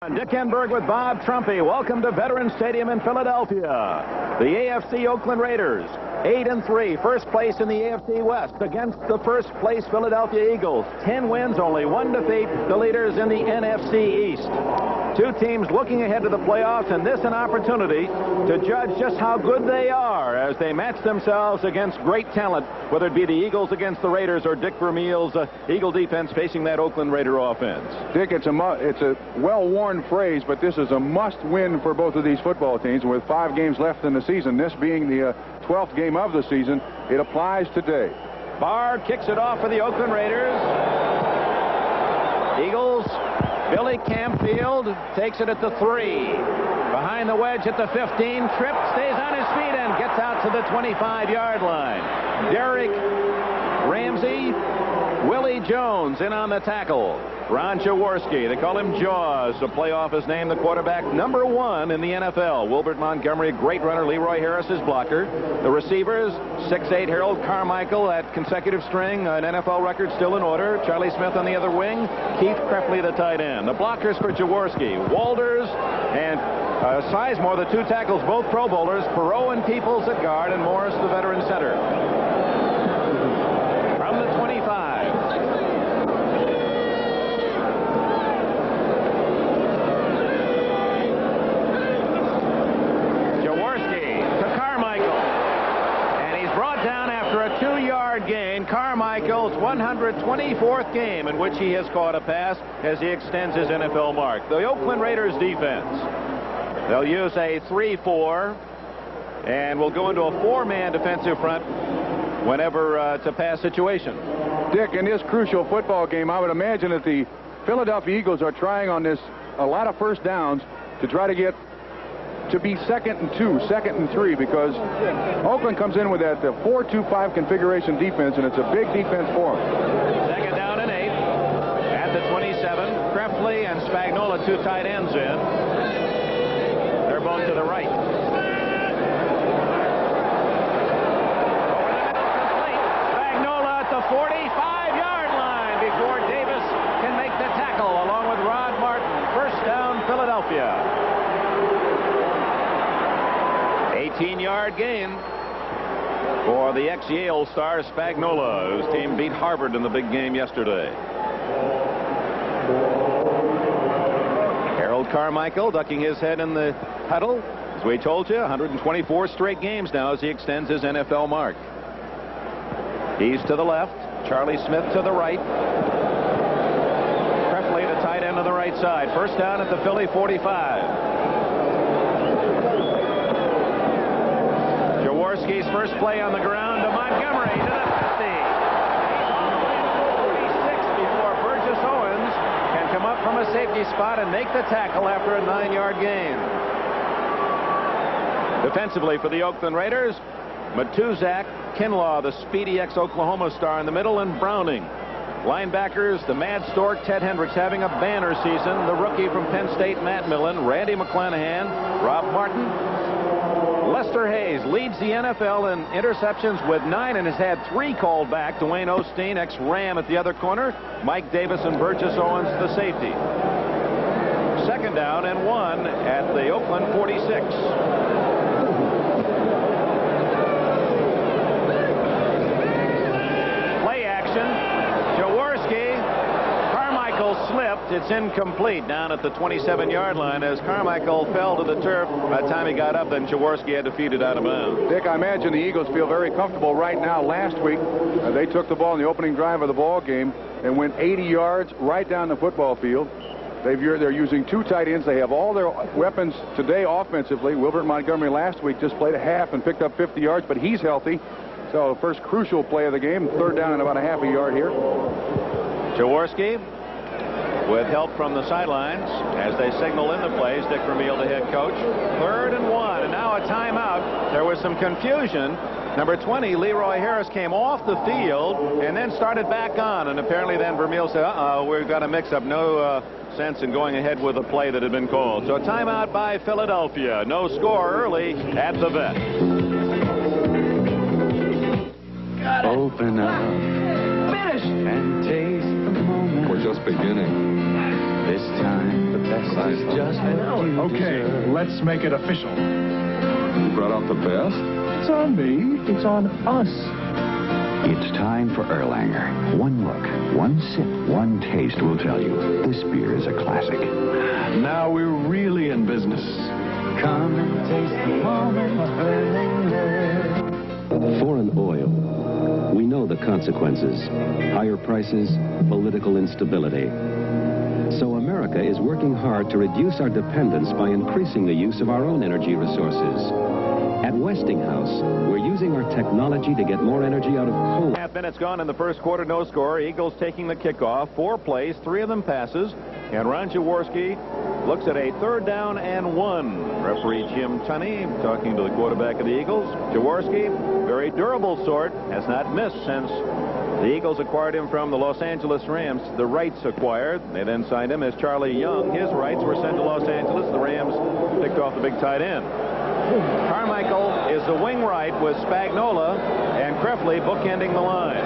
Dick Enberg with Bob Trumpy. Welcome to Veterans Stadium in Philadelphia. The AFC Oakland Raiders, 8-3, first place in the AFC West against the first place Philadelphia Eagles. 10 wins, only one defeat, the leaders in the NFC East. Two teams looking ahead to the playoffs, and this an opportunity to judge just how good they are as they match themselves against great talent, whether it be the Eagles against the Raiders or Dick Vermeil's Eagle defense facing that Oakland Raider offense. Dick, it's a well-worn phrase, but this is a must-win for both of these football teams. With 5 games left in the season, this being the 12th game of the season, it applies today. Barr kicks it off for the Oakland Raiders. Eagles, Billy Campfield takes it at the 3. Behind the wedge at the 15. Tripp stays on his feet and gets out to the 25-yard line. Derek Ramsey, Willie Jones in on the tackle. Ron Jaworski, they call him Jaws, to play off his name, the quarterback #1 in the NFL. Wilbert Montgomery, great runner. Leroy Harris, his blocker. The receivers, 6'8" Harold Carmichael at consecutive string, an NFL record still in order. Charlie Smith on the other wing. Keith Kreppley, the tight end. The blockers for Jaworski, Walters and Sizemore, the 2 tackles, both Pro Bowlers. Perot and Peoples at guard, and Morris, the veteran center. From the 25. After a 2-yard gain, Carmichael's 124th game in which he has caught a pass as he extends his NFL mark. The Oakland Raiders defense, they'll use a 3-4 and will go into a 4-man defensive front whenever it's a pass situation. Dick, in this crucial football game, I would imagine that the Philadelphia Eagles are trying on this a lot of first downs to try to get to be 2nd and 2, 2nd and 3, because Oakland comes in with that 4-2-5 configuration defense, and it's a big defense for them. 2nd down and 8 at the 27. Kreppley and Spagnola, 2 tight ends in. They're both to the right. Complete. Spagnola at the 45-yard line before Davis can make the tackle, along with Rod Martin. First down, Philadelphia. 18-yard gain for the ex-Yale star Spagnola, whose team beat Harvard in the big game yesterday. Harold Carmichael ducking his head in the huddle. As we told you, 124 straight games now as he extends his NFL mark. He's to the left. Charlie Smith to the right. Kreppley, the tight end, on the right side. First down at the Philly 45. Jaworski's first play on the ground to Montgomery to the 50. He's on the way to the 46 before Burgess Owens can come up from a safety spot and make the tackle after a 9-yard gain. Defensively for the Oakland Raiders, Matuzak, Kinlaw, the speedy ex-Oklahoma star in the middle, and Browning. Linebackers, the Mad Stork, Ted Hendricks, having a banner season. The rookie from Penn State, Matt Millen. Randy McClanahan, Rob Martin. Lester Hayes leads the NFL in interceptions with 9 and has had 3 called back. Dwayne Osteen, ex-Ram, at the other corner. Mike Davis and Burgess Owens, the safety. 2nd down and 1 at the Oakland 46. Play action. Jaworski. Carmichael slipped. It's incomplete down at the 27-yard line as Carmichael fell to the turf. By the time he got up, then Jaworski had to feed it out of bounds. Dick, I imagine the Eagles feel very comfortable right now. Last week, they took the ball in the opening drive of the ball game and went 80 yards right down the football field. They're using 2 tight ends. They have all their weapons today offensively. Wilbert Montgomery last week just played a half and picked up 50 yards, but he's healthy. So the first crucial play of the game, 3rd down and about a half a yard here. Jaworski with help from the sidelines as they signal in the plays. Dick Vermeil, the head coach. 3rd and 1, and now a timeout. There was some confusion. Number 20, Leroy Harris, came off the field and then started back on, and apparently then Vermeil said, we've got a mix-up. No sense in going ahead with a play that had been called. So a timeout by Philadelphia. No score early at the vet. Open up. Finish. And taste the moment. We're just beginning. This time, the best is just what you Okay, deserve. let's make it official. You brought out the best? It's on me. It's on us. It's time for Erlanger. One look, one sip, one taste will tell you this beer is a classic. Now we're really in business. Come and taste the moment, Erlanger. Foreign oil. We know the consequences. Higher prices, political instability. So America is working hard to reduce our dependence by increasing the use of our own energy resources. At Westinghouse, we're using our technology to get more energy out of coal. Half minutes gone in the first quarter, no score. Eagles taking the kickoff. 4 plays, 3 of them passes. And Ron Jaworski looks at a 3rd down and 1. Referee Jim Tunney talking to the quarterback of the Eagles. Jaworski, very durable sort, has not missed since the Eagles acquired him from the Los Angeles Rams. The rights acquired. They then signed him as Charlie Young. His rights were sent to Los Angeles. The Rams picked off the big tight end. Carmichael is the wing right with Spagnola and Krefli bookending the line.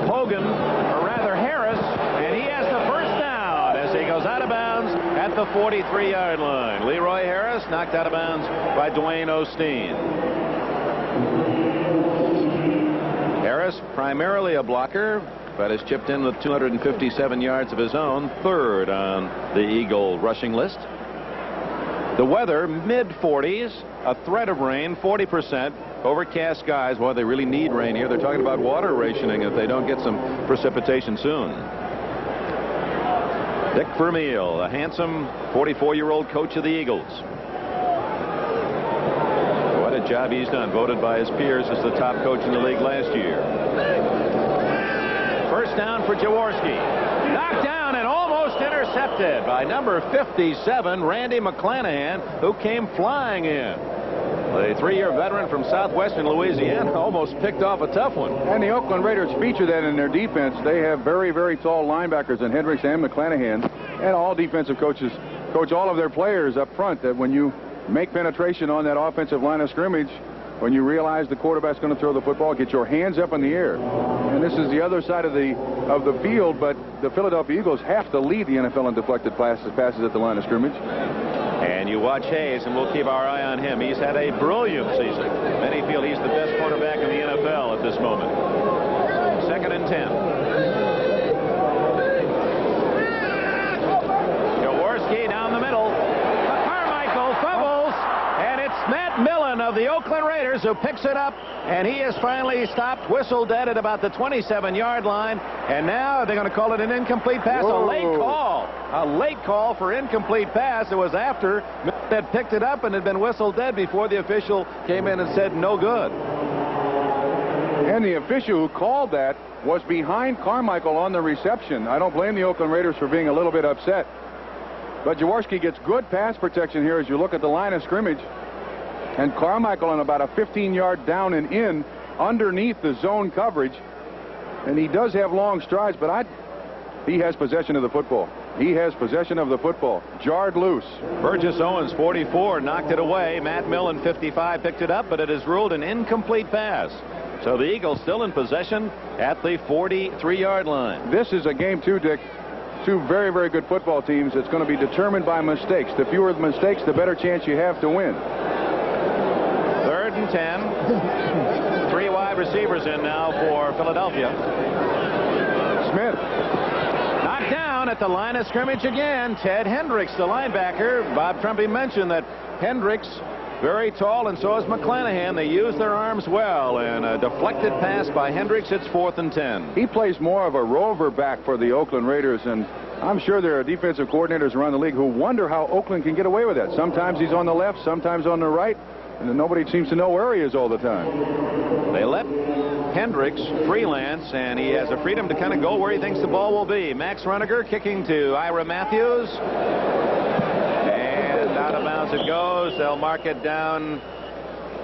Hogan, or rather Harris, and he has the first down as he goes out of bounds at the 43-yard line. Leroy Harris knocked out of bounds by Dwayne Osteen. Harris, primarily a blocker, but has chipped in with 257 yards of his own, 3rd on the Eagle rushing list. The weather, mid-40s, a threat of rain, 40%, overcast skies. Boy, they really need rain here. They're talking about water rationing if they don't get some precipitation soon. Dick Vermeil, a handsome 44-year-old coach of the Eagles. What a job he's done, voted by his peers as the top coach in the league last year. First down for Jaworski. Knocked down and almost intercepted by number 57, Randy McClanahan, who came flying in. The 3-year veteran from southwestern Louisiana almost picked off a tough one. And the Oakland Raiders feature that in their defense. They have very, very tall linebackers in Hendricks and McClanahan. And all defensive coaches coach all of their players up front that when you make penetration on that offensive line of scrimmage, when you realize the quarterback's going to throw the football, get your hands up in the air. And this is the other side of the field, but the Philadelphia Eagles have to lead the NFL in deflected passes at the line of scrimmage. And you watch Hayes, and we'll keep our eye on him. He's had a brilliant season. Many feel he's the best quarterback in the NFL at this moment. 2nd and 10. Jaworski down the middle. Carmichael fumbles, and it's Matt Millen of the Oakland Raiders who picks it up, and he is finally stopped, whistled dead at about the 27-yard line, and now they're going to call it an incomplete pass. Whoa. A late call for incomplete pass. It was after Millen had picked it up and had been whistled dead before the official came in and said no good. And the official who called that was behind Carmichael on the reception. I don't blame the Oakland Raiders for being a little bit upset. But Jaworski gets good pass protection here as you look at the line of scrimmage. And Carmichael on about a 15-yard down and in underneath the zone coverage. And he does have long strides, but he has possession of the football. He has possession of the football. Jarred loose. Burgess Owens, 44, knocked it away. Matt Millen, 55, picked it up, but it is ruled an incomplete pass. So the Eagles still in possession at the 43-yard line. This is a game, too, Dick. Two very, very good football teams. It's going to be determined by mistakes. The fewer the mistakes, the better chance you have to win. 3rd and 10. 3 wide receivers in now for Philadelphia. Smith. Knocked down at the line of scrimmage again. Ted Hendricks, the linebacker. Bob Trumpy mentioned that Hendricks, very tall, and so is McClanahan. They use their arms well, and a deflected pass by Hendricks. It's 4th and 10. He plays more of a rover back for the Oakland Raiders, and I'm sure there are defensive coordinators around the league who wonder how Oakland can get away with that. Sometimes he's on the left, sometimes on the right, and nobody seems to know where he is all the time. They let Hendricks freelance, and he has a freedom to kind of go where he thinks the ball will be. Max Runiger kicking to Ira Matthews. And out of bounds it goes. They'll mark it down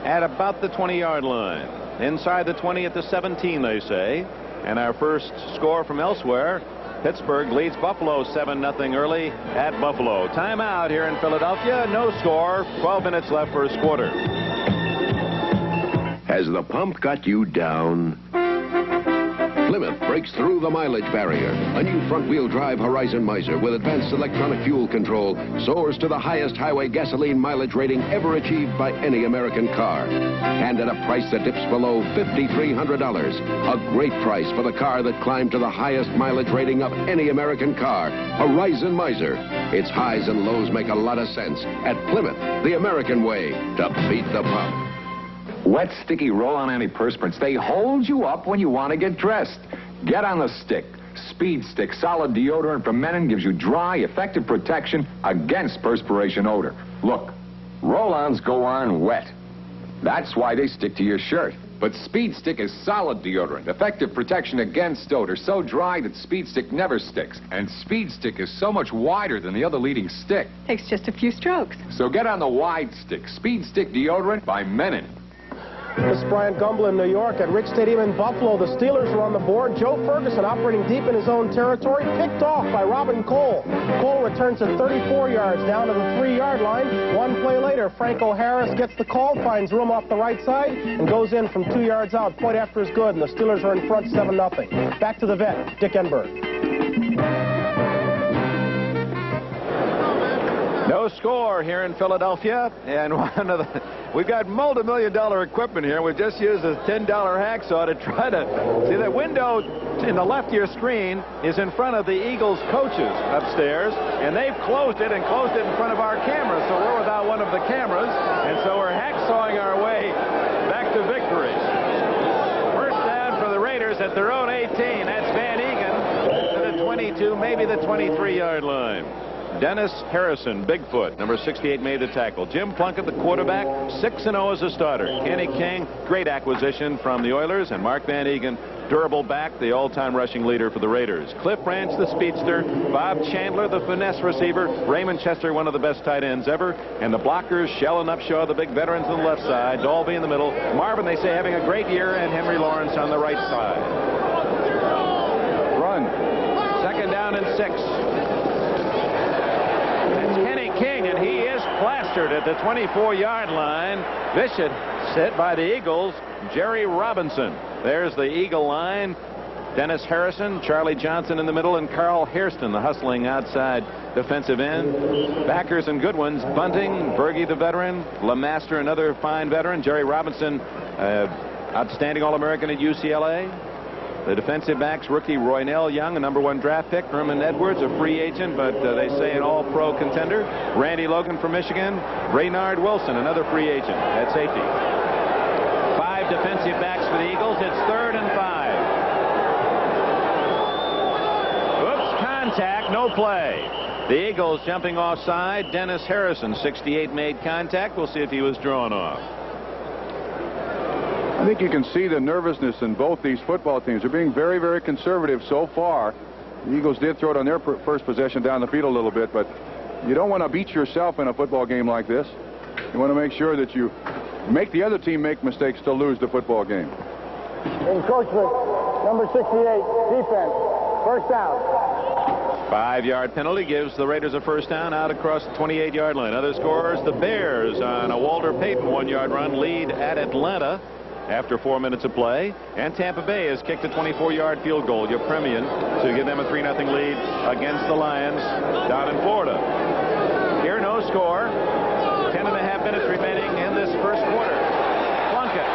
at about the 20-yard line. Inside the 20 at the 17, they say. And our first score from elsewhere, Pittsburgh leads Buffalo 7-0 early at Buffalo. Timeout here in Philadelphia. No score. 12 minutes left first quarter. Has the pump got you down? Plymouth breaks through the mileage barrier. A new front-wheel drive Horizon Miser with advanced electronic fuel control soars to the highest highway gasoline mileage rating ever achieved by any American car. And at a price that dips below $5,300. A great price for the car that climbed to the highest mileage rating of any American car. Horizon Miser. Its highs and lows make a lot of sense. At Plymouth, the American way to beat the pump. Wet, sticky roll-on antiperspirants. They hold you up when you want to get dressed. Get on the stick. Speed Stick solid deodorant from Menon gives you dry, effective protection against perspiration odor. Look, roll-ons go on wet. That's why they stick to your shirt. But Speed Stick is solid deodorant, effective protection against odor, so dry that Speed Stick never sticks. And Speed Stick is so much wider than the other leading stick. Takes just a few strokes. So get on the wide stick. Speed Stick deodorant by Menon. This is Brian Gumble in New York at Rick Stadium in Buffalo. The Steelers are on the board. Joe Ferguson operating deep in his own territory, picked off by Robin Cole. Cole returns at 34 yards down to the 3-yard line. One play later, Franco Harris gets the call, finds room off the right side, and goes in from 2 yards out. Point after is good, and the Steelers are in front 7-0. Back to the vet, Dick Enberg. No score here in Philadelphia, and we've got multi-million-dollar equipment here. We've just used a $10 hacksaw to try to see that window in the left of your screen is in front of the Eagles coaches upstairs, and they've closed it in front of our camera, so we're without one of the cameras, and so we're hacksawing our way back to victory. First down for the Raiders at their own 18. That's Van Egan to the 22, maybe the 23-yard line. Dennis Harrison, Bigfoot, number 68, made the tackle. Jim Plunkett, the quarterback, 6-0 as a starter. Kenny King, great acquisition from the Oilers, and Mark Van Egan, durable back, the all-time rushing leader for the Raiders. Cliff Branch, the speedster. Bob Chandler, the finesse receiver. Raymond Chester, one of the best tight ends ever. And the blockers, Shell and Upshaw, the big veterans on the left side. Dolby in the middle. Marvin, they say, having a great year, and Henry Lawrence on the right side. Run. Second down and 6. King, and he is plastered at the 24-yard line. Vicious hit by the Eagles, Jerry Robinson. There's the Eagle line. Dennis Harrison, Charlie Johnson in the middle, and Carl Hairston, the hustling outside defensive end. Backers and good ones, Bunting, Berge the veteran, LeMaster, another fine veteran, Jerry Robinson, outstanding All-American at UCLA. The defensive backs, rookie Roynell Young, a #1 draft pick. Herman Edwards, a free agent, but they say an all-pro contender. Randy Logan from Michigan. Raynard Wilson, another free agent at safety. 5 defensive backs for the Eagles. It's 3rd and 5. Oops, contact, no play. The Eagles jumping offside. Dennis Harrison, 68, made contact. We'll see if he was drawn off. I think you can see the nervousness in both these football teams. They're being very, very conservative so far. The Eagles did throw it on their first possession down the field a little bit, but you don't want to beat yourself in a football game like this. You want to make sure that you make the other team make mistakes to lose the football game. Encroachment, number 68, defense, first down. 5-yard penalty gives the Raiders a first down out across the 28-yard line. Other scorers, the Bears on a Walter Payton 1-yard run lead at Atlanta after 4 minutes of play, and Tampa Bay has kicked a 24-yard field goal, Yepremian, to give them a 3-0 lead against the Lions down in Florida. Here, no score. 10.5 minutes remaining in this first quarter. Plunkett.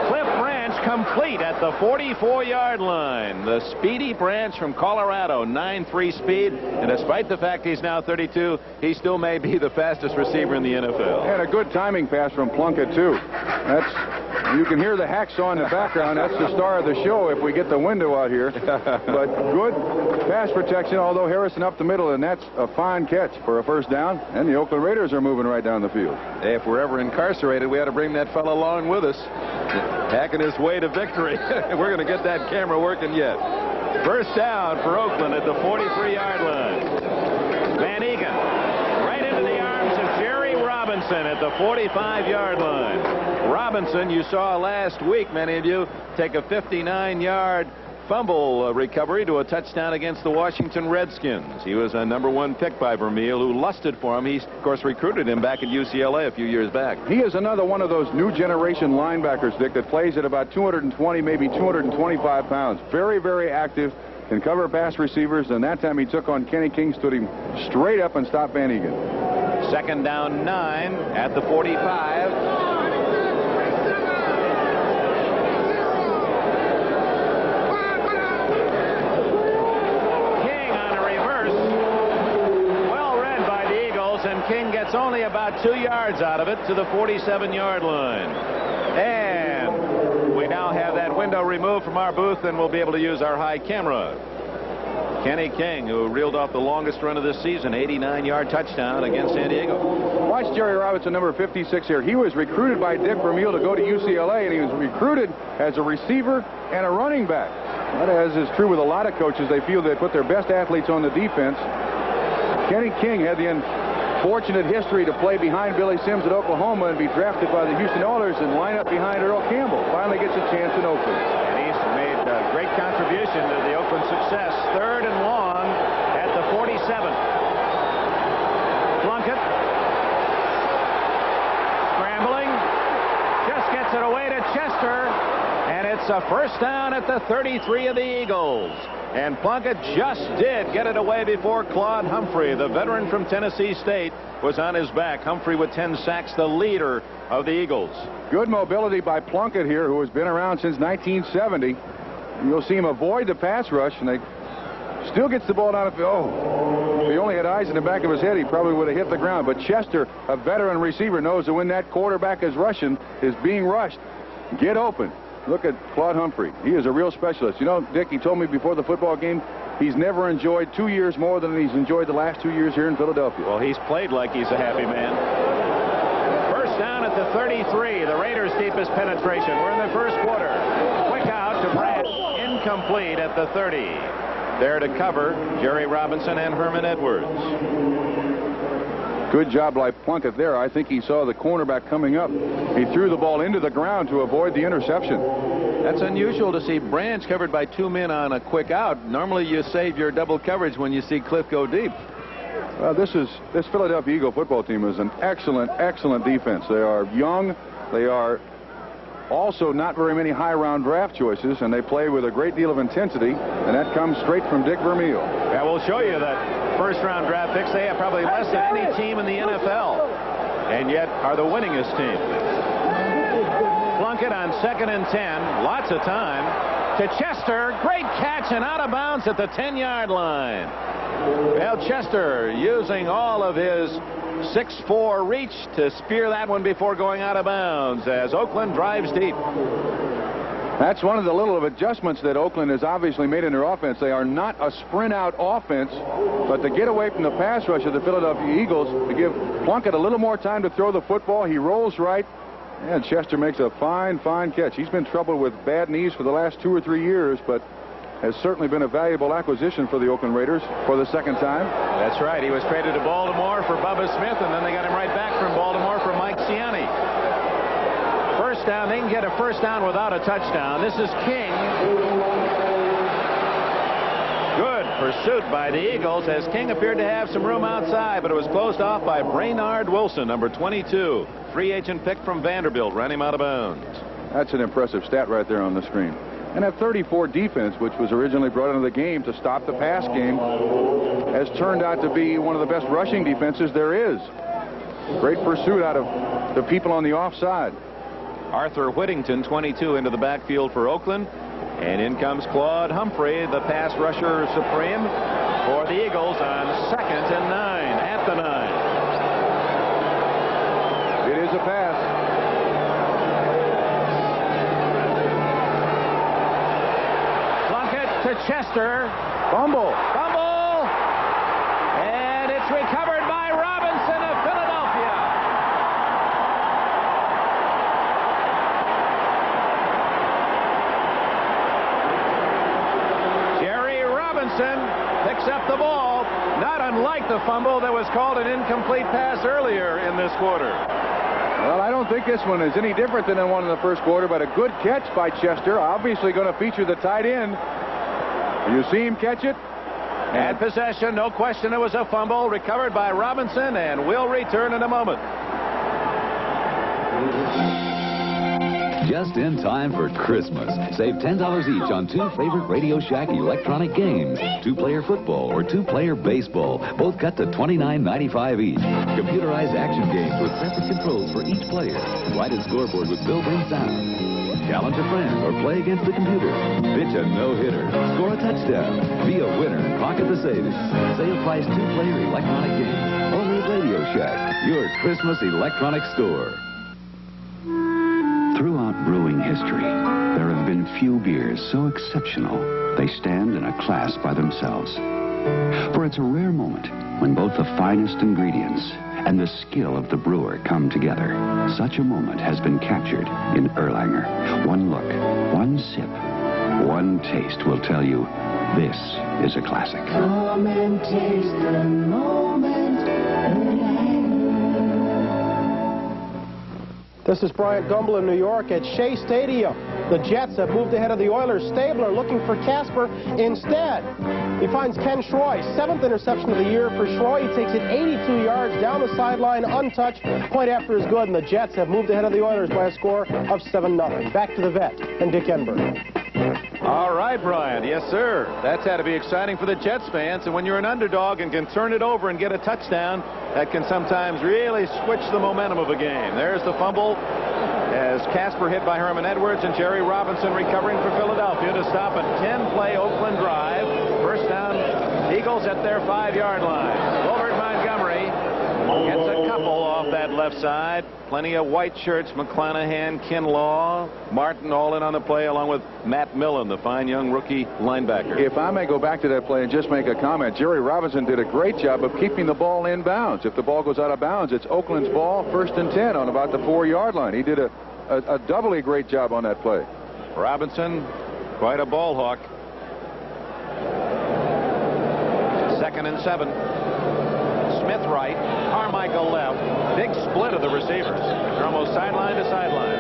Cliff Branch complete at the 44-yard line. The speedy Branch from Colorado, 9.3 speed, and despite the fact he's now 32, he still may be the fastest receiver in the NFL. And a good timing pass from Plunkett, too. You can hear the hacksaw in the background. That's the star of the show if we get the window out here. But good pass protection, although Harrison up the middle, and that's a fine catch for a first down. And the Oakland Raiders are moving right down the field. If we're ever incarcerated, we ought to bring that fellow along with us, hacking his way to victory. We're going to get that camera working yet. First down for Oakland at the 43-yard line. Van Egan right into the arms of Jerry Robinson at the 45-yard line. Robinson, you saw last week, many of you, take a 59-yard fumble recovery to a touchdown against the Washington Redskins. He was a #1 pick by Vermeil, who lusted for him. He, of course, recruited him back at UCLA a few years back. He is another one of those new generation linebackers, Dick, that plays at about 220, maybe 225 pounds. Very, very active, can cover pass receivers, and that time he took on Kenny King, stood him straight up and stopped Van Egan. 2nd down 9 at the 45. King gets only about 2 yards out of it to the 47-yard line. And we now have that window removed from our booth, and we'll be able to use our high camera. Kenny King, who reeled off the longest run of this season, 89-yard touchdown against San Diego. Watch Jerry Robinson, number 56 here. He was recruited by Dick Vermeil to go to UCLA, and he was recruited as a receiver and a running back. That, as is true with a lot of coaches, they feel they put their best athletes on the defense. Kenny King had the unfortunate history to play behind Billy Sims at Oklahoma and be drafted by the Houston Oilers and line up behind Earl Campbell. Finally gets a chance in Oakland. And he's made a great contribution to the Oakland success. 3rd and long at the 47. Plunkett. Scrambling. Just gets it away to Chester. And it's a 1st down at the 33 of the Eagles. And Plunkett just did get it away before Claude Humphrey, the veteran from Tennessee State, was on his back. Humphrey with 10 sacks, the leader of the Eagles. Good mobility by Plunkett here, who has been around since 1970. And you'll see him avoid the pass rush, and they still gets the ball down the field. Oh, if he only had eyes in the back of his head, he probably would have hit the ground. But Chester, a veteran receiver, knows that when that quarterback is rushing, is being rushed, get open. Look at Claude Humphrey. He is a real specialist. You know, Dick, he told me before the football game, he's never enjoyed 2 years more than he's enjoyed the last 2 years here in Philadelphia. Well, he's played like he's a happy man. 1st down at the 33. The Raiders' deepest penetration. We're in the 1st quarter. Quick out to Brad. Incomplete at the 30. There to cover, Jerry Robinson and Herman Edwards. Good job by Plunkett there. I think he saw the cornerback coming up. He threw the ball into the ground to avoid the interception. That's unusual to see Branch covered by 2 men on a quick out. Normally you save your double coverage when you see Cliff go deep. This Philadelphia Eagle football team is an excellent, excellent defense. They are young. They are also not very many high-round draft choices, and they play with a great deal of intensity, and that comes straight from Dick Vermeil. Yeah, we'll show you that first-round draft picks. They have probably less than any team in the NFL, and yet are the winningest team. Plunkett on 2nd and 10. Lots of time. To Chester. Great catch and out of bounds at the 10-yard line. Well, Chester using all of his 6'4" reach to spear that one before going out of bounds as Oakland drives deep. That's one of the little adjustments that Oakland has obviously made in their offense. They are not a sprint-out offense, but to get away from the pass rush of the Philadelphia Eagles, to give Plunkett a little more time to throw the football, he rolls right, and Chester makes a fine, fine catch. He's been troubled with bad knees for the last 2 or 3 years, but has certainly been a valuable acquisition for the Oakland Raiders for the 2nd time. That's right. He was traded to Baltimore for Bubba Smith, and then they got him right back from Baltimore for Mike Ciani. 1st down. They can get a 1st down without a touchdown. This is King. Good pursuit by the Eagles as King appeared to have some room outside, but it was closed off by Brainard Wilson, number 22. Free agent pick from Vanderbilt. Ran him out of bounds. That's an impressive stat right there on the screen. And that 34 defense, which was originally brought into the game to stop the pass game, has turned out to be one of the best rushing defenses there is. Great pursuit out of the people on the offside. Arthur Whittington, 22, into the backfield for Oakland. And in comes Claude Humphrey, the pass rusher supreme for the Eagles on 2nd and 9 at the 9. It is a pass. To Chester. Fumble. And it's recovered by Robinson of Philadelphia. Jerry Robinson picks up the ball, not unlike the fumble that was called an incomplete pass earlier in this quarter. Well, I don't think this one is any different than the one in the 1st quarter, but a good catch by Chester. Obviously going to feature the tight end. You see him catch it? And possession, no question it was a fumble, recovered by Robinson, and will return in a moment. Just in time for Christmas. Save $10 each on 2 favorite Radio Shack electronic games. 2-player football or 2-player baseball. Both cut to $29.95 each. Computerized action games with separate controls for each player. Lighted scoreboard with built-in sound. Challenge a friend or play against the computer. Pitch a no-hitter. Score a touchdown. Be a winner and pocket the savings. Sale price 2-player electronic games. Only at Radio Shack, your Christmas electronic store. Throughout brewing history, there have been few beers so exceptional they stand in a class by themselves. For it's a rare moment when both the finest ingredients and the skill of the brewer come together. Such a moment has been captured in Erlanger. One look, one sip, one taste will tell you this is a classic. Come and taste the moment, Erlanger. This is Bryant Gumbel in New York at Shea Stadium. The Jets have moved ahead of the Oilers. Stabler looking for Casper instead. He finds Ken Schroy, 7th interception of the year for Schroy. He takes it 82 yards down the sideline, untouched. Point after is good, and the Jets have moved ahead of the Oilers by a score of 7-0. Back to the vet and Dick Enberg. All right, Brian. Yes, sir. That's had to be exciting for the Jets fans. And when you're an underdog and can turn it over and get a touchdown, that can sometimes really switch the momentum of a game. There's the fumble as Casper hit by Herman Edwards, and Jerry Robinson recovering for Philadelphia to stop a 10-play Oakland drive. First down, Eagles at their 5-yard line. Wilbert Montgomery gets a couple off that left side. Plenty of white shirts, McClanahan, Kinlaw, Martin all in on the play, along with Matt Millen, the fine young rookie linebacker. If I may go back to that play and just make a comment, Jerry Robinson did a great job of keeping the ball in bounds. If the ball goes out of bounds, it's Oakland's ball, 1st and 10 on about the 4-yard line. He did a doubly great job on that play. Robinson, quite a ball hawk. 2nd and 7. Smith right, Carmichael left. Big split of the receivers. They're almost sideline to sideline.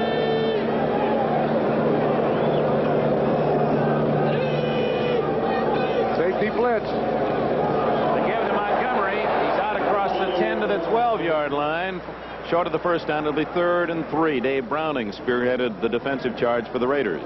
Safety blitz. They give it to Montgomery. He's out across the 10 to the 12-yard line. Short of the first down, it'll be 3rd and 3. Dave Browning spearheaded the defensive charge for the Raiders.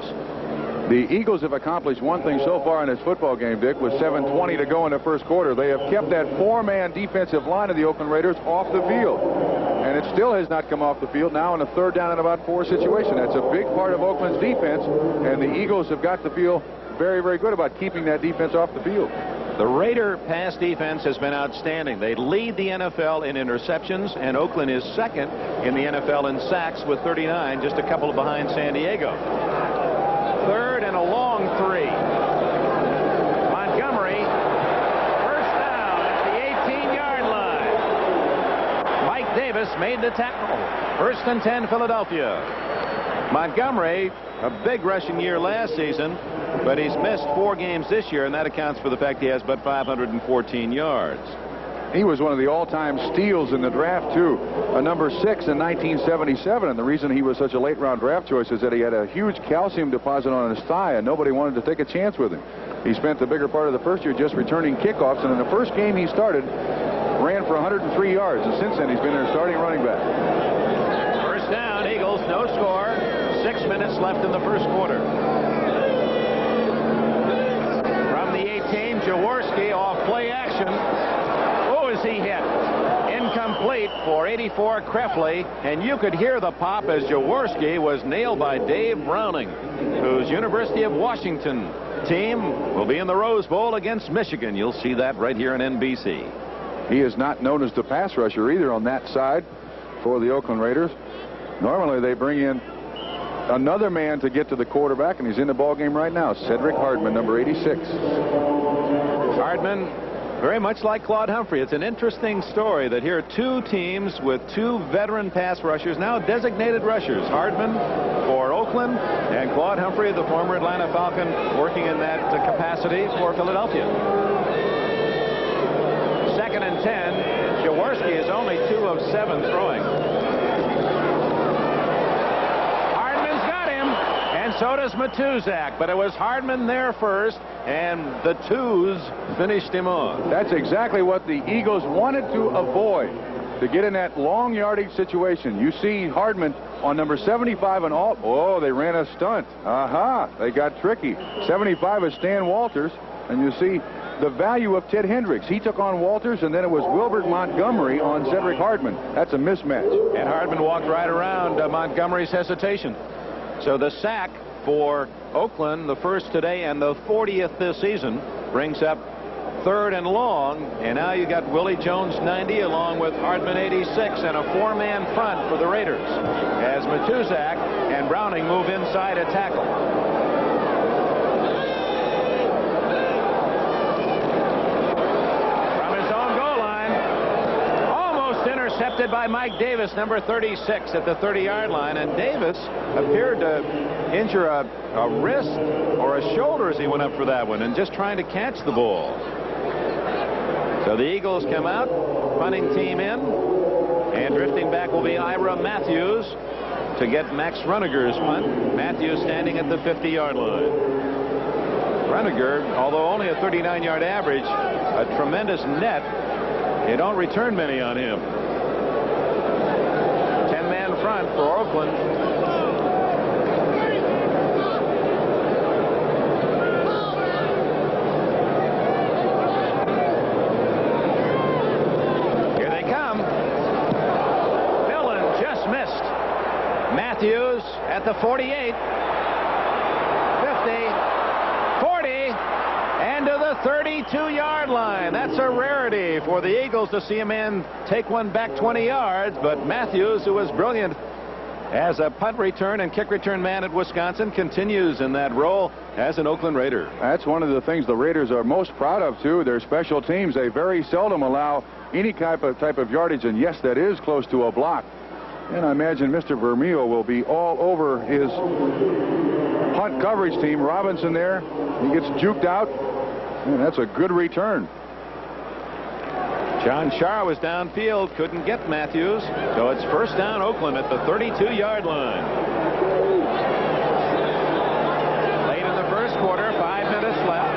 The Eagles have accomplished one thing so far in this football game, Dick, with 7:20 to go in the first quarter. They have kept that 4-man defensive line of the Oakland Raiders off the field. And it still has not come off the field now in a 3rd down and about 4 situation. That's a big part of Oakland's defense, and the Eagles have got to feel very, very good about keeping that defense off the field. The Raider pass defense has been outstanding. They lead the NFL in interceptions, and Oakland is 2nd in the NFL in sacks with 39, just a couple behind San Diego. 3rd and a long 3. Montgomery, first down at the 18-yard line. Mike Davis made the tackle. 1st and 10, Philadelphia. Montgomery, a big rushing year last season, but he's missed 4 games this year, and that accounts for the fact he has but 514 yards. He was one of the all-time steals in the draft, too. A number 6 in 1977, and the reason he was such a late-round draft choice is that he had a huge calcium deposit on his thigh, and nobody wanted to take a chance with him. He spent the bigger part of the first year just returning kickoffs, and in the first game he started, ran for 103 yards, and since then he's been their starting running back. First down, Eagles, no score. 6 minutes left in the first quarter. From the 18, Jaworski off play action. Is he hit? Incomplete for 84 Krefli, and you could hear the pop as Jaworski was nailed by Dave Browning, whose University of Washington team will be in the Rose Bowl against Michigan. You'll see that right here on NBC. He is not known as the pass rusher either on that side for the Oakland Raiders. Normally they bring in another man to get to the quarterback, and he's in the ball game right now. Cedric Hardman, number 86. Hardman, very much like Claude Humphrey. It's an interesting story that here are 2 teams with 2 veteran pass rushers, now designated rushers. Hardman for Oakland and Claude Humphrey, the former Atlanta Falcon, working in that capacity for Philadelphia. 2nd and 10. Jaworski is only 2 of 7 throwing. Hardman's got him, and so does Matuzak, but it was Hardman there first, and the twos finished him off. That's exactly what the Eagles wanted to avoid, to get in that long yardage situation. You see Hardman on number 75 and all. Oh, they ran a stunt. Aha, they got tricky. 75 is Stan Walters, and you see the value of Ted Hendricks. He took on Walters, and then it was Wilbert Montgomery on Cedric Hardman. That's a mismatch. And Hardman walked right around Montgomery's hesitation. So the sack for Oakland, the first today and the 40th this season, brings up 3rd and long. And now you got Willie Jones 90 along with Hardman 86 and a 4-man front for the Raiders as Matuzak and Browning move inside a tackle. Intercepted by Mike Davis, number 36, at the 30-yard line. And Davis appeared to injure a wrist or a shoulder as he went up for that one and just trying to catch the ball. So the Eagles come out, punting team in, and drifting back will be Ira Matthews to get Max Runeger's punt. Matthews standing at the 50-yard line. Runeger, although only a 39-yard average, a tremendous net. You don't return many on him. Front for Oakland. Here they come. Millen just missed. Matthews at the 48, 50, 40, and to the 32-yard line. That's a rarity for the Eagles to see a man take one back 20 yards, but Matthews, who was brilliant as a punt return and kick return man at Wisconsin, continues in that role as an Oakland Raider. That's one of the things the Raiders are most proud of, too. Their special teams, they very seldom allow any type of yardage, and yes, that is close to a block. And I imagine Mr. Vermeil will be all over his punt coverage team. Robinson there, he gets juked out, and that's a good return. John Shar was downfield, couldn't get Matthews, so it's first down Oakland at the 32-yard line. Late in the first quarter, 5 minutes left.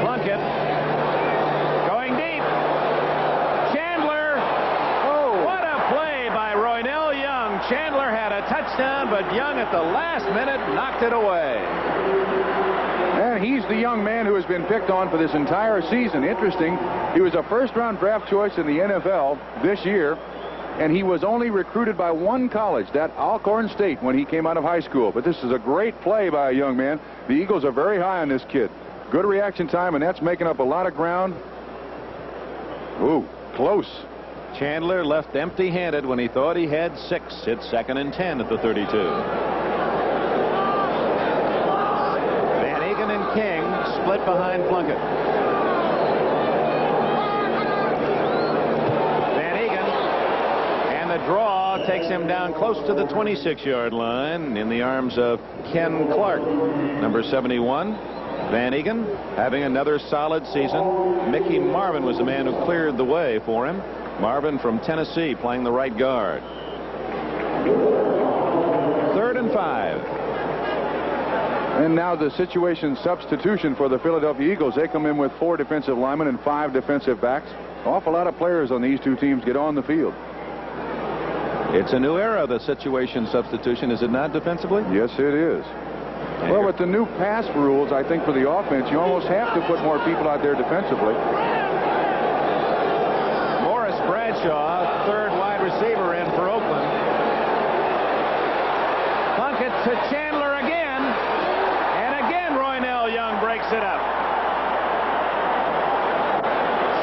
Plunkett going deep. Chandler. Oh, what a play by Roynell Young. Chandler had a touchdown, but Young at the last minute knocked it away. And he's the young man who has been picked on for this entire season. Interesting, he was a first-round draft choice in the NFL this year, and he was only recruited by one college, that Alcorn State, when he came out of high school. But this is a great play by a young man. The Eagles are very high on this kid. Good reaction time, and that's making up a lot of ground. Ooh, close. Chandler left empty-handed when he thought he had 6. It's 2nd and 10 at the 32. King split behind Plunkett. Van Egan, and the draw takes him down close to the 26-yard line in the arms of Ken Clark, number 71. Van Egan having another solid season. Mickey Marvin was the man who cleared the way for him. Marvin from Tennessee playing the right guard. 3rd and 5. And now the situation substitution for the Philadelphia Eagles. They come in with 4 defensive linemen and 5 defensive backs. Awful lot of players on these two teams get on the field. It's a new era, the situation substitution, is it not, defensively? Yes, it is. Well, with the new pass rules, I think for the offense, you almost have to put more people out there defensively. Morris Bradshaw, 3rd wide receiver in for Oakland. Plunkett to Chandler again. Young breaks it up.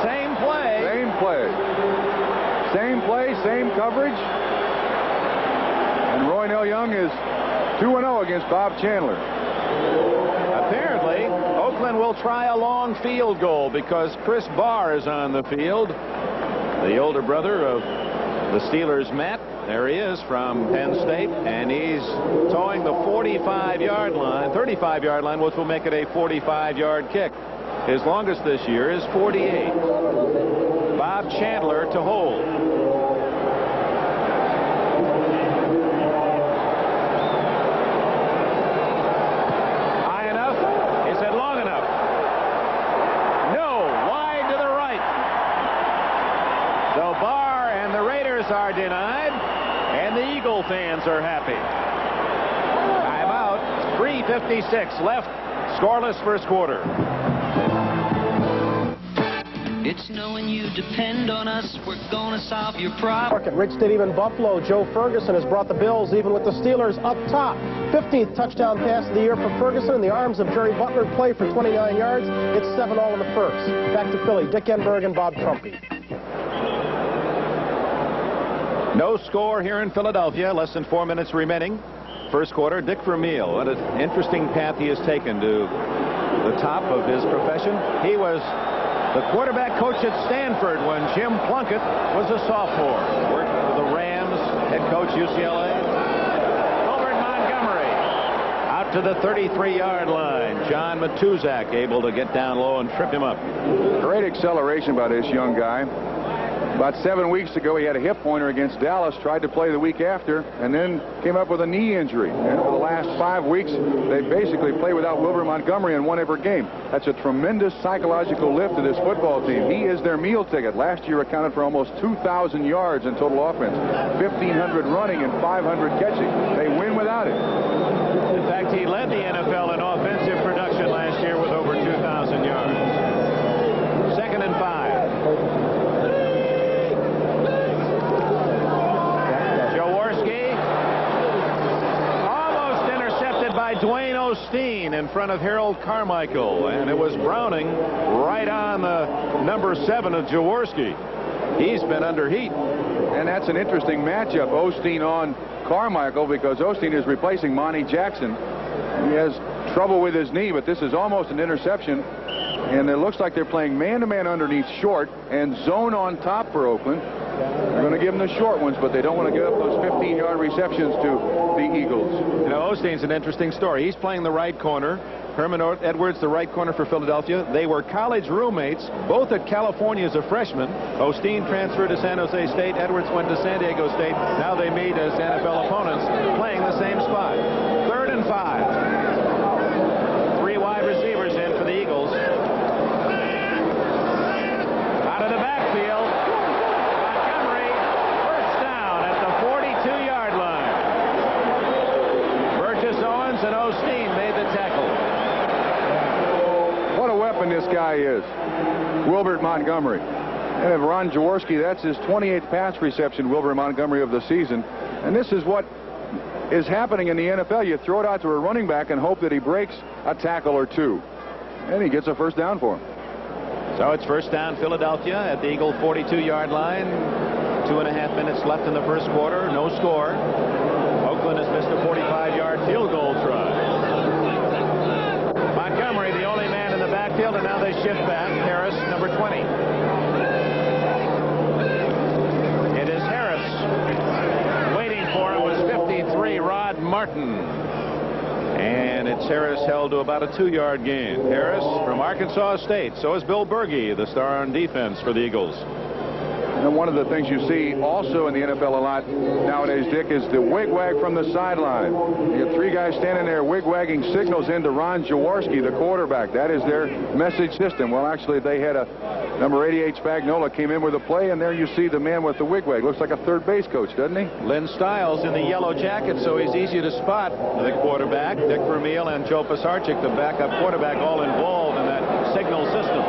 Same play. Same play. Same play, same coverage. And Roynell Young is 2-0 against Bob Chandler. Apparently, Oakland will try a long field goal because Chris Barr is on the field. The older brother of the Steelers' Matt. There he is from Penn State, and he's towing the 45-yard line, 35-yard line, which will make it a 45-yard kick. His longest this year is 48. Bob Chandler to hold. are denied, and the Eagle fans are happy. Timeout. 3:56 left. Scoreless first quarter. It's knowing you depend on us. We're gonna solve your problem. At Ridge Stadium in Buffalo, Joe Ferguson has brought the Bills even with the Steelers up top. 15th touchdown pass of the year for Ferguson in the arms of Jerry Butler. Play for 29 yards. It's 7-all in the first. Back to Philly. Dick Enberg and Bob Trumpy. No score here in Philadelphia. Less than 4 minutes remaining. First quarter. Dick Vermeil. What an interesting path he has taken to the top of his profession. He was the quarterback coach at Stanford when Jim Plunkett was a sophomore. Worked for the Rams, head coach UCLA. Wilbert Montgomery out to the 33-yard line. John Matuzak able to get down low and trip him up. Great acceleration by this young guy. About 7 weeks ago, he had a hip pointer against Dallas, tried to play the week after, and then came up with a knee injury. And for the last 5 weeks, they basically played without Wilbert Montgomery and won every game. That's a tremendous psychological lift to this football team. He is their meal ticket. Last year accounted for almost 2,000 yards in total offense, 1,500 running and 500 catching. They win without it. In fact, he led the NFL in offensive production last year with over 2,000 yards. 2nd and 5. By Dwayne Osteen in front of Harold Carmichael, and it was Browning right on the number 7 of Jaworski. He's been under heat. And that's an interesting matchup, Osteen on Carmichael, because Osteen is replacing Monty Jackson. He has trouble with his knee, but this is almost an interception. And it looks like they're playing man-to-man underneath short and zone on top for Oakland. They're going to give them the short ones, but they don't want to give up those 15-yard receptions to the Eagles. You know, Osteen's an interesting story. He's playing the right corner. Herman Edwards, the right corner for Philadelphia. They were college roommates, both at California as a freshman. Osteen transferred to San Jose State. Edwards went to San Diego State. Now they meet as NFL opponents, playing the same spot. 3rd and 5. 3 wide receivers in for the Eagles. Out of the backfield. And Osteen made the tackle. What a weapon this guy is, Wilbert Montgomery. And if Ron Jaworski, that's his 28th pass reception, Wilbert Montgomery, of the season. And this is what is happening in the NFL. You throw it out to a running back and hope that he breaks a tackle or two. And he gets a first down for him. So it's first down Philadelphia at the Eagle 42-yard line. 2.5 minutes left in the first quarter. No score. Oakland has missed a 45-yard field goal try. Montgomery, the only man in the backfield, and now they shift back. Harris, number 20. It is Harris. Waiting for him was 53, Rod Martin. And it's Harris held to about a 2-yard gain. Harris from Arkansas State. So is Bill Berge, the star on defense for the Eagles. And one of the things you see also in the NFL a lot nowadays, Dick, is the wig-wag from the sideline. You have 3 guys standing there wig-wagging signals into Ron Jaworski, the quarterback. That is their message system. Well, actually, they had a number 88 Spagnola came in with a play, and there you see the man with the wig-wag. Looks like a third base coach, doesn't he? Lynn Stiles in the yellow jacket, so he's easy to spot. The quarterback, Dick Vermeil, and Joe Pisarcik, the backup quarterback, all involved in that signal system.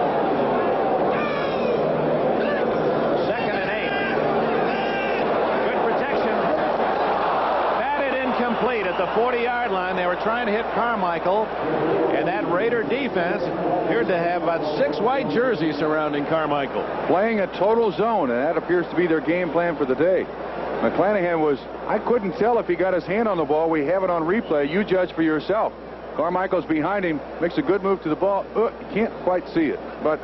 At the 40-yard line, they were trying to hit Carmichael, and that Raider defense appeared to have about 6 white jerseys surrounding Carmichael. Playing a total zone, and that appears to be their game plan for the day. McClanahan was, I couldn't tell if he got his hand on the ball. We have it on replay. You judge for yourself. Carmichael's behind him, makes a good move to the ball. You can't quite see it. But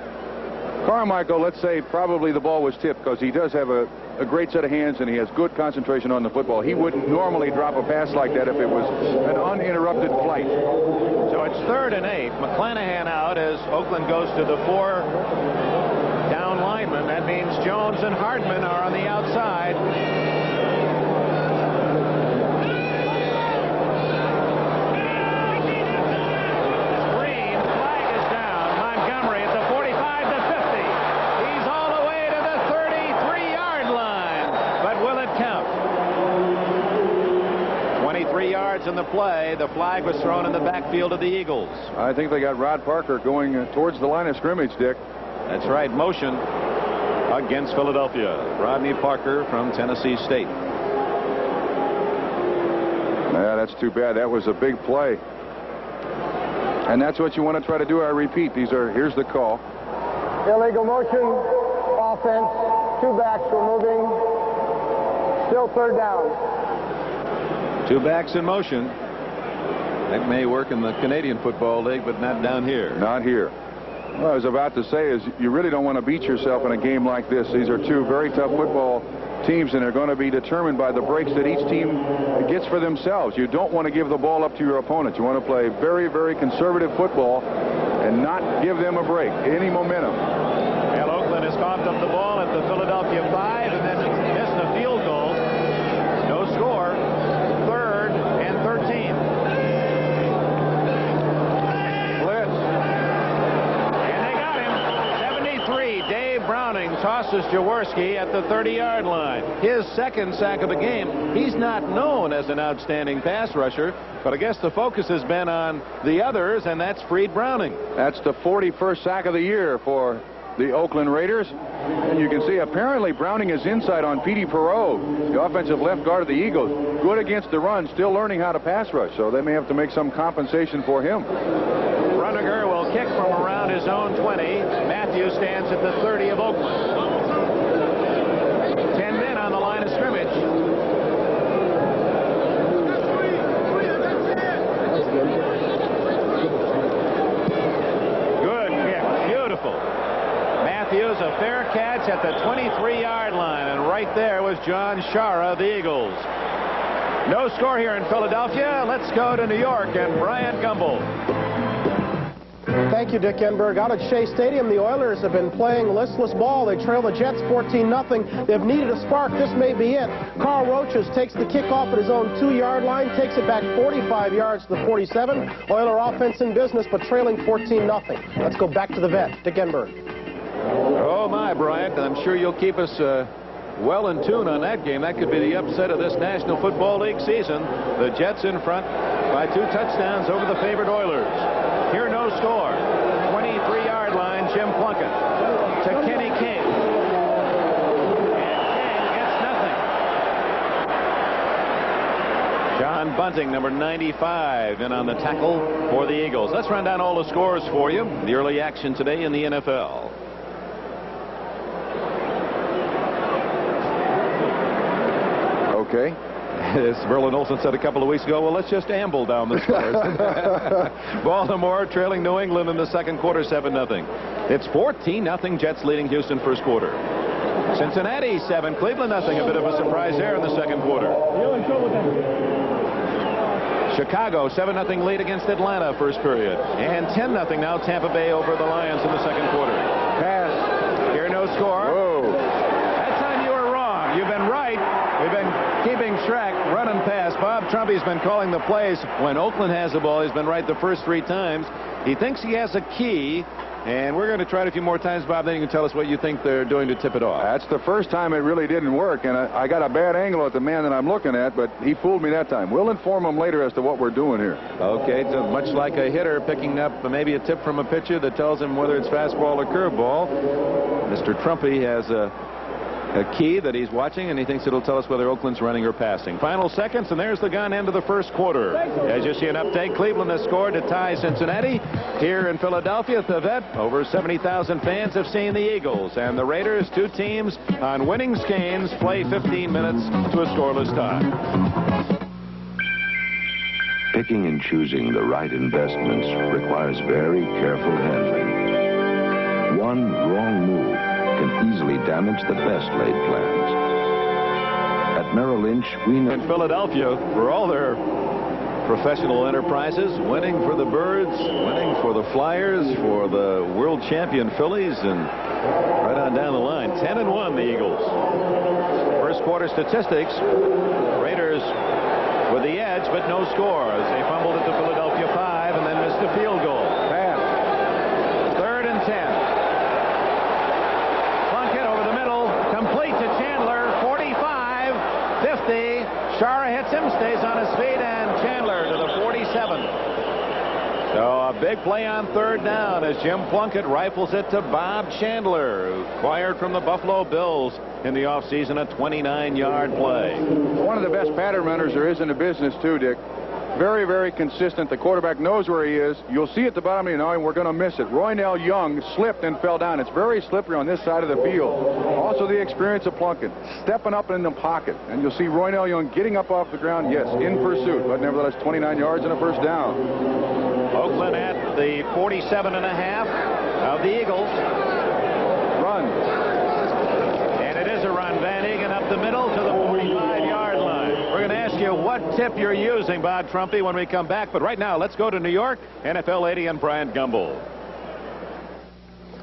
Carmichael, let's say probably the ball was tipped, because he does have a great set of hands, and he has good concentration on the football. He wouldn't normally drop a pass like that if it was an uninterrupted flight. So it's 3rd and 8. McClanahan out as Oakland goes to the 4 down linemen. That means Jones and Hardman are on the outside. yards in the play. The flag was thrown in the backfield of the Eagles. I think they got Rod Parker going towards the line of scrimmage, Dick. That's right. Motion against Philadelphia. Rodney Parker from Tennessee State. Yeah, that's too bad. That was a big play. And that's what you want to try to do. I repeat, here's the call. Illegal motion, offense, 2 backs were moving, still 3rd down. 2 backs in motion. That may work in the Canadian Football League, but not down here. Not here. What I was about to say is you really don't want to beat yourself in a game like this. These are 2 very tough football teams, and they're going to be determined by the breaks that each team gets for themselves. You don't want to give the ball up to your opponent. You want to play very, very conservative football and not give them a break, any momentum. Well, Oakland has coughed up the ball at the Philadelphia 5 and then missed a field goal. No score. 3rd and 13. Blitz. And they got him. 73. Dave Browning tosses Jaworski at the 30-yard line. His 2nd sack of the game. He's not known as an outstanding pass rusher, but I guess the focus has been on the others, and that's freed Browning. That's the 41st sack of the year for the Oakland Raiders. And you can see apparently Browning is inside on Petey Perreault, the offensive left guard of the Eagles. Good against the run, still learning how to pass rush, so they may have to make some compensation for him. Runniger will kick from around his own 20. Matthews stands at the 30 of Oakland. 10 men on the line of scrimmage. Good kick. Beautiful. Matthews, a fair catch at the 23-yard line, and right there was John Shara of the Eagles. No score here in Philadelphia. Let's go to New York and Brian Gumbel. Thank you, Dick Enberg. Out at Shea Stadium, the Oilers have been playing listless ball. They trail the Jets 14-0. They've needed a spark. This may be it. Carl Roaches takes the kickoff at his own 2-yard line, takes it back 45 yards to the 47. Oiler offense in business, but trailing 14-0. Let's go back to the vet, Dick Enberg. Oh, my, Bryant. I'm sure you'll keep us well in tune on that game. That could be the upset of this National Football League season. The Jets in front by 2 touchdowns over the favored Oilers. Here, no score. 23-yard line, Jim Plunkett to Kenny King. And King gets nothing. John Bunting, number 95, in on the tackle for the Eagles. Let's run down all the scores for you. The early action today in the NFL. Okay. As Verlin Olsen said a couple of weeks ago, well, let's just amble down the scores. Baltimore trailing New England in the 2nd quarter, 7-0. It's 14-0, Jets leading Houston 1st quarter. Cincinnati 7, Cleveland 0. A bit of a surprise there in the 2nd quarter. Chicago 7-0 lead against Atlanta 1st period. And 10-0 now Tampa Bay over the Lions in the 2nd quarter. Pass. Here, no score. Whoa. That time you were wrong. You've been right. We've been keeping track, run and pass. Bob Trumpy's been calling the plays. When Oakland has the ball, he's been right the first 3 times. He thinks he has a key, and we're going to try it a few more times, Bob. Then you can tell us what you think they're doing to tip it off. That's the first time it really didn't work, and I got a bad angle at the man that I'm looking at, but he fooled me that time. We'll inform him later as to what we're doing here. Okay, so much like a hitter picking up maybe a tip from a pitcher that tells him whether it's fastball or curveball. Mr. Trumpy has a key that he's watching, and he thinks it'll tell us whether Oakland's running or passing. Final seconds, and there's the gun end of the 1st quarter. As you see an update, Cleveland has scored to tie Cincinnati. Here in Philadelphia at the Vet, over 70,000 fans have seen the Eagles. And the Raiders, 2 teams on winning skeins, play 15 minutes to a scoreless tie. Picking and choosing the right investments requires very careful handling. One wrong move can easily damage the best laid plans. At Merrill Lynch, we know... In Philadelphia, for all their professional enterprises, winning for the Birds, winning for the Flyers, for the world champion Phillies, and right on down the line. 10-1, the Eagles. 1st quarter statistics, Raiders with the edge, but no score as they fumbled at the Philadelphia 5 and then missed a field goal. Pass. 3rd and 10. Complete to Chandler, 45, 50, Shara hits him, stays on his feet, and Chandler to the 47. So a big play on third down as Jim Plunkett rifles it to Bob Chandler, who acquired from the Buffalo Bills in the offseason a 29-yard play. One of the best pattern runners there is in the business, too, Dick. Very, very consistent. The quarterback knows where he is. You'll see at the bottom of the line, we're going to miss it. Roynell Young slipped and fell down. It's very slippery on this side of the field. Also the experience of Plunkett, stepping up in the pocket. And you'll see Roynell Young getting up off the ground, yes, in pursuit. But nevertheless, 29 yards and a first down. Oakland at the 47.5 of the Eagles. Run. And it is a run. Van Egan up the middle to the 45-yard line. We're going to ask you what tip you're using, Bob Trumpy, when we come back. But right now, let's go to New York. NFL 80 and Bryant Gumbel.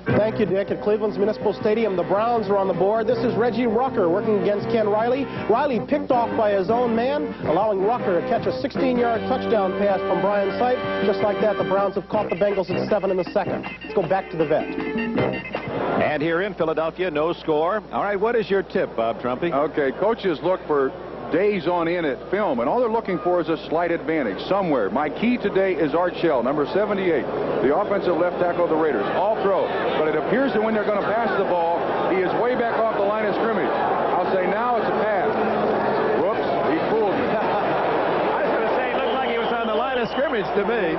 Thank you, Dick. At Cleveland's Municipal Stadium, the Browns are on the board. This is Reggie Rucker working against Ken Riley. Riley picked off by his own man, allowing Rucker to catch a 16-yard touchdown pass from Brian Sipe. Just like that, the Browns have caught the Bengals at 7 in the second. Let's go back to the vet. And here in Philadelphia, no score. All right, what is your tip, Bob Trumpy? Okay, coaches look for days on end at film, and all they're looking for is a slight advantage somewhere. My key today is Art Shell, number 78, the offensive left tackle of the Raiders. All throw, but it appears that when they're going to pass the ball, he is way back off the line of scrimmage. I'll say now it's a pass. Whoops, he fooled me. I was going to say, it looked like he was on the line of scrimmage to me.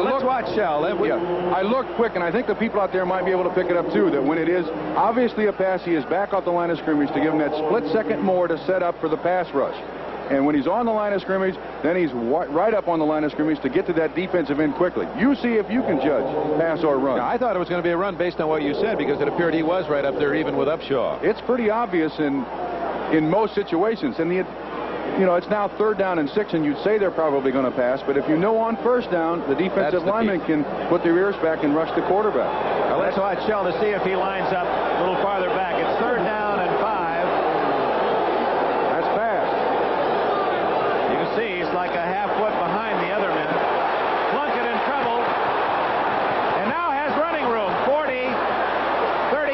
Let's watch Shell. I looked quick, and I think the people out there might be able to pick it up too, that when it is obviously a pass, he is back off the line of scrimmage to give him that split second more to set up for the pass rush. And when he's on the line of scrimmage, then he's right up on the line of scrimmage to get to that defensive end quickly. You see if you can judge pass or run. Now, I thought it was going to be a run based on what you said, because it appeared he was right up there even with Upshaw. It's pretty obvious in most situations. And it's now 3rd down and 6, and you'd say they're probably going to pass. But if you know on 1st down, the defensive lineman can put their ears back and rush the quarterback. Now let's watch Shell to see if he lines up a little farther back. It's 3rd down and 5. That's fast. You can see he's like a half foot behind the other men. Plunkett in trouble. And now has running room. 40,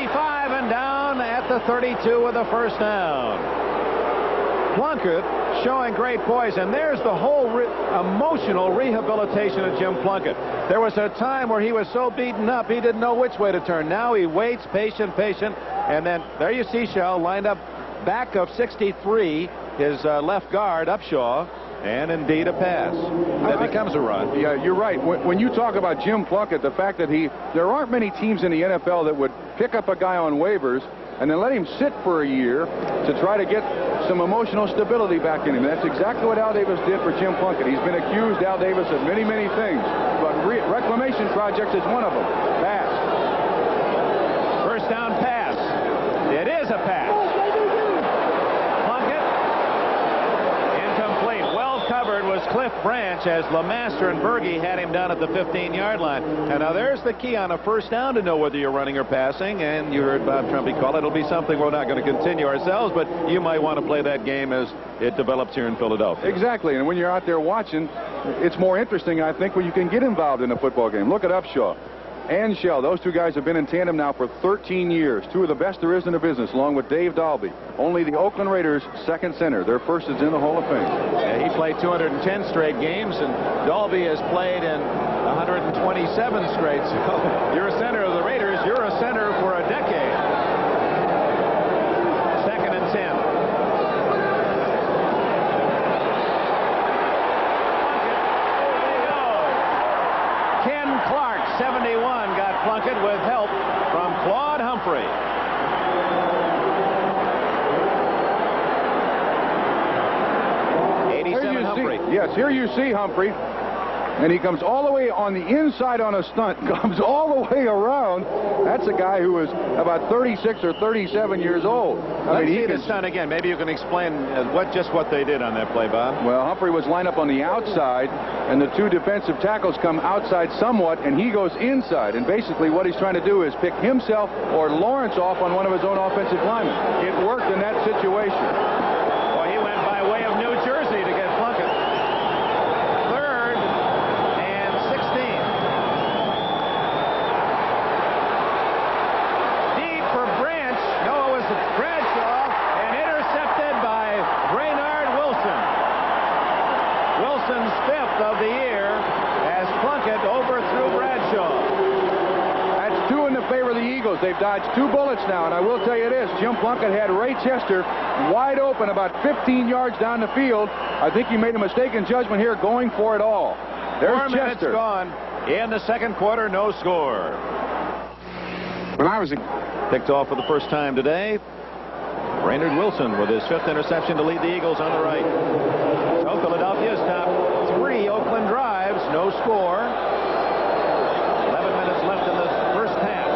35, and down at the 32 with a first down. Plunkett showing great poise, and there's the whole emotional rehabilitation of Jim Plunkett. There was a time where he was so beaten up he didn't know which way to turn. Now he waits, patient, and then there you see Shell lined up back of 63, his left guard, Upshaw, and indeed a pass. That becomes a run. Yeah, you're right. When you talk about Jim Plunkett, the fact that there aren't many teams in the NFL that would pick up a guy on waivers and then let him sit for a year to try to get some emotional stability back in him. That's exactly what Al Davis did for Jim Plunkett. He's been accused, Al Davis, of many, many things, but reclamation projects is one of them. Pass. First down pass. It is a pass. Plunkett incomplete. Well covered was Cliff Branch as LeMaster and Berge had him down at the 15-yard line. And now there's the key on a first down to know whether you're running or passing. And you heard Bob Trumpy call it. It'll be something we're not going to continue ourselves, but you might want to play that game as it develops here in Philadelphia. Exactly. And when you're out there watching, it's more interesting, I think, when you can get involved in a football game. Look at Upshaw and Shell. Those two guys have been in tandem now for 13 years. Two of the best there is in the business, along with Dave Dalby. Only the Oakland Raiders' second center. Their first is in the Hall of Fame. Yeah, he played 210 straight games, and Dalby has played in 127 straight. So you're a center of the Raiders. You're a center for a decade. 2nd and 10. Ken Clark, 71, got Plunkett with help from Claude Humphrey. Yes, here you see Humphrey, and he comes all the way on the inside on a stunt, comes all the way around. That's a guy who is about 36 or 37 years old. Let's see the stunt again. Maybe you can explain just what they did on that play, Bob. Well, Humphrey was lined up on the outside, and the two defensive tackles come outside somewhat, and he goes inside. And basically what he's trying to do is pick himself or Lawrence off on one of his own offensive linemen. It worked in that situation. Well, he went by way of New Jersey to get Plunkett. 3rd and 16. Deep for Branch. No, it was Bradshaw, and intercepted by Brainard Wilson. they've dodged 2 bullets now, and I will tell you this, Jim Plunkett had Ray Chester wide open about 15 yards down the field. I think he made a mistaken judgment here going for it all. There's 4 minutes Chester. gone in the second quarter, no score. When I was picked off for the first time today, Raynard Wilson with his 5th interception to lead the Eagles on the right. So Philadelphia's top 3 Oakland drives, no score. 11 minutes left in the first half.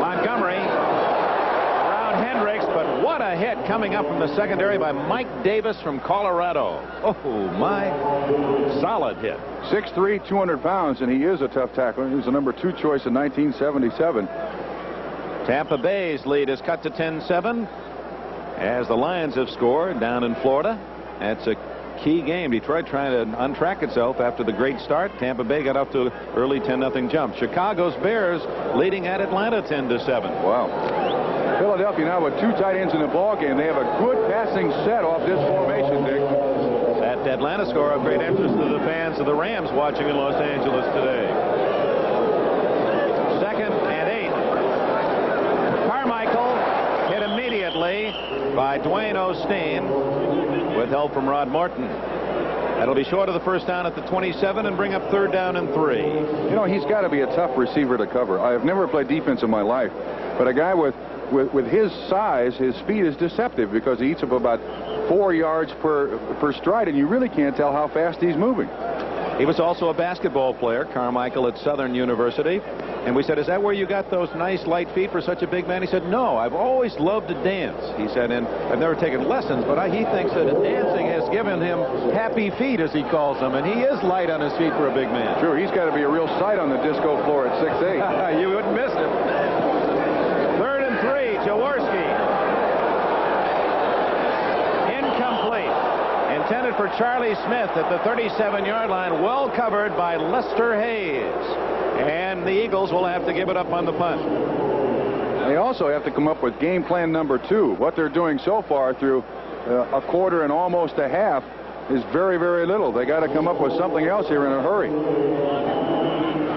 Montgomery around Hendricks, but what a hit coming up from the secondary by Mike Davis from Colorado. Oh, my solid hit. 6'3", 200 pounds, and he is a tough tackler. He was the number 2 choice in 1977. Tampa Bay's lead is cut to 10-7 as the Lions have scored down in Florida. That's a key game. Detroit trying to untrack itself after the great start. Tampa Bay got off to an early 10-0 jump. Chicago's Bears leading at Atlanta 10-7. Wow. Philadelphia now with 2 tight ends in the ball game. They have a good passing set off this formation, Dick. That Atlanta score of great interest to the fans of the Rams watching in Los Angeles today. 2nd and 8. Carmichael hit immediately by Dwayne Osteen with help from Rod Morton. That'll be short of the first down at the 27 and bring up 3rd down and 3. You know, he's got to be a tough receiver to cover. I have never played defense in my life, but a guy with his size, his speed is deceptive because he eats up about 4 yards per stride, and you really can't tell how fast he's moving. He was also a basketball player, Carmichael, at Southern University. And we said, is that where you got those nice light feet for such a big man? He said, no, I've always loved to dance. He said, and I've never taken lessons, but he thinks that dancing has given him happy feet, as he calls them. And he is light on his feet for a big man. Sure, he's got to be a real sight on the disco floor at 6'8". You wouldn't miss him. 3rd and 3, Jaworski. Incomplete. Intended for Charlie Smith at the 37-yard line. Well covered by Lester Hayes. And the Eagles will have to give it up on the punt. They also have to come up with game plan number 2. What they're doing so far through a quarter and almost a half is very, very little. They got to come up with something else here in a hurry.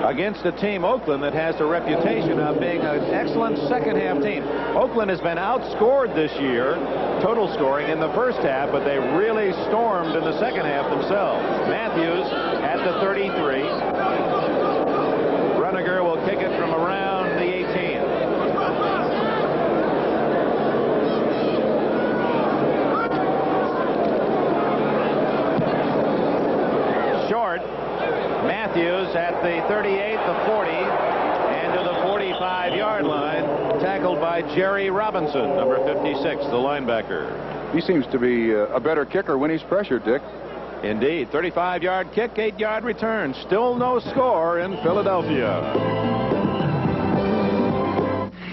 Against a team, Oakland, that has a reputation of being an excellent second-half team. Oakland has been outscored this year, total scoring, in the first half, but they really stormed in the second half themselves. Matthews at the 33. Runniger will kick it from around the 18. Short. Matthews at the 38, the 40, and to the 45-yard line, tackled by Jerry Robinson, number 56, the linebacker. He seems to be a better kicker when he's pressured, Dick. Indeed. 35-yard kick, 8-yard return. Still no score in Philadelphia.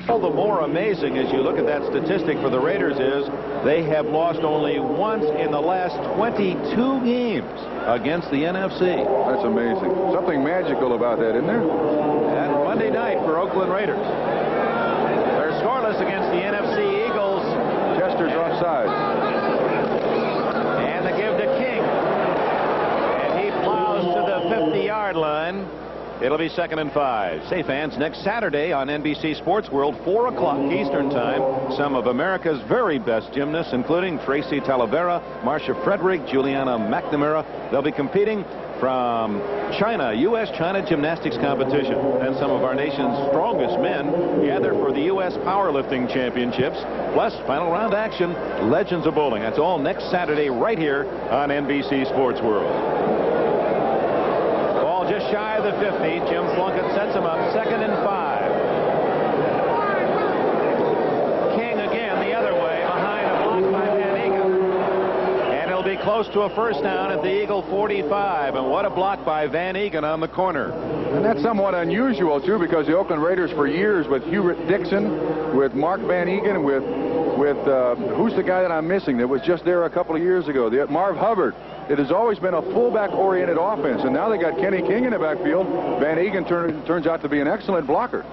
All the more amazing as you look at that statistic for the Raiders is they have lost only once in the last 22 games against the NFC. That's amazing. Something magical about that, isn't there? And Monday night for Oakland Raiders. They're scoreless against the NFC Eagles. Chester's offside. And the give to King. And he plows to the 50-yard line. It'll be 2nd and 5. Say, fans, next Saturday on NBC Sports World, 4 o'clock Eastern Time, some of America's very best gymnasts, including Tracy Talavera, Marcia Frederick, Juliana McNamara. They'll be competing from China, U.S.-China gymnastics competition. And some of our nation's strongest men gather for the U.S. Powerlifting Championships, plus final round action, Legends of Bowling. That's all next Saturday right here on NBC Sports World. Just shy of the 50. Jim Plunkett sets him up 2nd and 5. King again the other way behind a block by Van Egan. And it'll be close to a first down at the Eagle 45. And what a block by Van Egan on the corner. And that's somewhat unusual, too, because the Oakland Raiders for years with Hubert Dixon, with Mark Van Egan, with who's the guy that I'm missing that was just there a couple of years ago, Marv Hubbard. It has always been a fullback-oriented offense, and now they got Kenny King in the backfield. Van Egan turns out to be an excellent blocker.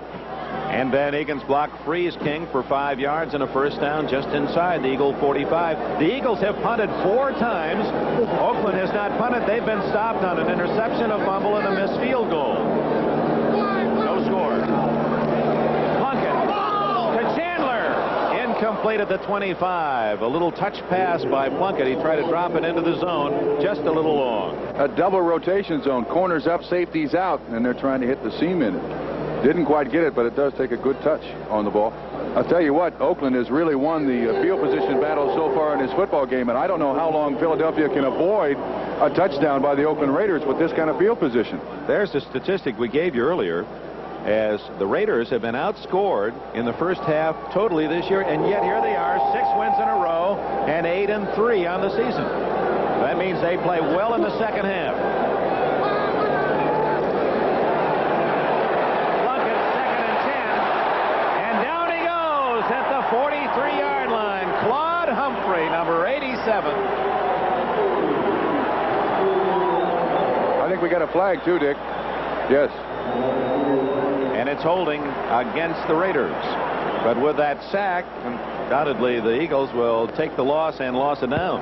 And Van Egen's block frees King for 5 yards and a first down just inside the Eagle 45. The Eagles have punted 4 times. Oakland has not punted. They've been stopped on an interception, a fumble, and a missed field goal. No score. Plunkett to Chandler. Incomplete at the 25. A little touch pass by Plunkett. He tried to drop it into the zone, just a little long. A double rotation zone. Corners up, safeties out, and they're trying to hit the seam in it. Didn't quite get it, but it does take a good touch on the ball. I'll tell you what, Oakland has really won the field position battle so far in this football game, and I don't know how long Philadelphia can avoid a touchdown by the Oakland Raiders with this kind of field position. There's the statistic we gave you earlier, as the Raiders have been outscored in the first half totally this year, and yet here they are, 6 wins in a row and 8-3 on the season. That means they play well in the second half. At the 43-yard line, Claude Humphrey, number 87. I think we got a flag too, Dick. Yes. And it's holding against the Raiders. But with that sack, undoubtedly the Eagles will take the loss and loss it down.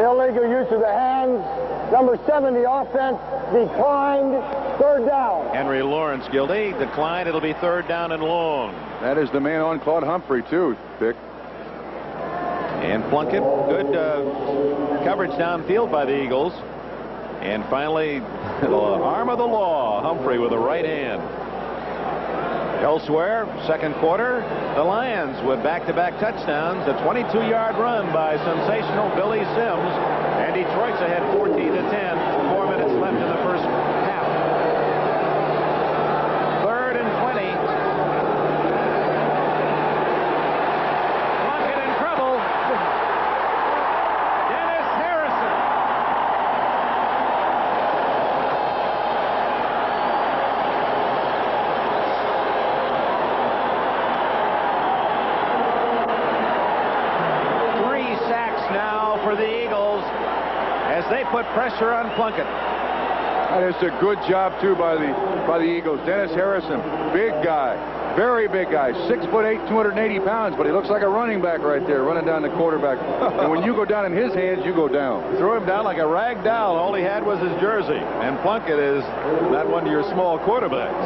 Illegal use of the hands. Number 7, the offense declined. 3rd down. Henry Lawrence guilty. Declined. It'll be 3rd down and long. That is the man on Claude Humphrey, too, Dick. And Plunkett, good coverage downfield by the Eagles. And finally, the arm of the law, Humphrey with the right hand. Elsewhere, second quarter, the Lions with back-to-back touchdowns. A 22-yard run by sensational Billy Sims. And Detroit's ahead 14-10. 4 minutes left in the first half. 3rd and 20. Plunkett in trouble. Dennis Harrison. Now for the Eagles as they put pressure on Plunkett. That is a good job too by the Eagles. Dennis Harrison, big guy, very big guy, 6'8", 280 pounds, but he looks like a running back right there, running down the quarterback. And when you go down in his hands, you go down. Threw him down like a rag doll. All he had was his jersey, and Plunkett is not one of your small quarterbacks.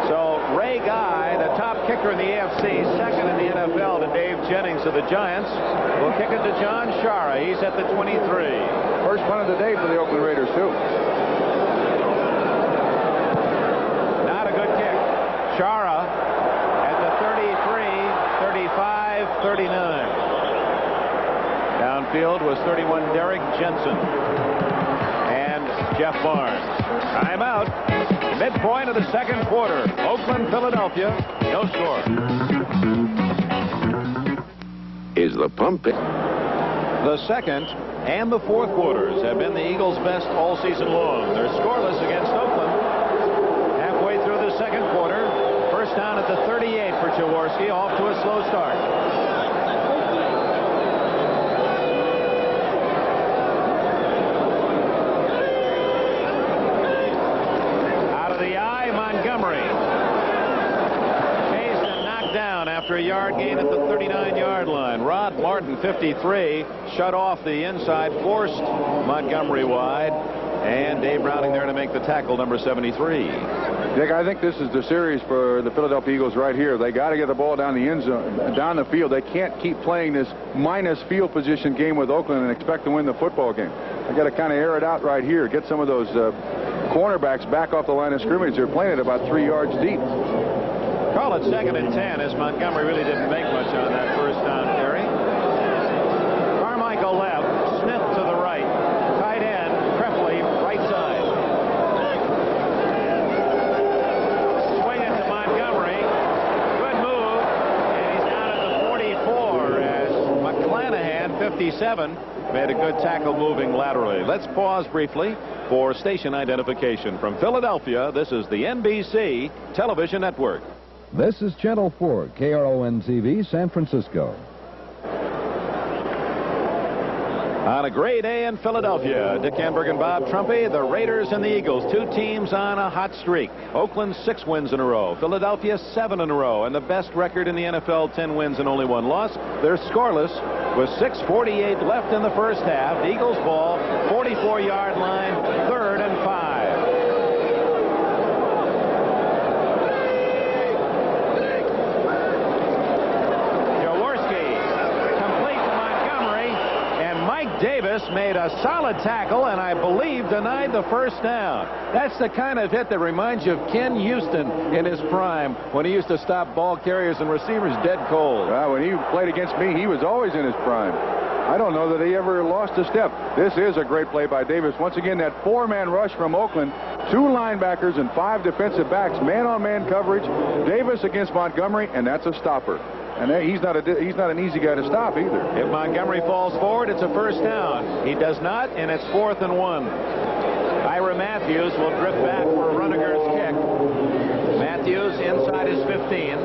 So Ray Guy, the top kicker in the AFC, second in the NFL to Dave Jennings of the Giants, will kick it to John Shara. He's at the 23. First punt of the day for the Oakland Raiders, too. Not a good kick. Shara at the 33, 35, 39. Downfield was 31 Derek Jensen and Jeff Barnes. Timeout. Midpoint of the second quarter. Oakland, Philadelphia. No score. Is the pump it? The second and the fourth quarters have been the Eagles' best all season long. They're scoreless against Oakland. Halfway through the second quarter, first down at the 38 for Jaworski, off to a slow start. After a yard gain at the 39-yard line. Rod Martin, 53, shut off the inside, forced Montgomery wide, and Dave Browning there to make the tackle, number 73. Dick, I think this is the series for the Philadelphia Eagles right here. They got to get the ball down the end zone, down the field. They can't keep playing this minus field position game with Oakland and expect to win the football game. They got to kind of air it out right here. Get some of those cornerbacks back off the line of scrimmage. They're playing it about 3 yards deep. Call it 2nd and 10 as Montgomery really didn't make much on that first down carry. Carmichael left, Smith to the right, tight end, Tremblay right side. Swing it to Montgomery. Good move, and he's down at the 44 as McClanahan, 57, made a good tackle moving laterally. Let's pause briefly for station identification. From Philadelphia, this is the NBC Television Network. This is Channel 4, KRON-TV, San Francisco. On a great day in Philadelphia, Dick Enberg and Bob Trumpy, the Raiders and the Eagles, two teams on a hot streak. Oakland 6 wins in a row. Philadelphia 7 in a row. And the best record in the NFL, 10 wins and only 1 loss. They're scoreless with 6:48 left in the first half. The Eagles ball, 44-yard line, 3rd and 5. Davis made a solid tackle and I believe denied the first down. That's the kind of hit that reminds you of Ken Houston in his prime when he used to stop ball carriers and receivers dead cold. When he played against me, he was always in his prime. I don't know that he ever lost a step. This is a great play by Davis. Once again, that 4-man rush from Oakland. 2 linebackers and 5 defensive backs. Man-on-man coverage. Davis against Montgomery, and that's a stopper. And he's not an easy guy to stop either. If Montgomery falls forward, it's a first down. He does not, and it's 4th and 1. Ira Matthews will drift back for Rudiger's kick. Matthews inside his 15.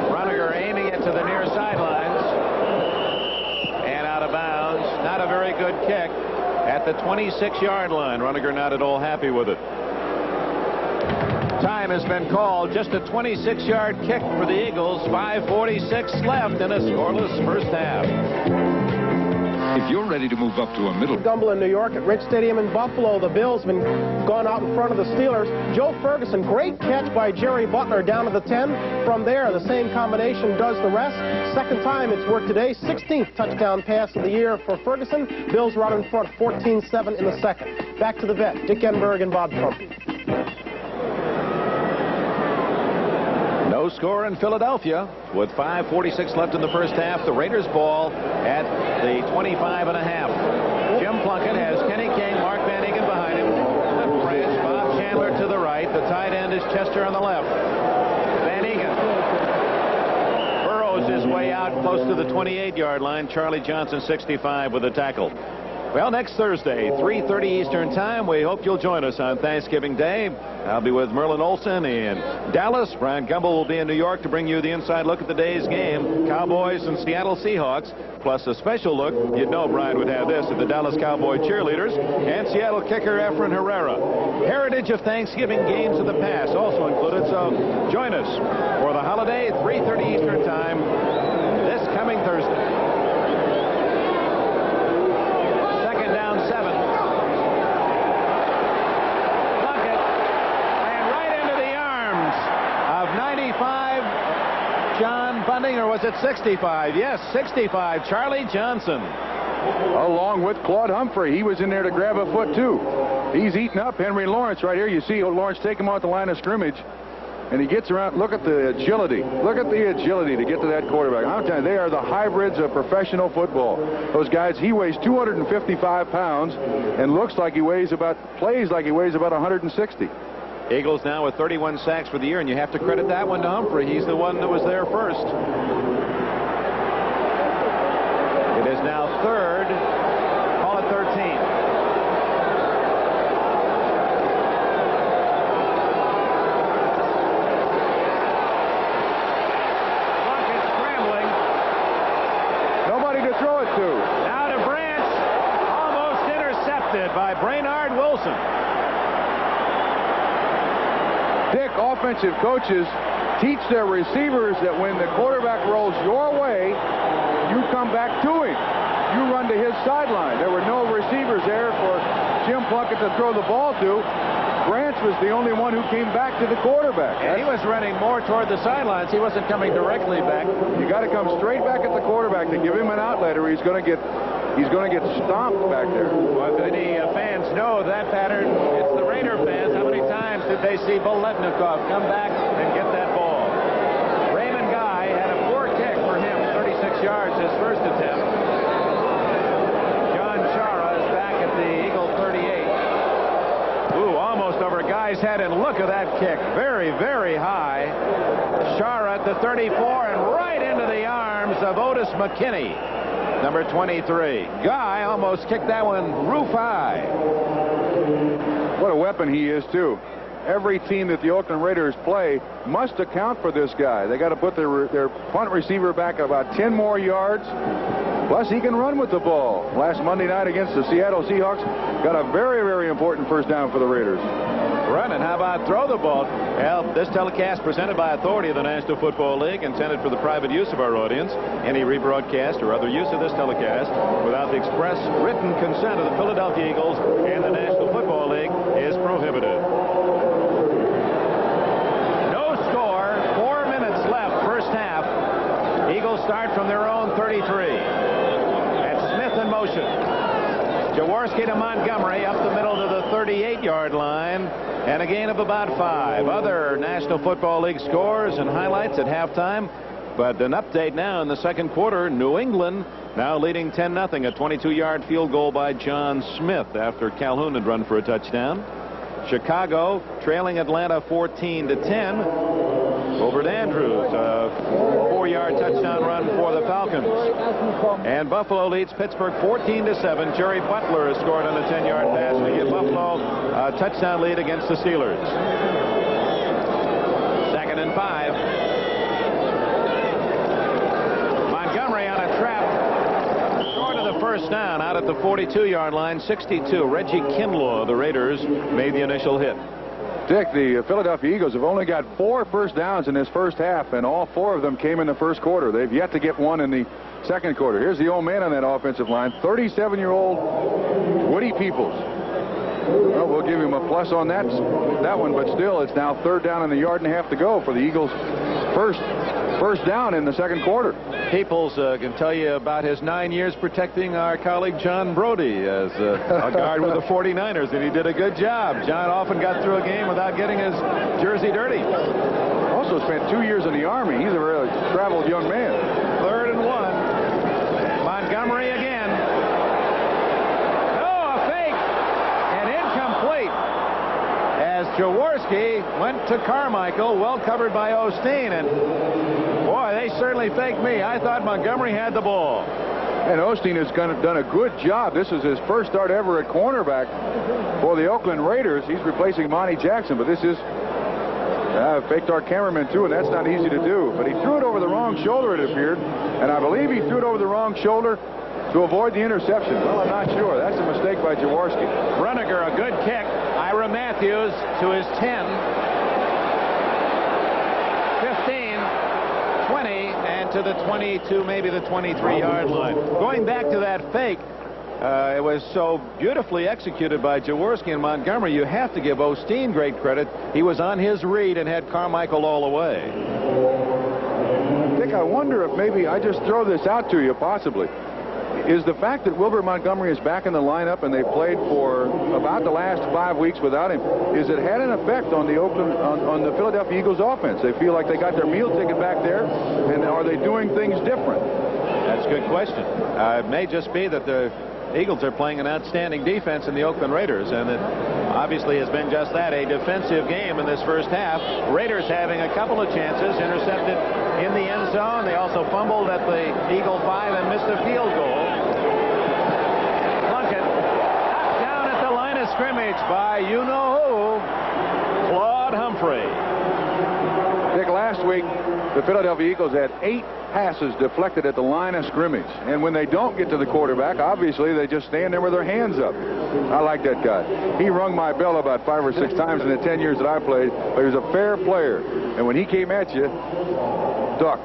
Rudiger aiming it to the near sidelines. And out of bounds. Not a very good kick at the 26-yard line. Rudiger not at all happy with it. Time has been called. Just a 26-yard kick for the Eagles. 5:46 left in a scoreless first half. If you're ready to move up to a middle. Gumble in New York at Rick Stadium in Buffalo. The Bills have gone out in front of the Steelers. Joe Ferguson, great catch by Jerry Butler down to the 10. From there, the same combination does the rest. Second time it's worked today. 16th touchdown pass of the year for Ferguson. Bills are out in front 14-7 in the second. Back to the vet, Dick Enberg and Bob Trumpy. No score in Philadelphia with 5:46 left in the first half. The Raiders ball at the 25.5. Jim Plunkett has Kenny King, Mark Van Egan behind him. Cliff Branch, Bob Chandler to the right. The tight end is Chester on the left. Van Egan burrows his way out close to the 28-yard line. Charlie Johnson, 65, with a tackle. Well, next Thursday, 3:30 Eastern Time, we hope you'll join us on Thanksgiving Day. I'll be with Merlin Olsen in Dallas. Brian Gumble will be in New York to bring you the inside look at the day's game. Cowboys and Seattle Seahawks, plus a special look. You'd know Brian would have this at the Dallas Cowboy cheerleaders and Seattle kicker Efren Herrera. Heritage of Thanksgiving games of the past also included, so join us for the holiday, 3:30 Eastern Time, this coming Thursday. Or was it 65? Yes, 65. Charlie Johnson. Along with Claude Humphrey. He was in there to grab a foot, too. He's eating up Henry Lawrence right here. You see Lawrence take him off the line of scrimmage. And he gets around. Look at the agility. Look at the agility to get to that quarterback. I'm telling you, they are the hybrids of professional football. Those guys, he weighs 255 pounds and looks like he weighs plays like he weighs about 160. Eagles now with 31 sacks for the year, and you have to credit that one to Humphrey. He's the one that was there first. It is now 3rd. Call it 13. Plunkett scrambling. Nobody to throw it to. Now to Branch. Almost intercepted by Brainard Wilson. Dick, offensive coaches teach their receivers that when the quarterback rolls your way, you come back to him. You run to his sideline. There were no receivers there for Jim Plunkett to throw the ball to. Branch was the only one who came back to the quarterback. And he was running more toward the sidelines. He wasn't coming directly back. You got to come straight back at the quarterback to give him an outlet, or he's going to get stomped back there. Well, many fans know that pattern. It's the Raider fans. How many times did they see Boletnikov come back and get that ball? Raymond Guy had a poor kick for him, 36 yards his first attempt. John Chara is back at the Eagle 38. Ooh, almost over Guy's head, and look at that kick. Very, very high. Chara at the 34 and right into the arms of Otis McKinney. Number 23. Guy almost kicked that one roof high. What a weapon he is, too. Every team that the Oakland Raiders play must account for this guy. They got to put their punt receiver back about 10 more yards. Plus, he can run with the ball. Last Monday night against the Seattle Seahawks, got a very, very important first down for the Raiders. Run, and how about throw the ball? Well, this telecast presented by authority of the National Football League, intended for the private use of our audience. Any rebroadcast or other use of this telecast without the express written consent of the Philadelphia Eagles and the National Football League is prohibited. No score, 4 minutes left, first half. Eagles start from their own 33. And Smith in motion. Jaworski to Montgomery up the middle to the 38-yard line, and a gain of about 5. Other National Football League scores and highlights at halftime, but an update now in the second quarter. New England now leading 10-0. A 22-yard field goal by John Smith after Calhoun had run for a touchdown. Chicago trailing Atlanta 14-10. Over Andrews, a 4-yard touchdown run for the Falcons. And Buffalo leads Pittsburgh 14-7. Jerry Butler has scored on a 10-yard pass to give Buffalo a touchdown lead against the Steelers. 2nd and 5. Montgomery on a trap. Short of the first down out at the 42-yard line. 62. Reggie Kinlaw of the Raiders made the initial hit. Dick, the Philadelphia Eagles have only got 4 first downs in this first half, and all 4 of them came in the first quarter. They've yet to get one in the second quarter. Here's the old man on that offensive line, 37-year-old Woody Peoples. Well, we'll give him a plus on that one, but still, it's now 3rd down and a yard and a half to go for the Eagles' first down in the second quarter. Peoples can tell you about his 9 years protecting our colleague John Brody as a guard with the 49ers, and he did a good job. John often got through a game without getting his jersey dirty. Also spent 2 years in the Army. He's a really traveled young man. 3rd and 1. Montgomery again. Oh, a fake. And incomplete. As Jaworski went to Carmichael, well covered by Osteen, and boy, they certainly faked me. I thought Montgomery had the ball. And Osteen has done a good job. This is his first start ever at cornerback for the Oakland Raiders. He's replacing Monty Jackson, but this is faked our cameraman too, and that's not easy to do. But he threw it over the wrong shoulder, it appeared, and I believe he threw it over the wrong shoulder to avoid the interception. Well, I'm not sure. That's a mistake by Jaworski. Runniger, a good kick. Ira Matthews to his 10, 15, 20, and to the 22, maybe the 23-yard line. Going back to that fake, it was so beautifully executed by Jaworski and Montgomery. You have to give Osteen great credit. He was on his read and had Carmichael all the way. Dick, I wonder if maybe I just throw this out to you, possibly. Is the fact that Wilbert Montgomery is back in the lineup and they played for about the last 5 weeks without him, is it had an effect on the Philadelphia Eagles offense? They feel like they got their meal ticket back there, and are they doing things different? That's a good question. It may just be that the Eagles are playing an outstanding defense in the Oakland Raiders, and it obviously has been just that, a defensive game in this first half. Raiders having a couple of chances, intercepted in the end zone. They also fumbled at the Eagle 5 and missed a field goal. Plunkett knocked down at the line of scrimmage by you-know-who, Claude Humphrey. Dick, last week, the Philadelphia Eagles had 8 passes deflected at the line of scrimmage. And when they don't get to the quarterback, obviously they just stand there with their hands up. I like that guy. He rung my bell about 5 or 6 times in the 10 years that I played, but he was a fair player. And when he came at you, duck.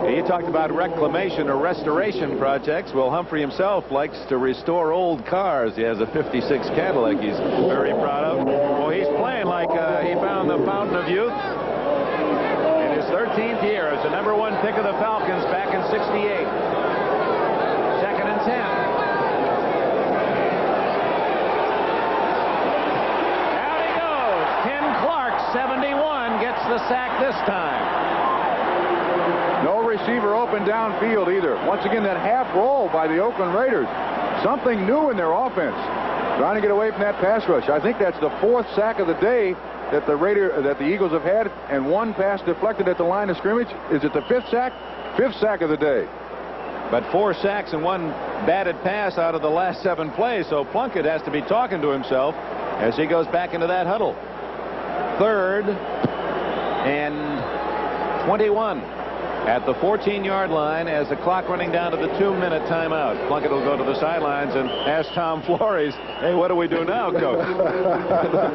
You talked about reclamation or restoration projects. Well, Humphrey himself likes to restore old cars. He has a 56 Cadillac he's very proud of. Well, he's playing like he found the fountain of youth. 13th year as the #1 pick of the Falcons back in '68. 2nd and 10. Out he goes. Ken Clark, 71, gets the sack this time. No receiver open downfield either. Once again, that half roll by the Oakland Raiders. Something new in their offense. Trying to get away from that pass rush. I think that's the 4th sack of the day that the Eagles have had, and 1 pass deflected at the line of scrimmage. Is it the 5th sack? 5th sack of the day. But 4 sacks and 1 batted pass out of the last 7 plays, so Plunkett has to be talking to himself as he goes back into that huddle. 3rd and 21. at the 14-yard line as the clock running down to the 2-minute timeout. Plunkett will go to the sidelines and ask Tom Flores, hey, what do we do now, Coach?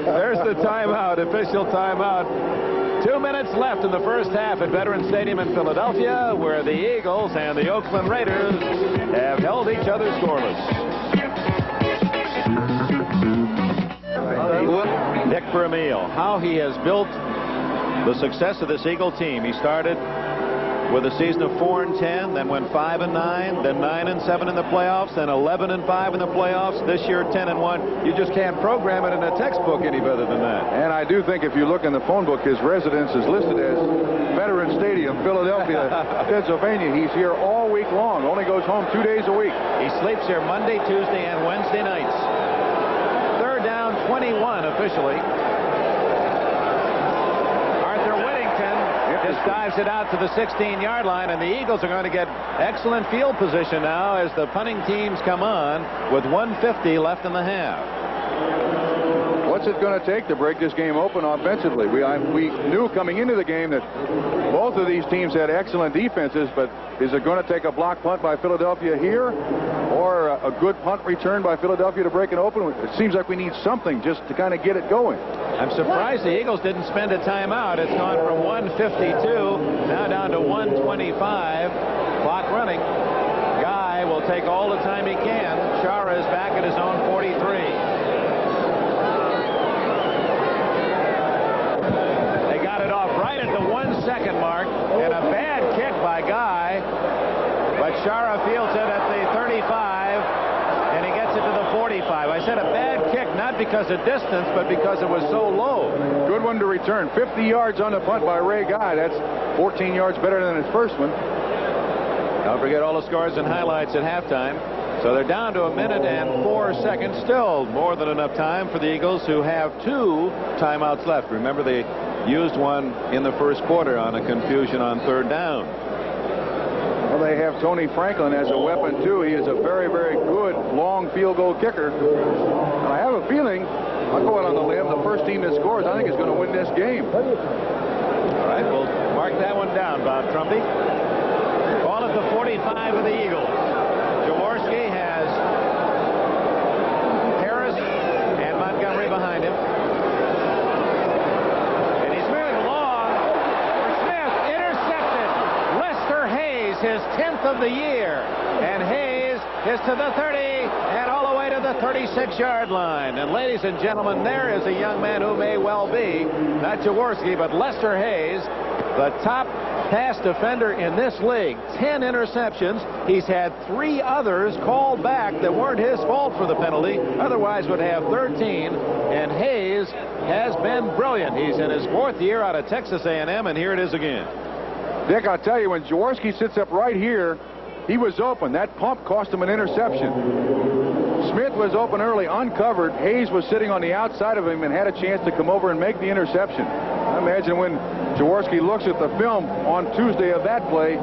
There's the timeout, official timeout. 2 minutes left in the first half at Veterans Stadium in Philadelphia, where the Eagles and the Oakland Raiders have held each other scoreless. Dick Vermeil, how he has built the success of this Eagle team. He started with a season of 4-10, then went 5-9, then 9-7 in the playoffs, then 11-5 in the playoffs. This year, 10-1. You just can't program it in a textbook any better than that. And I do think if you look in the phone book, his residence is listed as Veterans Stadium, Philadelphia, Pennsylvania. He's here all week long. Only goes home 2 days a week. He sleeps here Monday, Tuesday, and Wednesday nights. Third down, 21 officially. Just dives it out to the 16-yard line, and the Eagles are going to get excellent field position now as the punting teams come on with 1:50 left in the half. What's it going to take to break this game open offensively? We knew coming into the game that both of these teams had excellent defenses, but is it going to take a block punt by Philadelphia here or a good punt return by Philadelphia to break it open? It seems like we need something just to kind of get it going. I'm surprised the Eagles didn't spend a timeout. It's gone from 1:52 now down to 1:25. Clock running. Guy will take all the time he can. Chara is back at his own 43. Right at the 1 second mark, and a bad kick by Guy, but Chara fields it at the 35, and he gets it to the 45. I said a bad kick, not because of distance, but because it was so low. Good one to return. 50 yards on the punt by Ray Guy. That's 14 yards better than his first one. Don't forget all the scores and highlights at halftime. So they're down to 1 minute and 4 seconds. Still more than enough time for the Eagles, who have 2 timeouts left. Remember, they used one in the first quarter on a confusion on third down. Well, they have Tony Franklin as a weapon, too. He is a very, very good long field goal kicker. And I have a feeling, I'll go out on the limb, the first team that scores, I think, is going to win this game. All right, we'll mark that one down, Bob Trumpy. Ball at the 45 of the Eagles. Jaworski has Harris and Montgomery behind him. His 10th of the year, and Hayes is to the 30 and all the way to the 36-yard line. And ladies and gentlemen, there is a young man who may well be not Jaworski but Lester Hayes, the top pass defender in this league. 10 interceptions. He's had 3 others called back that weren't his fault for the penalty, otherwise would have 13. And Hayes has been brilliant. He's in his 4th year out of Texas A&M, and here it is again. Dick, I'll tell you, when Jaworski sits up right here, he was open. That pump cost him an interception. Smith was open early, uncovered. Hayes was sitting on the outside of him and had a chance to come over and make the interception. I imagine when Jaworski looks at the film on Tuesday of that play,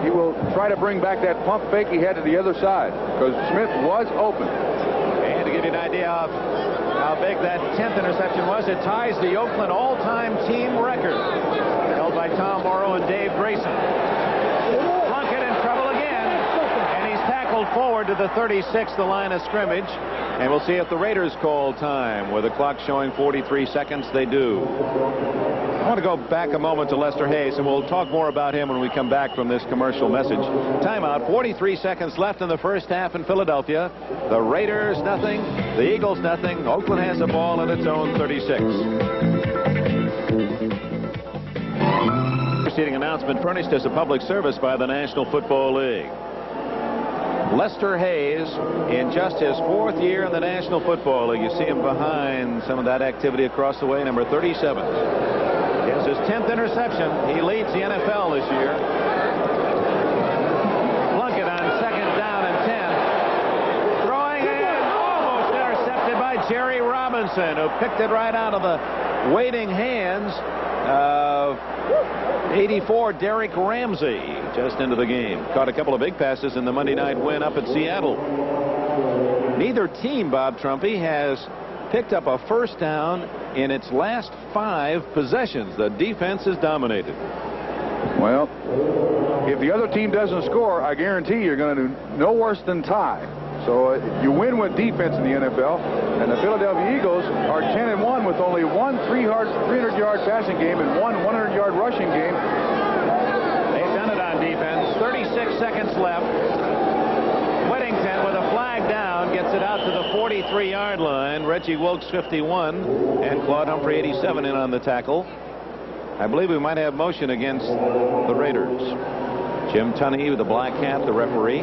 he will try to bring back that pump fake he had to the other side, because Smith was open. And to give you an idea of how big that 10th interception was, it ties the Oakland all-time team record, held by Tom Morrow and Dave Grayson. Plunkett in trouble again, and he's tackled forward to the 36, the line of scrimmage. And we'll see if the Raiders call time. With the clock showing 43 seconds, they do. I want to go back a moment to Lester Hayes, and we'll talk more about him when we come back from this commercial message. Timeout, 43 seconds left in the first half in Philadelphia. The Raiders nothing, the Eagles nothing. Oakland has the ball at its own 36. Preceding announcement furnished as a public service by the National Football League. Lester Hayes, in just his 4th year in the National Football League. You see him behind some of that activity across the way, number 37. It's his 10th interception. He leads the NFL this year. Plunkett on 2nd down and 10. Throwing in, almost intercepted by Jerry Robinson, who picked it right out of the waiting hands of 84 Derek Ramsey, just into the game. Caught a couple of big passes in the Monday night win up at Seattle. Neither team, Bob Trumpy, has picked up a first down in its last 5 possessions. The defense is dominated. Well, if the other team doesn't score, I guarantee you're going to do no worse than tie. So you win with defense in the NFL, and the Philadelphia Eagles are 10-1 with only one 300-yard passing game and one 100-yard rushing game. They've done it on defense. 36 seconds left. Whittington with a flag down gets it out to the 43-yard line. Reggie Wilkes 51 and Claude Humphrey 87 in on the tackle. I believe we might have motion against the Raiders. Jim Tunney with the black hat, the referee.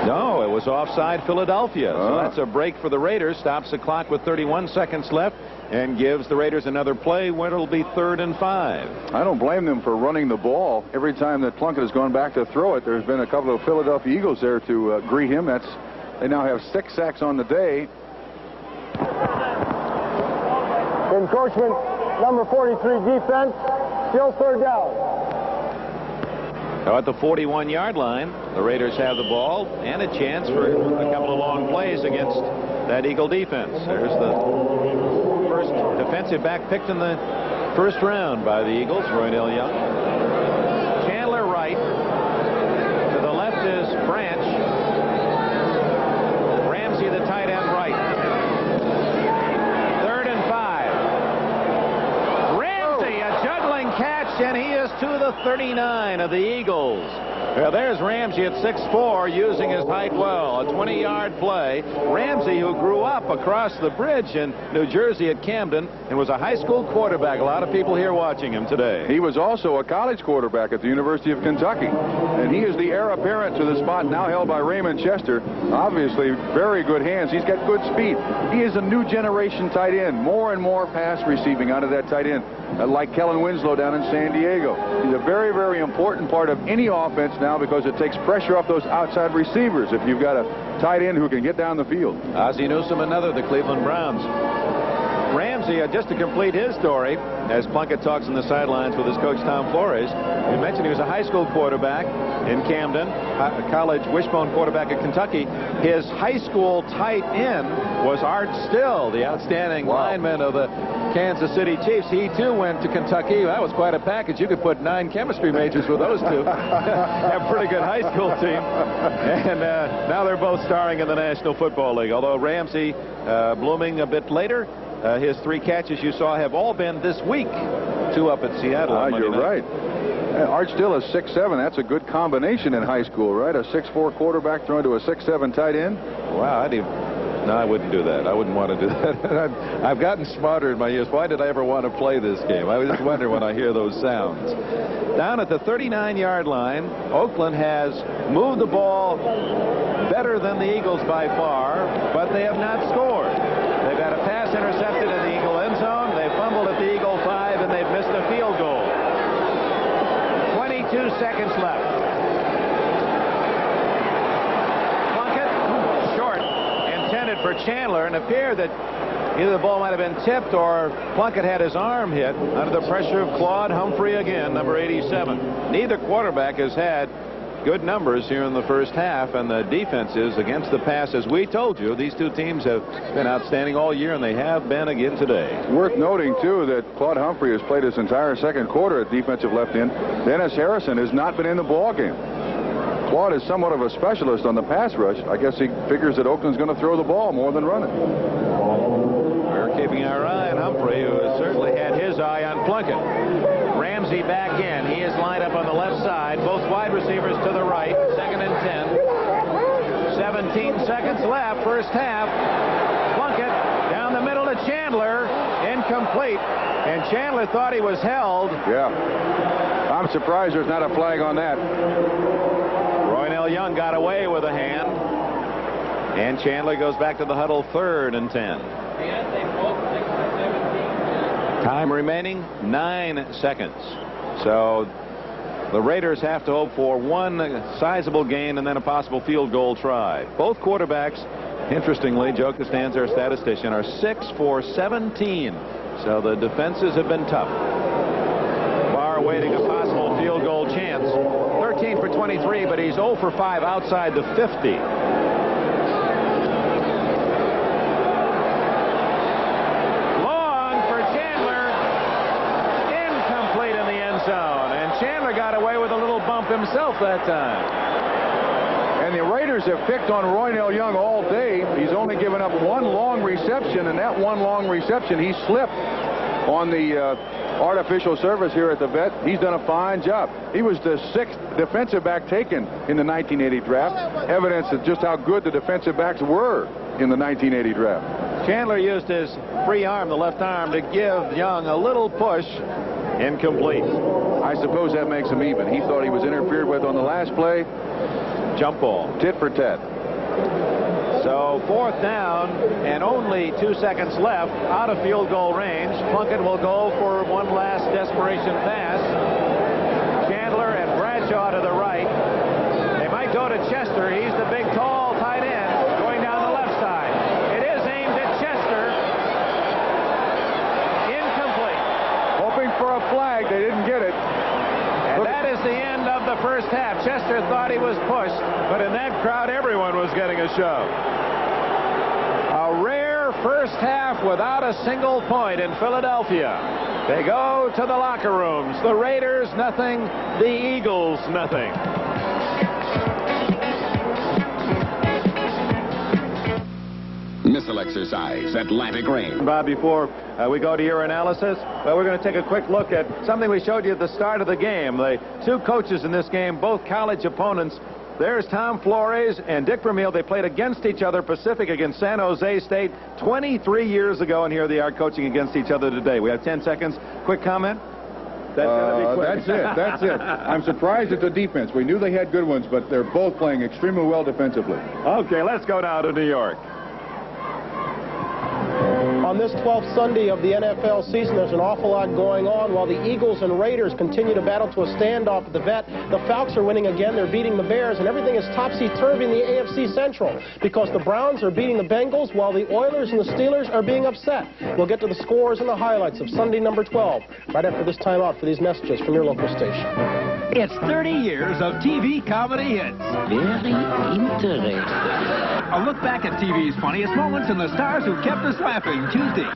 No, it was offside Philadelphia. So that's a break for the Raiders. Stops the clock with 31 seconds left and gives the Raiders another play when it'll be 3rd and 5. I don't blame them for running the ball. Every time that Plunkett has gone back to throw it, there's been a couple of Philadelphia Eagles there to greet him. They now have 6 sacks on the day. Encroachment number 43 defense. Still 3rd down. Now at the 41-yard line, the Raiders have the ball and a chance for a couple of long plays against that Eagle defense. There's the first defensive back picked in the 1st round by the Eagles, Roynell Young. Chandler right. To the left is Branch. Ramsey, the tight end, right. 3rd and 5. Ramsey, a juggling catch, and he is to the 39 of the Eagles. Well, there's Ramsey at 6'4", using his height well. A 20-yard play. Ramsey, who grew up across the bridge in New Jersey at Camden and was a high school quarterback. A lot of people here watching him today. He was also a college quarterback at the University of Kentucky. And he is the heir apparent to the spot now held by Raymond Chester. Obviously, very good hands. He's got good speed. He is a new generation tight end. More and more pass receiving out of that tight end. Like Kellen Winslow down in San Diego. He's a very, very important part of any offense now because it takes pressure off those outside receivers if you've got a tight end who can get down the field. Ozzie Newsome, another of the Cleveland Browns. Ramsey, just to complete his story, as Plunkett talks on the sidelines with his coach Tom Flores, we mentioned he was a high school quarterback in Camden, a college wishbone quarterback at Kentucky. His high school tight end was Art Still, the outstanding lineman of the Kansas City Chiefs. He too went to Kentucky. That was quite a package. You could put 9 chemistry majors with those two. Have a pretty good high school team. And now they're both starring in the National Football League. Although Ramsey blooming a bit later. His 3 catches you saw have all been this week. 2 up at Seattle. You're right. Art Still is 6'7". That's a good combination in high school, right? A 6'4" quarterback thrown to a 6'7" tight end. Wow, no, I wouldn't do that. I wouldn't want to do that. I've gotten smarter in my years. Why did I ever want to play this game? I just wonder when I hear those sounds. Down at the 39-yard line, Oakland has moved the ball better than the Eagles by far, but they have not scored. They've had a pass intercepted in the Eagle end zone. They fumbled at the Eagle 5, and they've missed a field goal. 22 seconds left. Plunkett, short, intended for Chandler, and it appeared that either the ball might have been tipped or Plunkett had his arm hit under the pressure of Claude Humphrey again, number 87. Neither quarterback has had good numbers here in the first half, and the defenses against the pass, as we told you, these two teams have been outstanding all year, and they have been again today. Worth noting, too, that Claude Humphrey has played his entire second quarter at defensive left end. Dennis Harrison has not been in the ball game. Claude is somewhat of a specialist on the pass rush. I guess he figures that Oakland's going to throw the ball more than run it. We're keeping our eye on Humphrey, who has certainly had his eye on Plunkett. Ramsey back in. He is lined up on the left side. Both wide receivers to the right. 2nd and 10. 17 seconds left. First half. Plunkett down the middle to Chandler. Incomplete. And Chandler thought he was held. Yeah. I'm surprised there's not a flag on that. Roynell Young got away with a hand. And Chandler goes back to the huddle. 3rd and 10. Time remaining 9 seconds. So the Raiders have to hope for one sizable gain and then a possible field goal try. Both quarterbacks, interestingly, Joe Costanza, our statistician, are 6 for 17. So the defenses have been tough. Barr awaiting a possible field goal chance. 13 for 23, but he's 0 for 5 outside the 50. Trump himself that time. And the Raiders have picked on Roynell Young all day. He's only given up one long reception, and that one long reception, he slipped on the artificial surface here at the vet. He's done a fine job. He was the 6th defensive back taken in the 1980 draft. Evidence of just how good the defensive backs were in the 1980 draft. Chandler used his free arm, the left arm, to give Young a little push. Incomplete. I suppose that makes him even. He thought he was interfered with on the last play. Jump ball. Tit for tat. So 4th down and only 2 seconds left out of field goal range. Plunkett will go for one last desperation pass. Chandler and Bradshaw to the right. They might go to Chester. He's the big, tall tight end going down the left side. It is aimed at Chester. Incomplete. Hoping for a flag. They didn't get it. And that is the end of the first half. Chester thought he was pushed, but in that crowd, everyone was getting a shove. A rare first half without a single point in Philadelphia. They go to the locker rooms. The Raiders, nothing. The Eagles, nothing. Missile exercise, Atlantic Rain. Bob, before we go to your analysis, we're going to take a quick look at something we showed you at the start of the game. The two coaches in this game, both college opponents. There's Tom Flores and Dick Vermeil. They played against each other, Pacific against San Jose State 23 years ago, and here they are coaching against each other today. We have 10 seconds. Quick comment? That's gonna be quick. That's it. I'm surprised at the defense. We knew they had good ones, but they're both playing extremely well defensively. Okay, let's go down to New York. On this 12th Sunday of the NFL season, there's an awful lot going on. While the Eagles and Raiders continue to battle to a standoff at the vet, the Falcons are winning again. They're beating the Bears, and everything is topsy-turvy in the AFC Central because the Browns are beating the Bengals while the Oilers and the Steelers are being upset. We'll get to the scores and the highlights of Sunday number 12 right after this timeout for these messages from your local station. It's 30 years of TV comedy hits. Very interesting. A look back at TV's funniest moments and the stars who kept us laughing. Tuesday.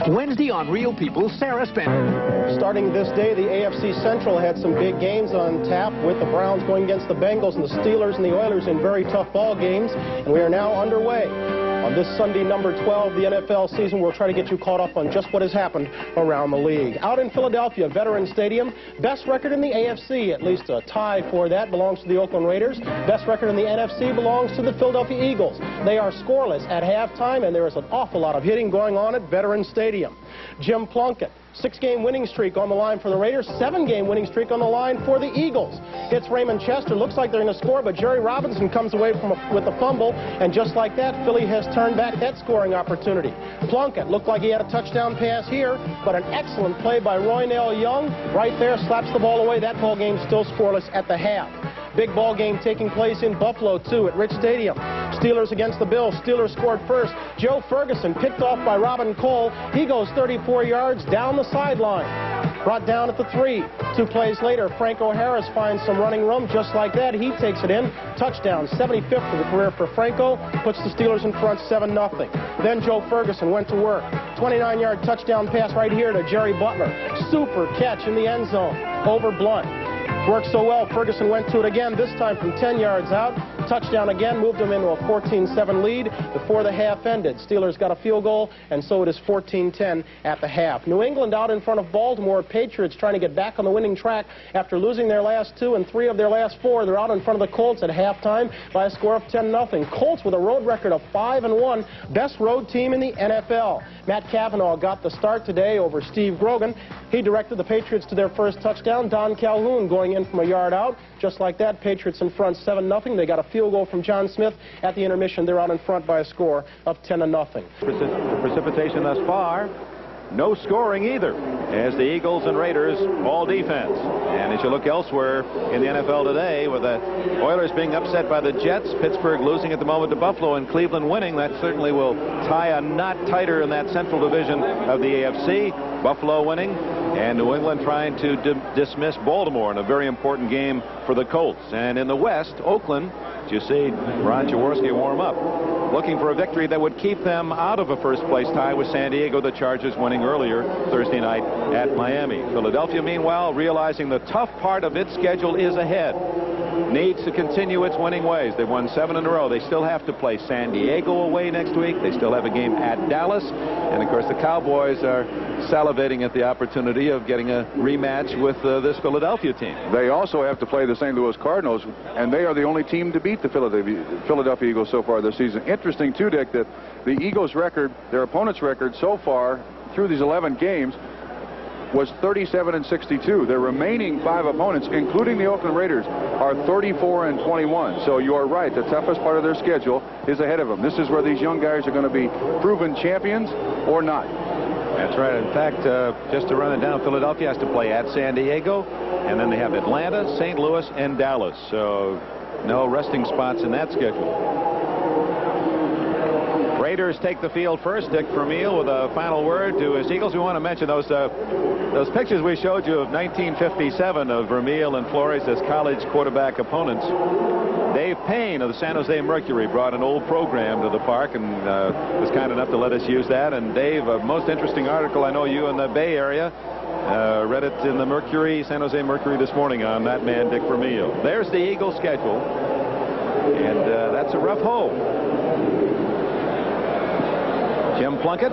Wednesday on Real People, Sarah Spencer. Starting this day, the AFC Central had some big games on tap with the Browns going against the Bengals and the Steelers and the Oilers in very tough ball games. And we are now underway. On this Sunday, number 12, the NFL season, we'll try to get you caught up on just what has happened around the league. Out in Philadelphia, Veterans Stadium, best record in the AFC, at least a tie for that, belongs to the Oakland Raiders. Best record in the NFC belongs to the Philadelphia Eagles. They are scoreless at halftime, and there is an awful lot of hitting going on at Veterans Stadium. Jim Plunkett, 6-game winning streak on the line for the Raiders, 7-game winning streak on the line for the Eagles. Hits Raymond Chester, looks like they're going to score, but Jerry Robinson comes away with a fumble, and just like that, Philly has turned back that scoring opportunity. Plunkett looked like he had a touchdown pass here, but an excellent play by Roynell Young. Right there, slaps the ball away. That ball game still scoreless at the half. Big ball game taking place in Buffalo, too, at Rich Stadium. Steelers against the Bills. Steelers scored first. Joe Ferguson picked off by Robin Cole. He goes 34 yards down the sideline. Brought down at the 3. 2 plays later, Franco Harris finds some running room. Just like that, he takes it in. Touchdown, 75th of the career for Franco. Puts the Steelers in front 7-0. Then Joe Ferguson went to work. 29-yard touchdown pass right here to Jerry Butler. Super catch in the end zone over Blunt. Worked so well, Ferguson went to it again, this time from 10 yards out. Touchdown again, moved them into a 14-7 lead before the half ended. Steelers got a field goal, and so it is 14-10 at the half. New England out in front of Baltimore. Patriots trying to get back on the winning track after losing their last 2 and 3 of their last 4. They're out in front of the Colts at halftime by a score of 10-0. Colts with a road record of 5-1, best road team in the NFL. Matt Cavanaugh got the start today over Steve Grogan. He directed the Patriots to their first touchdown. Don Calhoun going in from a yard out. Just like that, Patriots in front 7-0. They got a field goal from John Smith at the intermission. They're out in front by a score of 10-0. Precipitation thus far. No scoring either, as the Eagles and Raiders all defense. And as you look elsewhere in the NFL today, with the Oilers being upset by the Jets, Pittsburgh losing at the moment to Buffalo, and Cleveland winning, that certainly will tie a knot tighter in that central division of the AFC. Buffalo winning, and New England trying to dismiss Baltimore in a very important game for the Colts. And in the West, Oakland, as you see Ron Jaworski warm up. looking for a victory that would keep them out of a first-place tie with San Diego, the Chargers winning earlier Thursday night at Miami. Philadelphia, meanwhile, realizing the tough part of its schedule is ahead, needs to continue its winning ways. They've won 7 in a row. They still have to play San Diego away next week. They still have a game at Dallas. And, of course, the Cowboys are salivating at the opportunity of getting a rematch with this Philadelphia team. They also have to play the St. Louis Cardinals, and they are the only team to beat the Philadelphia Eagles so far this season. Interesting, too, Dick, that the Eagles' record, their opponent's record so far through these 11 games, was 37-62. Their remaining 5 opponents, including the Oakland Raiders, are 34-21. So you are right. The toughest part of their schedule is ahead of them. This is where these young guys are going to be proven champions or not. That's right. In fact, just to run it down, Philadelphia has to play at San Diego, and then they have Atlanta, St. Louis, and Dallas. So no resting spots in that schedule. Raiders take the field first. Dick Vermeil with a final word to his Eagles. We want to mention those pictures we showed you of 1957 of Vermeil and Flores as college quarterback opponents. Dave Payne of the San Jose Mercury brought an old program to the park and was kind enough to let us use that. And Dave, a most interesting article. I know you in the Bay Area read it in the Mercury, San Jose Mercury this morning on that man, Dick Vermeil. There's the Eagles schedule, and that's a rough hole. Jim Plunkett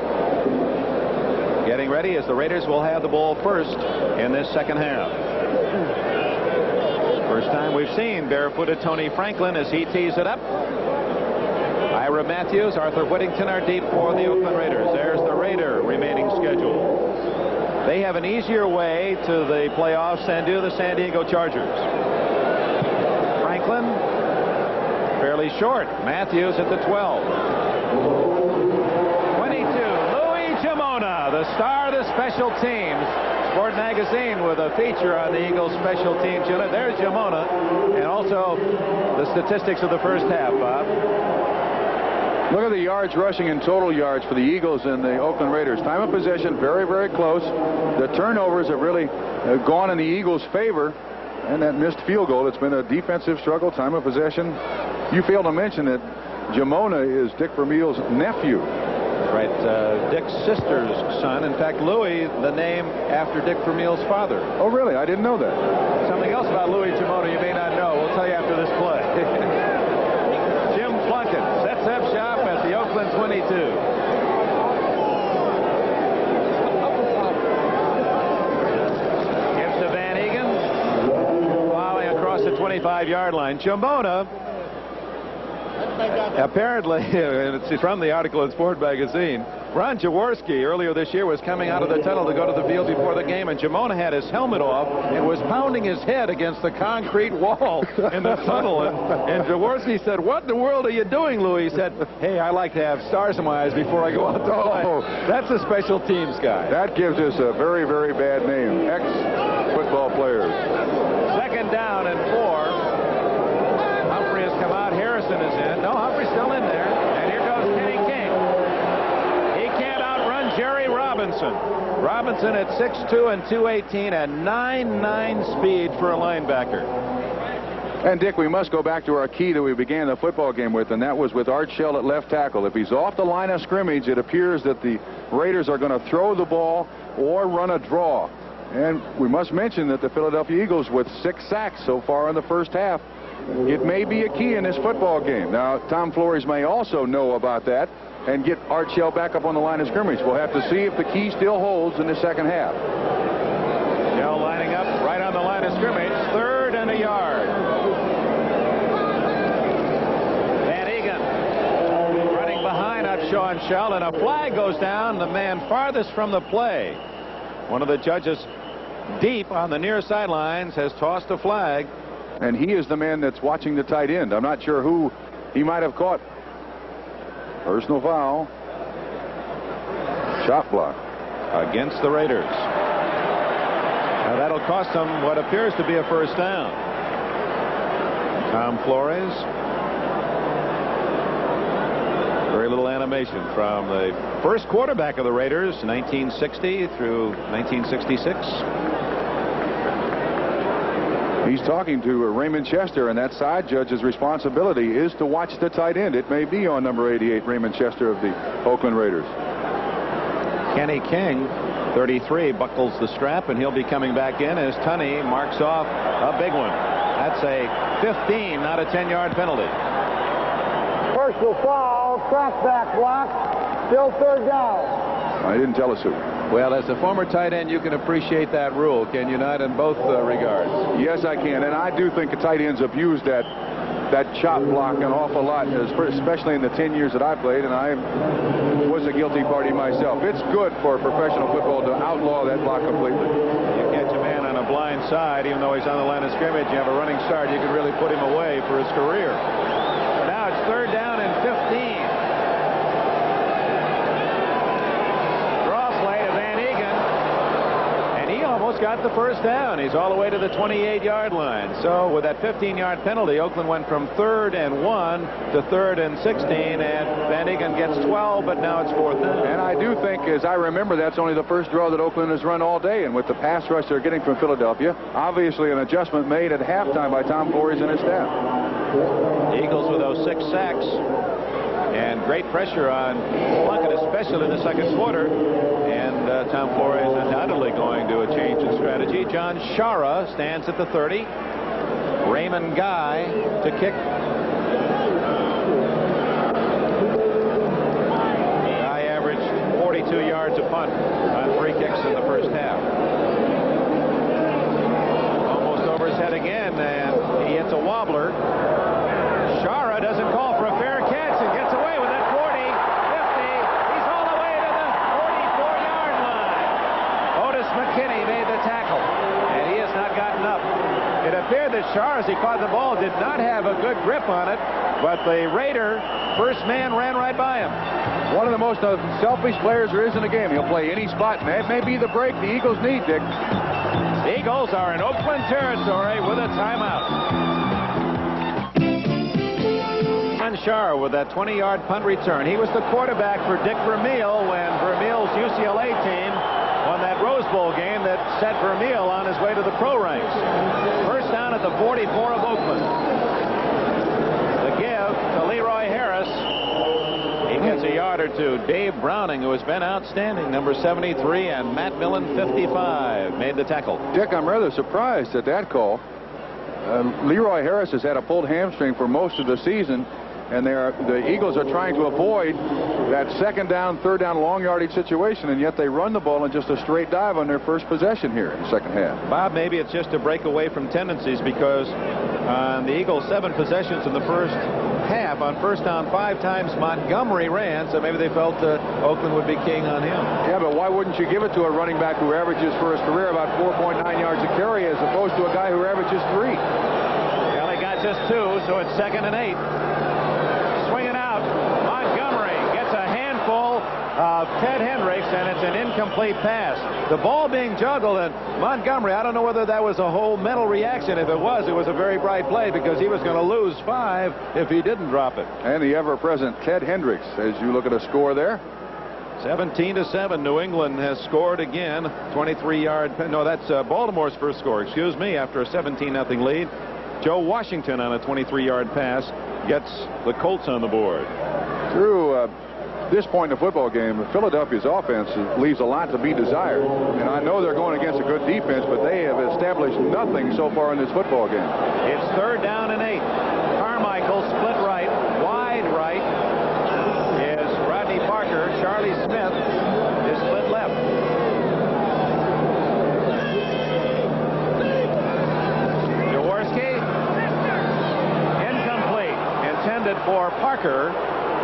getting ready as the Raiders will have the ball first in this second half. First time we've seen barefooted Tony Franklin as he tees it up. Ira Matthews, Arthur Whittington are deep for the Oakland Raiders. There's the Raider remaining schedule. They have an easier way to the playoffs than do the San Diego Chargers. Franklin fairly short. Matthews at the 12. The star of the special teams. Sport Magazine with a feature on the Eagles special teams unit. There's Jamona, and also the statistics of the first half, Bob. Look at the yards rushing and total yards for the Eagles and the Oakland Raiders. Time of possession, very, very close. The turnovers have really gone in the Eagles' favor, and that missed field goal. It's been a defensive struggle. Time of possession. You failed to mention that Jamona is Dick Vermeil's nephew. Right, Dick's sister's son. In fact, Louis, the name after Dick Vermeil's father. Oh, really? I didn't know that. Something else about Louis Jamona you may not know. We'll tell you after this play. Jim Plunkett sets up shop at the Oakland 22. Gives to Van Egan. Volley across the 25-yard line. Jamona, apparently, it's from the article in Sport Magazine, Ron Jaworski earlier this year was coming out of the tunnel to go to the field before the game, and Jamona had his helmet off and was pounding his head against the concrete wall in the tunnel. And Jaworski said, "What in the world are you doing, Louis?" He said, "Hey, I like to have stars in my eyes before I go out to play." Oh, that's a special teams guy. That gives us a very, very bad name. Ex-football players. Second down and 4. Humphrey has come out. Harrison is in. No, Humphrey's still in there. And here goes Kenny King. He can't outrun Jerry Robinson. Robinson at 6'2" and 218 and 9.9 speed for a linebacker. And, Dick, we must go back to our key that we began the football game with, and that was with Art Shell at left tackle. If he's off the line of scrimmage, it appears that the Raiders are going to throw the ball or run a draw. And we must mention that the Philadelphia Eagles, with 6 sacks so far in the first half, it may be a key in this football game. Now, Tom Flores may also know about that and get Art Shell back up on the line of scrimmage. We'll have to see if the key still holds in the second half. Shell lining up right on the line of scrimmage. 3rd and a yard. Van Egan running behind Upshaw and Shell, and a flag goes down. The man farthest from the play. One of the judges deep on the near sidelines has tossed a flag. And he is the man that's watching the tight end. I'm not sure who he might have caught. Personal foul. Shot block. Against the Raiders. Now that'll cost them what appears to be a first down. Tom Flores. Very little animation from the first quarterback of the Raiders, 1960 through 1966. He's talking to Raymond Chester, and that side judge's responsibility is to watch the tight end. It may be on number 88, Raymond Chester of the Oakland Raiders. Kenny King, 33, buckles the strap, and he'll be coming back in as Tunney marks off a big one. That's a 15, not a 10-yard penalty. Personal foul, crackback block, still third down. I didn't tell us who. Well, as a former tight end, you can appreciate that rule, can you not, in both regards? Yes, I can, and I do think the tight ends abuse that chop block an awful lot, especially in the 10 years that I played, and I was a guilty party myself. It's good for professional football to outlaw that block completely. You catch a man on a blind side, even though he's on the line of scrimmage, you have a running start, you can really put him away for his career. Now it's third down and 15. Got the first down. He's all the way to the 28-yard line. So with that 15-yard penalty, Oakland went from 3rd and 1 to 3rd and 16, and Van Egan gets 12, but now it's 4th down. And I do think, as I remember, that's only the first draw that Oakland has run all day, and with the pass rush they're getting from Philadelphia, obviously an adjustment made at halftime by Tom Flores and his staff. The Eagles with those 6 sacks and great pressure on Plunkett, especially in the second quarter. And Tom Flores undoubtedly going to a change in strategy. John Shara stands at the 30. Raymond Guy to kick. Guy averaged 42 yards a punt on 3 kicks in the first half. Almost over his head again, and he hits a wobbler. Shara doesn't call for a fair catch and gets away with it. 40, 50. He's all the way to the 44-yard line. Otis McKinney made the tackle, and he has not gotten up. It appeared that Shara, as he caught the ball, did not have a good grip on it, but the Raider first man ran right by him. One of the most selfish players there is in the game. He'll play any spot, and that may be the break the Eagles need, Dick. The Eagles are in Oakland territory with a timeout. Shara with that 20-yard punt return. He was the quarterback for Dick Vermeil when Vermeil's UCLA team won that Rose Bowl game that set Vermeil on his way to the pro ranks. First down at the 44 of Oakland. The give to Leroy Harris. He gets a yard or two. Dave Browning, who has been outstanding, number 73, and Matt Millen, 55, made the tackle. Dick, I'm rather surprised at that call. Leroy Harris has had a pulled hamstring for most of the season, and the Eagles are trying to avoid that second down, third down, long yardage situation, and yet they run the ball in just a straight dive on their first possession here in the second half. Bob, maybe it's just a break away from tendencies, because on the Eagles' 7 possessions in the first half, on first down 5 times Montgomery ran, so maybe they felt Oakland would be king on him. Yeah, but why wouldn't you give it to a running back who averages for his career about 4.9 yards a carry as opposed to a guy who averages 3? Well, he got just 2, so it's 2nd and 8. Swinging out, Montgomery gets a handful of Ted Hendricks, and it's an incomplete pass. The ball being juggled, and Montgomery, I don't know whether that was a whole mental reaction. If it was a very bright play, because he was going to lose 5 if he didn't drop it. And the ever-present Ted Hendricks, as you look at a score there. 17-7, New England has scored again. 23-yard, no, that's Baltimore's first score, excuse me, after a 17-0 lead. Joe Washington on a 23-yard pass gets the Colts on the board. Through this point in the football game, Philadelphia's offense leaves a lot to be desired. And I know they're going against a good defense, but they have established nothing so far in this football game. It's third down and 8. Carmichael split right, wide right is Rodney Parker. Charlie Smith is split left. Jaworski, incomplete, intended for Parker.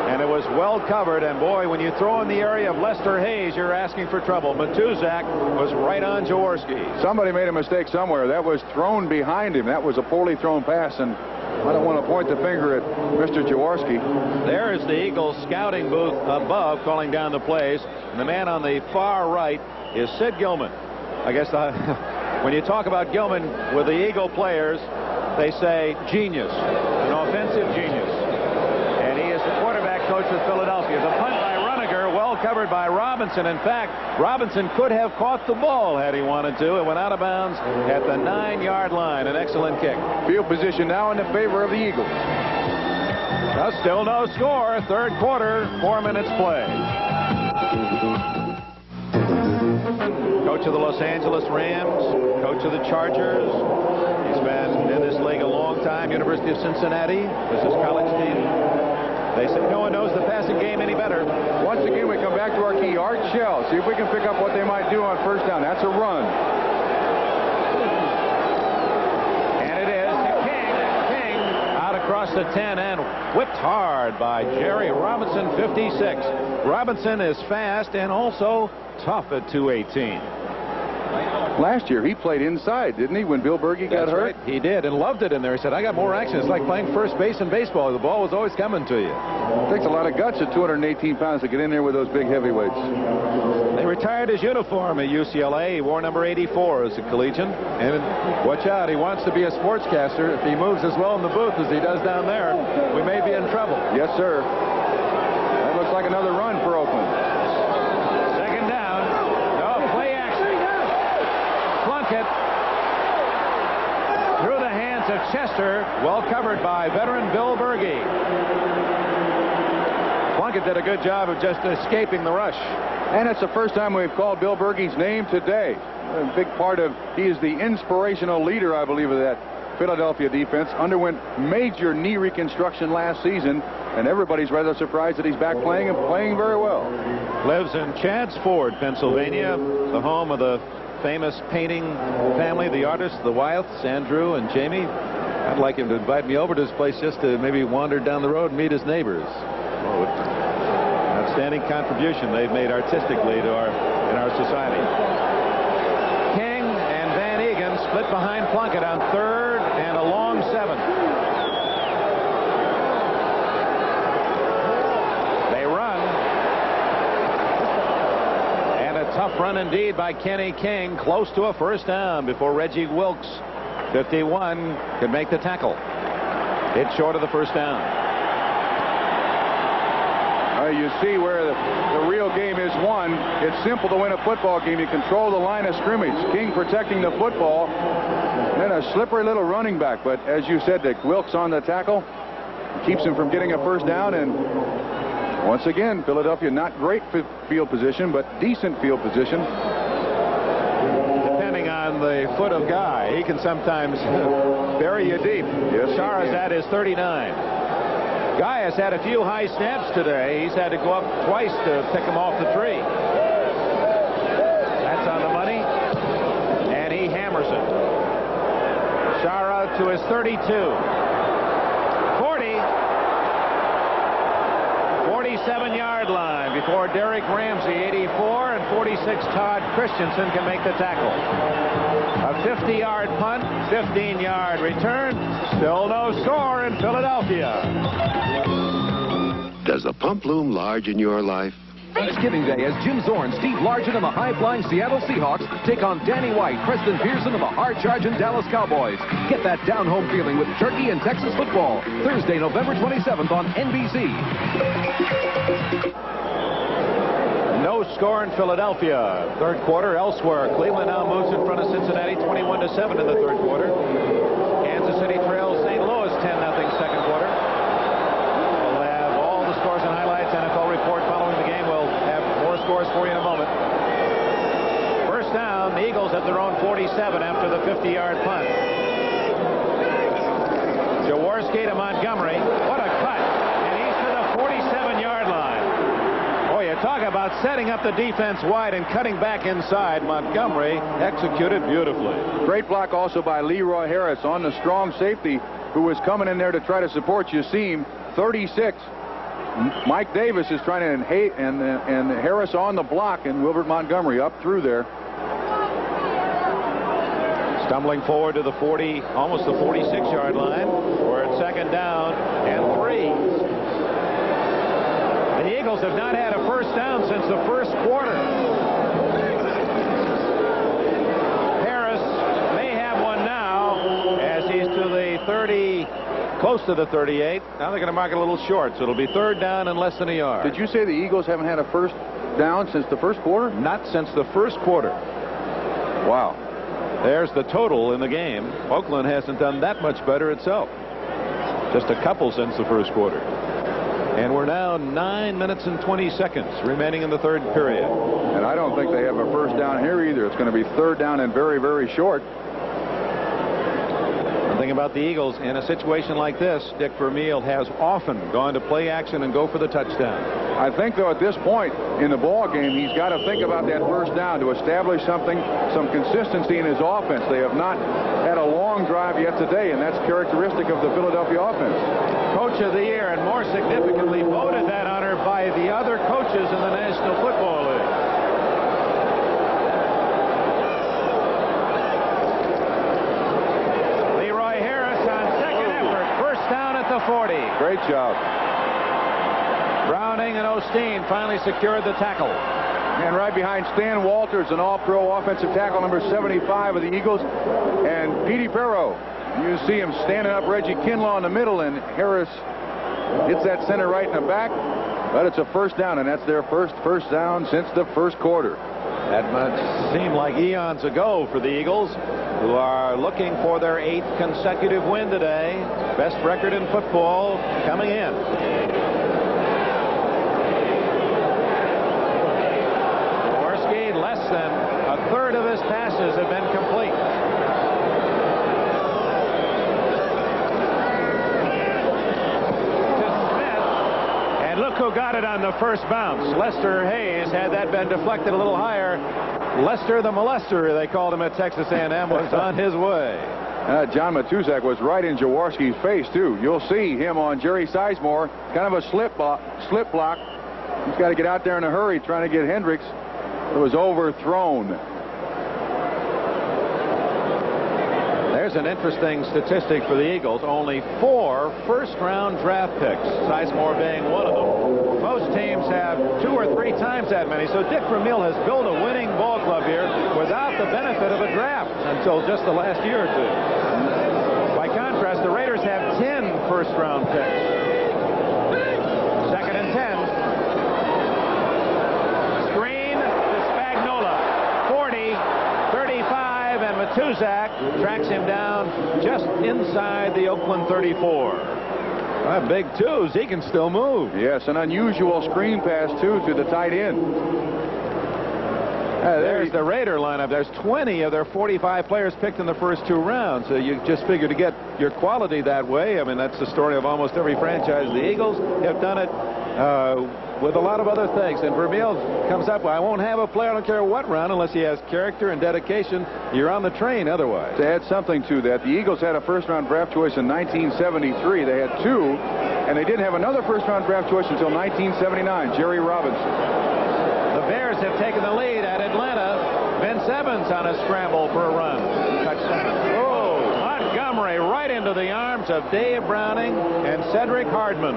And it was well covered, and boy, when you throw in the area of Lester Hayes, you're asking for trouble. Matuzak was right on Jaworski. Somebody made a mistake somewhere. That was thrown behind him. That was a poorly thrown pass, and I don't want to point the finger at Mr. Jaworski. There is the Eagles scouting booth above calling down the plays, and the man on the far right is Sid Gilman. I guess when you talk about Gilman with the Eagle players, they say genius, an offensive genius. Coach with Philadelphia. The punt by Runniger, well well covered by Robinson. In fact, Robinson could have caught the ball had he wanted to. It went out of bounds at the 9-yard line. An excellent kick. Field position now in the favor of the Eagles. Well, still no score. Third quarter, 4 minutes played. Coach of the Los Angeles Rams, coach of the Chargers. He's been in this league a long time. University of Cincinnati. This is college team. They say no one knows the passing game any better. Once again, we come back to our key, Art Shell. See if we can pick up what they might do on first down. That's a run. And it is to King. King out across the 10 and whipped hard by Jerry Robinson, 56. Robinson is fast and also tough at 218. Last year, he played inside, didn't he, when Bill Berge got hurt? Right. He did, and loved it in there. He said, I got more action. It's like playing first base in baseball. The ball was always coming to you. It takes a lot of guts at 218 pounds to get in there with those big heavyweights. They retired his uniform at UCLA. He wore number 84 as a collegian. And watch out, he wants to be a sportscaster. If he moves as well in the booth as he does down there, we may be in trouble. Yes, sir. That looks like another run for Oakland. Second down. No, play action. Plunkett through the hands of Chester. Well covered by veteran Bill Berge. Plunkett did a good job of just escaping the rush. And it's the first time we've called Bill Berge's name today. A big part of, he is the inspirational leader, I believe, of that Philadelphia defense. Underwent major knee reconstruction last season, and everybody's rather surprised that he's back playing and playing very well. Lives in Chadds Ford, Pennsylvania, the home of the famous painting family, the artists, the Wyeths, Andrew and Jamie. I'd like him to invite me over to his place just to maybe wander down the road and meet his neighbors. Oh, outstanding contribution they've made artistically to in our society. King and Van Egan split behind Plunkett on third and a long 7. They run. And a tough run indeed by Kenny King, close to a first down before Reggie Wilkes, 51, could make the tackle. Hit short of the first down. You see where the real game is won. It's simple to win a football game. You control the line of scrimmage. King protecting the football. And then a slippery little running back. But as you said, Dick, Wilkes on the tackle keeps him from getting a first down. And once again, Philadelphia not great field position, but decent field position. Depending on the foot of Guy, he can sometimes bury you deep. Yes, Sharazad is 39. Guy has had a few high snaps today. He's had to go up twice to pick him off the tree. That's on the money. And he hammers it. Shara to his 32. 40. 47-yard line before Derek Ramsey, 84, and 46 Todd Christensen can make the tackle. A 50-yard punt, 15-yard return. Still no score in Philadelphia. Does the pump loom large in your life? Thanksgiving Day as Jim Zorn, Steve Largent, and the high-flying Seattle Seahawks take on Danny White, Preston Pearson, and the hard-charging Dallas Cowboys. Get that down-home feeling with Turkey and Texas football. Thursday, November 27th on NBC. No score in Philadelphia. Third quarter elsewhere. Cleveland now moves in front of Cincinnati 21-7 in the third quarter. Kansas City trails St. Louis 10-0 second quarter. We'll have all the scores and highlights. NFL report following the game. We'll have more scores for you in a moment. First down, the Eagles at their own 47 after the 50-yard punt. Jaworski to Montgomery. What a cut. And he's to the 47-yard line. Boy, you talk about setting up the defense wide and cutting back inside. Montgomery executed beautifully. Great block also by Leroy Harris on the strong safety who was coming in there to try to support Yassim. 36. Mike Davis is trying to and Harris on the block, and Wilbert Montgomery up through there. Stumbling forward to the 40, almost the 46-yard line. We're at second down and 3. The Eagles have not had a first down since the first quarter. Harris may have one now as he's to the 30, close to the 38. Now they're going to mark it a little short, so it'll be third down and less than a yard. Did you say the Eagles haven't had a first down since the first quarter? Not since the first quarter. Wow. There's the total in the game. Oakland hasn't done that much better itself. Just a couple since the first quarter. And we're now 9 minutes and 20 seconds remaining in the third period. And I don't think they have a first down here either. It's going to be third down and very, very short. One thing about the Eagles, in a situation like this, Dick Vermeil has often gone to play action and go for the touchdown. I think, though, at this point in the ball game, he's got to think about that first down to establish something, some consistency in his offense. They have not had a long drive yet today, and that's characteristic of the Philadelphia offense. Coach of the Year, and more significantly, voted that honor by the other coaches in the National Football League. Leroy Harris on second effort. First down at the 40. Great job. Browning and Osteen finally secured the tackle. And right behind Stan Walters, an all-pro offensive tackle, number 75 of the Eagles, and Petey Barrow. You see him standing up, Reggie Kinlaw in the middle, and Harris hits that center right in the back. But it's a first down, and that's their first down since the first quarter. That must seem like eons ago for the Eagles, who are looking for their 8th consecutive win today. Best record in football coming in. Jaworski, less than a third of his passes have been complete. Who got it on the first bounce? Lester Hayes. Had that been deflected a little higher, Lester the molester, they called him at Texas A&M, was on his way. John Matuszak was right in Jaworski's face, too. You'll see him on Jerry Sizemore. Kind of a slip block. He's got to get out there in a hurry trying to get Hendricks. It was overthrown. There's an interesting statistic for the Eagles. Only 4 first-round draft picks, Sizemore being one of them. Most teams have 2 or 3 times that many. So Dick Vermeil has built a winning ball club here without the benefit of a draft until just the last year or two. By contrast, the Raiders have 10 first-round picks. Second and 10. Screen to Spagnuolo. 40, 35, and Matuszak tracks him down just inside the Oakland 34. Big twos. He can still move. Yes, an unusual screen pass, too, to the tight end. There's the Raider lineup. There's 20 of their 45 players picked in the first 2 rounds. So you just figure to get your quality that way. I mean, that's the story of almost every franchise. The Eagles have done it with a lot of other things. And Vermeil comes up, well, I won't have a player, I don't care what round, unless he has character and dedication. You're on the train otherwise. To add something to that, the Eagles had a first-round draft choice in 1973. They had 2, and they didn't have another first-round draft choice until 1979, Jerry Robinson. The Bears have taken the lead at Atlanta. Vince Evans on a scramble for a run. Touchdown. Oh, Montgomery right into the arms of Dave Browning and Cedric Hardman.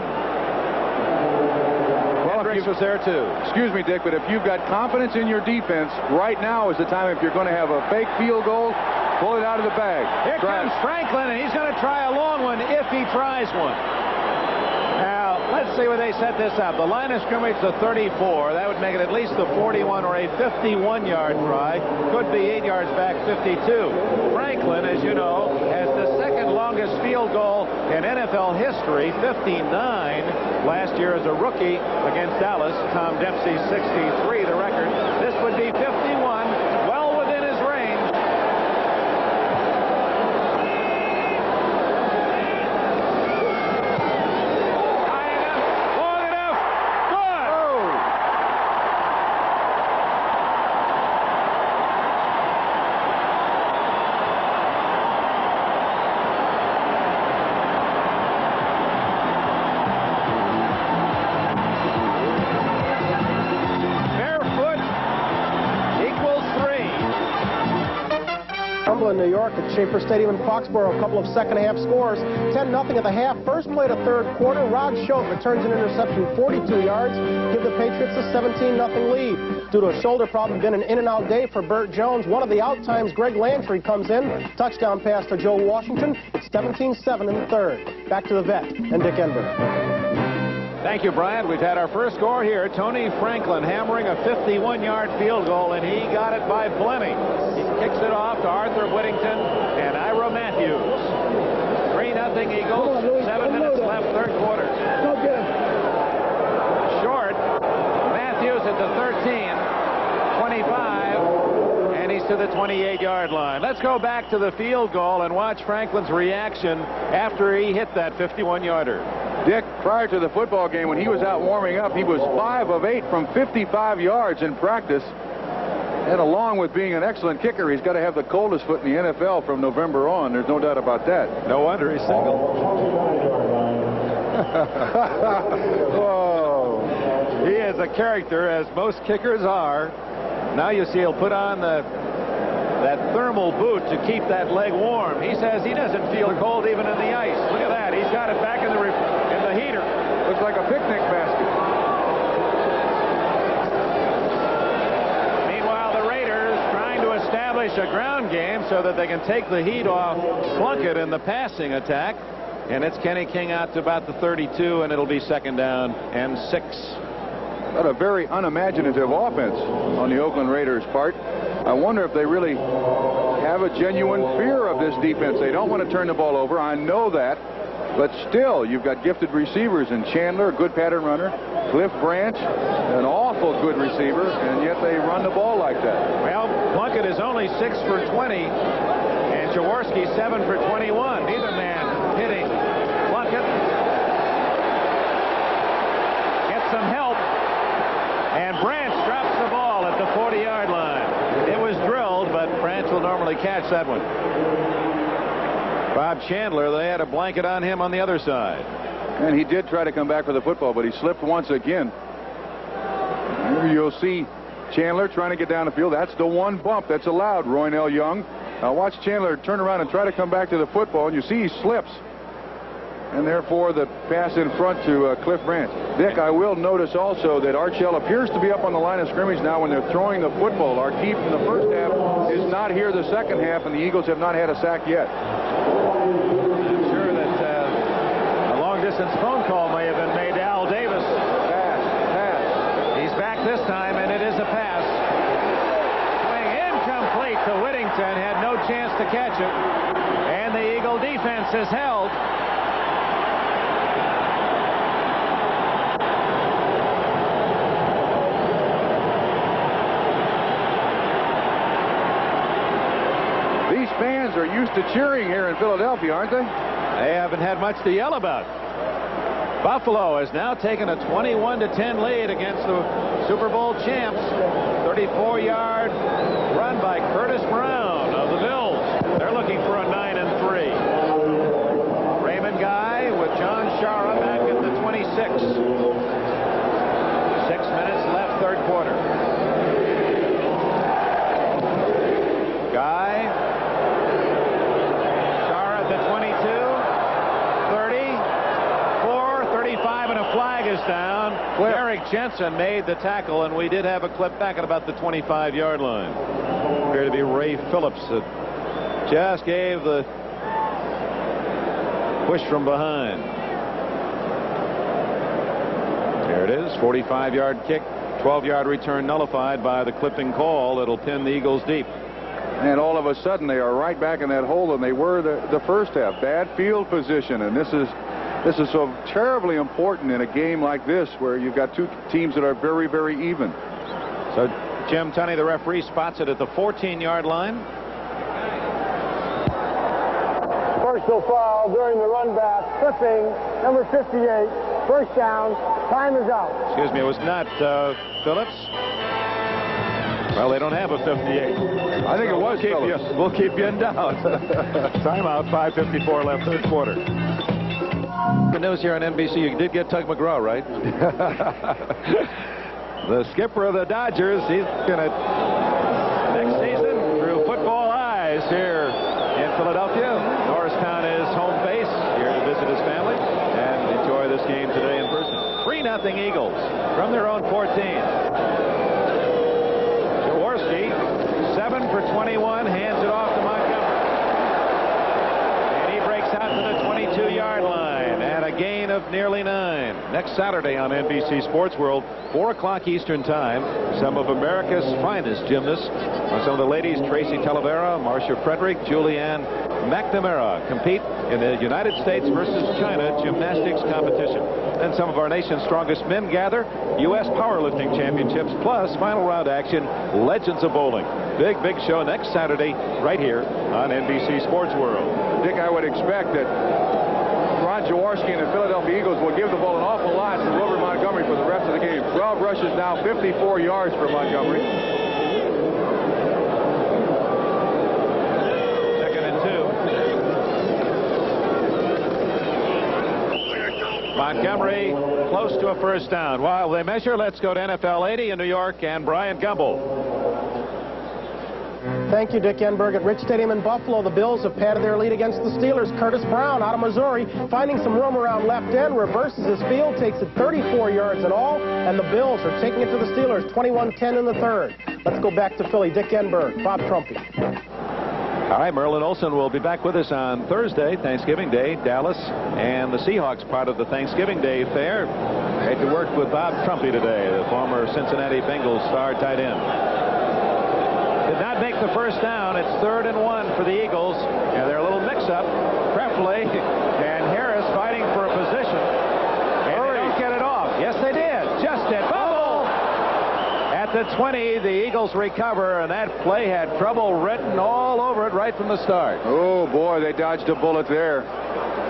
Hendricks was there too. Excuse me, Dick, but if you've got confidence in your defense, right now is the time. If you're going to have a fake field goal, pull it out of the bag. Here comes Franklin, and he's going to try a long one if he tries one. Now, let's see where they set this up. The line of scrimmage to 34. That would make it at least a 41 or a 51-yard try. Could be 8 yards back, 52. Franklin, as you know, has the second longest field goal in NFL history, 59. Last year as a rookie against Dallas. Tom Dempsey, 63, the record. This would be 51, well within his range. High enough, long enough, good! Oh. In New York at Schaefer Stadium in Foxborough, a couple of second-half scores. 10-0 at the half. First play to third quarter. Rod Schote returns an interception 42 yards. Give the Patriots a 17-0 lead. Due to a shoulder problem, been an in-and-out day for Burt Jones. One of the out times, Greg Lantry comes in. Touchdown pass to Joe Washington. It's 17-7 in the third. Back to the vet and Dick Enberg. Thank you, Bryant. We've had our first score here. Tony Franklin hammering a 51-yard field goal, and he got it by plenty. He kicks it off to Arthur Whittington and Ira Matthews. 3-0 Eagles. 7 minutes left, third quarter. Short. Matthews at the 13, 25, and he's to the 28-yard line. Let's go back to the field goal and watch Franklin's reaction after he hit that 51-yarder. Dick, prior to the football game, when he was out warming up, he was 5 of 8 from 55 yards in practice. And along with being an excellent kicker, he's got to have the coldest foot in the NFL from November on. There's no doubt about that. No wonder he's single. Whoa. He is a character, as most kickers are. Now you see he'll put on that thermal boot to keep that leg warm. He says he doesn't feel cold even in the ice. Look at that. He's got it back in the heater. Looks like a picnic basket. Meanwhile, the Raiders trying to establish a ground game so that they can take the heat off Plunkett in the passing attack. And it's Kenny King out to about the 32, and it'll be 2nd down and 6. What a very unimaginative offense on the Oakland Raiders' part. I wonder if they really have a genuine fear of this defense. They don't want to turn the ball over. I know that. But still, you've got gifted receivers in Chandler, a good pattern runner, Cliff Branch, an awful good receiver, and yet they run the ball like that. Well, Plunkett is only 6 for 20, and Jaworski 7 for 21. Neither man hitting Plunkett. Gets some help, and Branch drops the ball at the 40-yard line. It was drilled, but Branch will normally catch that one. Bob Chandler, they had a blanket on him on the other side. And he did try to come back for the football, but he slipped once again. Here you'll see Chandler trying to get down the field. That's the one bump that's allowed, Roynell Young. Now watch Chandler turn around and try to come back to the football, and you see he slips. And therefore the pass in front to Cliff Branch. Dick, I will notice also that Archell appears to be up on the line of scrimmage now when they're throwing the football. Our keep in the first half is not here the second half, and the Eagles have not had a sack yet. I'm sure that a long-distance phone call may have been made to Al Davis. Pass. He's back this time, and it is a pass. Swing incomplete to Whittington. Had no chance to catch it. And the Eagle defense is held. Fans are used to cheering here in Philadelphia, aren't they? They haven't had much to yell about. Buffalo has now taken a 21-10 lead against the Super Bowl champs. 34-yard run by Curtis Brown of the Bills. They're looking for a 9-3. Raymond Guy with John Shara back at the 26. 6 minutes left, third quarter. Guy. 35, and a flag is down. Eric Jensen made the tackle, and we did have a clip back at about the 25-yard line. Appeared to be Ray Phillips that just gave the push from behind. There it is, 45-yard kick, 12-yard return nullified by the clipping call. It'll pin the Eagles deep. And all of a sudden, they are right back in that hole than they were the first half. Bad field position, and this is so terribly important in a game like this where you've got two teams that are very, very even. So Jim Tunney, the referee, spots it at the 14-yard line. Personal foul during the run back. Clipping, number 58. First down. Time is out. Excuse me, it was not Phillips. Well, they don't have a 58. I think it was Phillips. We'll keep you in doubt. Timeout, 5:54 left, third quarter. Good news here on NBC. You did get Tug McGraw, right? The skipper of the Dodgers. He's going to, next season, through football eyes here in Philadelphia. Norristown is home base. Here to visit his family and enjoy this game today in person. 3-0 Eagles from their own 14. Jaworski, 7 for 21, hands it off to Montgomery. And he breaks out to the 22-yard line. And a gain of of nearly 9. Next Saturday on NBC Sports World, 4 o'clock Eastern Time, some of America's finest gymnasts. Some of the ladies, Tracy Talavera, Marcia Frederick, Julianne McNamara, compete in the United States versus China gymnastics competition. And some of our nation's strongest men gather, U.S. powerlifting championships, plus final round action, Legends of Bowling. Big show next Saturday right here on NBC Sports World. Dick, I would expect that Ron Jaworski and the Philadelphia Eagles will give the ball an awful lot to Wilbur Montgomery for the rest of the game. 12 rushes now, 54 yards for Montgomery. Second and 2. Montgomery close to a first down. While they measure, let's go to NFL 80 in New York and Brian Gumbel. Thank you, Dick Enberg. At Rich Stadium in Buffalo, the Bills have padded their lead against the Steelers. Curtis Brown out of Missouri, finding some room around left end, reverses his field, takes it 34 yards in all, and the Bills are taking it to the Steelers, 21-10 in the third. Let's go back to Philly. Dick Enberg, Bob Trumpy. All right, Merlin Olsen will be back with us on Thursday, Thanksgiving Day. Dallas and the Seahawks part of the Thanksgiving Day fair. I had to work with Bob Trumpy today, the former Cincinnati Bengals star tight end. Did not make the first down. It's 3rd and 1 for the Eagles. And they're a little mix-up. Prefley and Harris fighting for a position. And they don't get it off. Yes, they did. Just did. Bubble! At the 20, the Eagles recover, and that play had trouble written all over it right from the start. Oh, boy, they dodged a bullet there.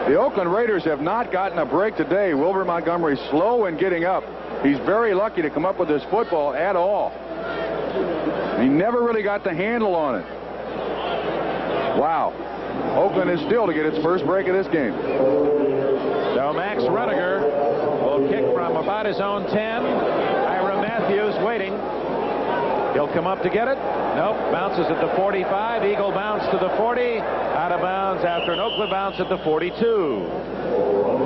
The Oakland Raiders have not gotten a break today. Wilbur Montgomery slow in getting up. He's very lucky to come up with this football at all. He never really got the handle on it. Wow. Oakland is still to get its first break of this game. So Max Rudiger will kick from about his own 10. Ira Matthews waiting. He'll come up to get it. Nope. Bounces at the 45. Eagle bounce to the 40. Out of bounds after an Oakland bounce at the 42.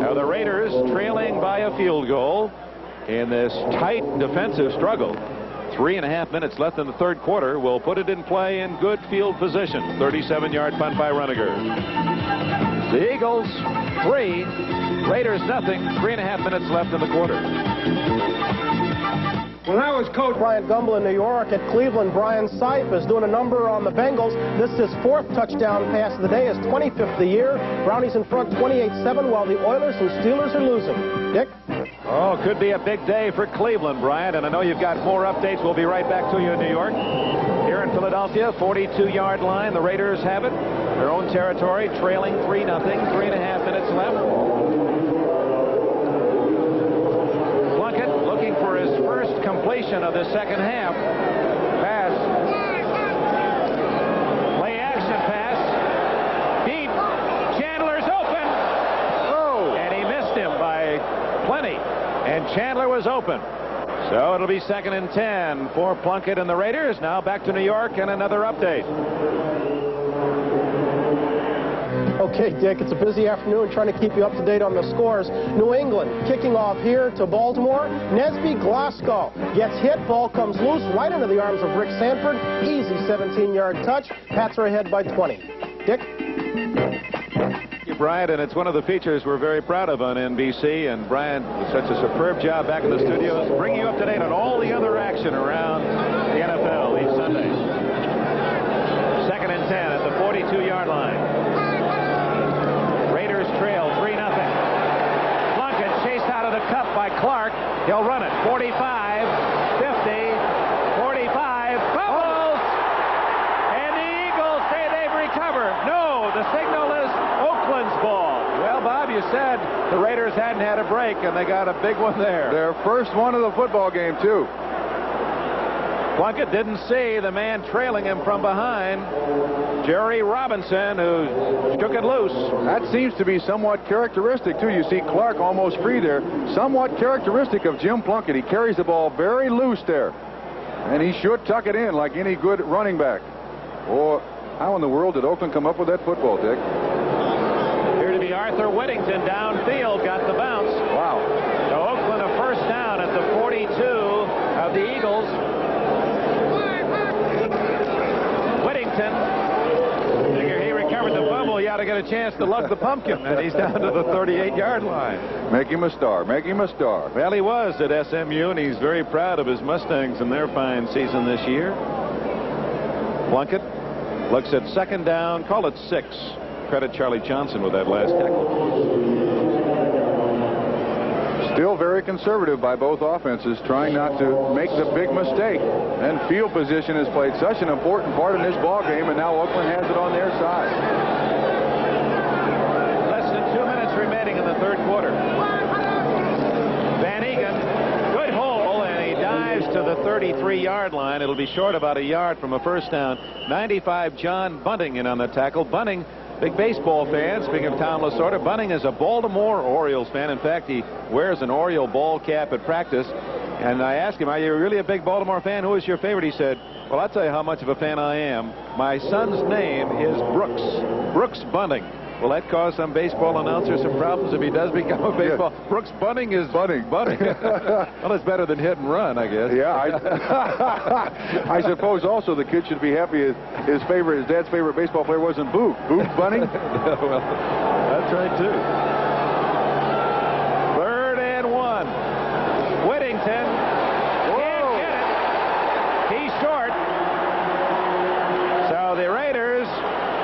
Now the Raiders trailing by a field goal in this tight defensive struggle. 3.5 minutes left in the third quarter. Will put it in play in good field position. 37-yard punt by Rudiger. The Eagles 3, Raiders nothing. 3.5 minutes left in the quarter. When I was coach Brian Gumbel in New York, at Cleveland, Brian Sipe is doing a number on the Bengals. This is his 4th touchdown pass of the day, his 25th of the year. Brownies in front 28-7 while the Oilers and Steelers are losing. Dick? Oh, could be a big day for Cleveland, Brian, and I know you've got more updates. We'll be right back to you in New York. Here in Philadelphia, 42-yard line. The Raiders have it. Their own territory, trailing 3-0. 3.5 minutes left. Plunkett looking for his first completion of the second half. Pass. Play action pass. Deep. Chandler's open. Oh! And he missed him by plenty. And Chandler was open. So it'll be 2nd and 10 for Plunkett and the Raiders. Now back to New York and another update. Okay, Dick, it's a busy afternoon trying to keep you up to date on the scores. New England kicking off here to Baltimore. Nesby Glasgow gets hit. Ball comes loose right into the arms of Rick Sanford. Easy 17-yard touch. Pats are ahead by 20. Dick? Brian, and it's one of the features we're very proud of on NBC, and Brian did such a superb job back in the studios bringing you up to date on all the other action around the NFL each Sunday. 2nd and 10 at the 42-yard line. Raiders trail 3-0. Plunkett chased out of the cup by Clark. He'll run it. 45, 50, 45, fumbles! And the Eagles say they've recovered. No, the signal is Oakland's ball. Well, Bob, you said the Raiders hadn't had a break, and they got a big one there. Their first one of the football game, too. Plunkett didn't see the man trailing him from behind, Jerry Robinson, who shook it loose. That seems to be somewhat characteristic, too. You see Clark almost free there. Somewhat characteristic of Jim Plunkett. He carries the ball very loose there. And he should tuck it in like any good running back. Or how in the world did Oakland come up with that football, Dick? Here to be Arthur Whittington downfield, got the bounce. Wow. So Oakland a first down at the 42 of the Eagles. Whittington, figure he recovered the fumble. He ought to get get a chance to lug the pumpkin, and he's down to the 38-yard line. Make him a star. Make him a star. Well, he was at SMU, and he's very proud of his Mustangs and their fine season this year. Plunkett looks at second down. Call it 6. Credit Charlie Johnson with that last tackle. Still very conservative by both offenses, trying not to make the big mistake. And field position has played such an important part in this ball game, and now Oakland has it on their side. Less than 2 minutes remaining in the third quarter. Van Egan, good hole, and he dives to the 33-yard line. It'll be short about a yard from a first down. 95, John Bunting in on the tackle. Bunting, big baseball fan. Speaking of Tom Lasorda, Bunting is a Baltimore Orioles fan. In fact, he wears an Oriole ball cap at practice. And I asked him, are you really a big Baltimore fan? Who is your favorite? He said, well, I'll tell you how much of a fan I am. My son's name is Brooks Bunting. Will that cause some baseball announcer some problems if he does become a baseball? Yeah. Brooks Bunting is Bunting. Well, it's better than hit and run, I guess. Yeah, I suppose also the kid should be happy his dad's favorite baseball player wasn't Boog Bunting. Well, that's right too. 3rd and 1. Whittington can't get it. He's short. So the Raiders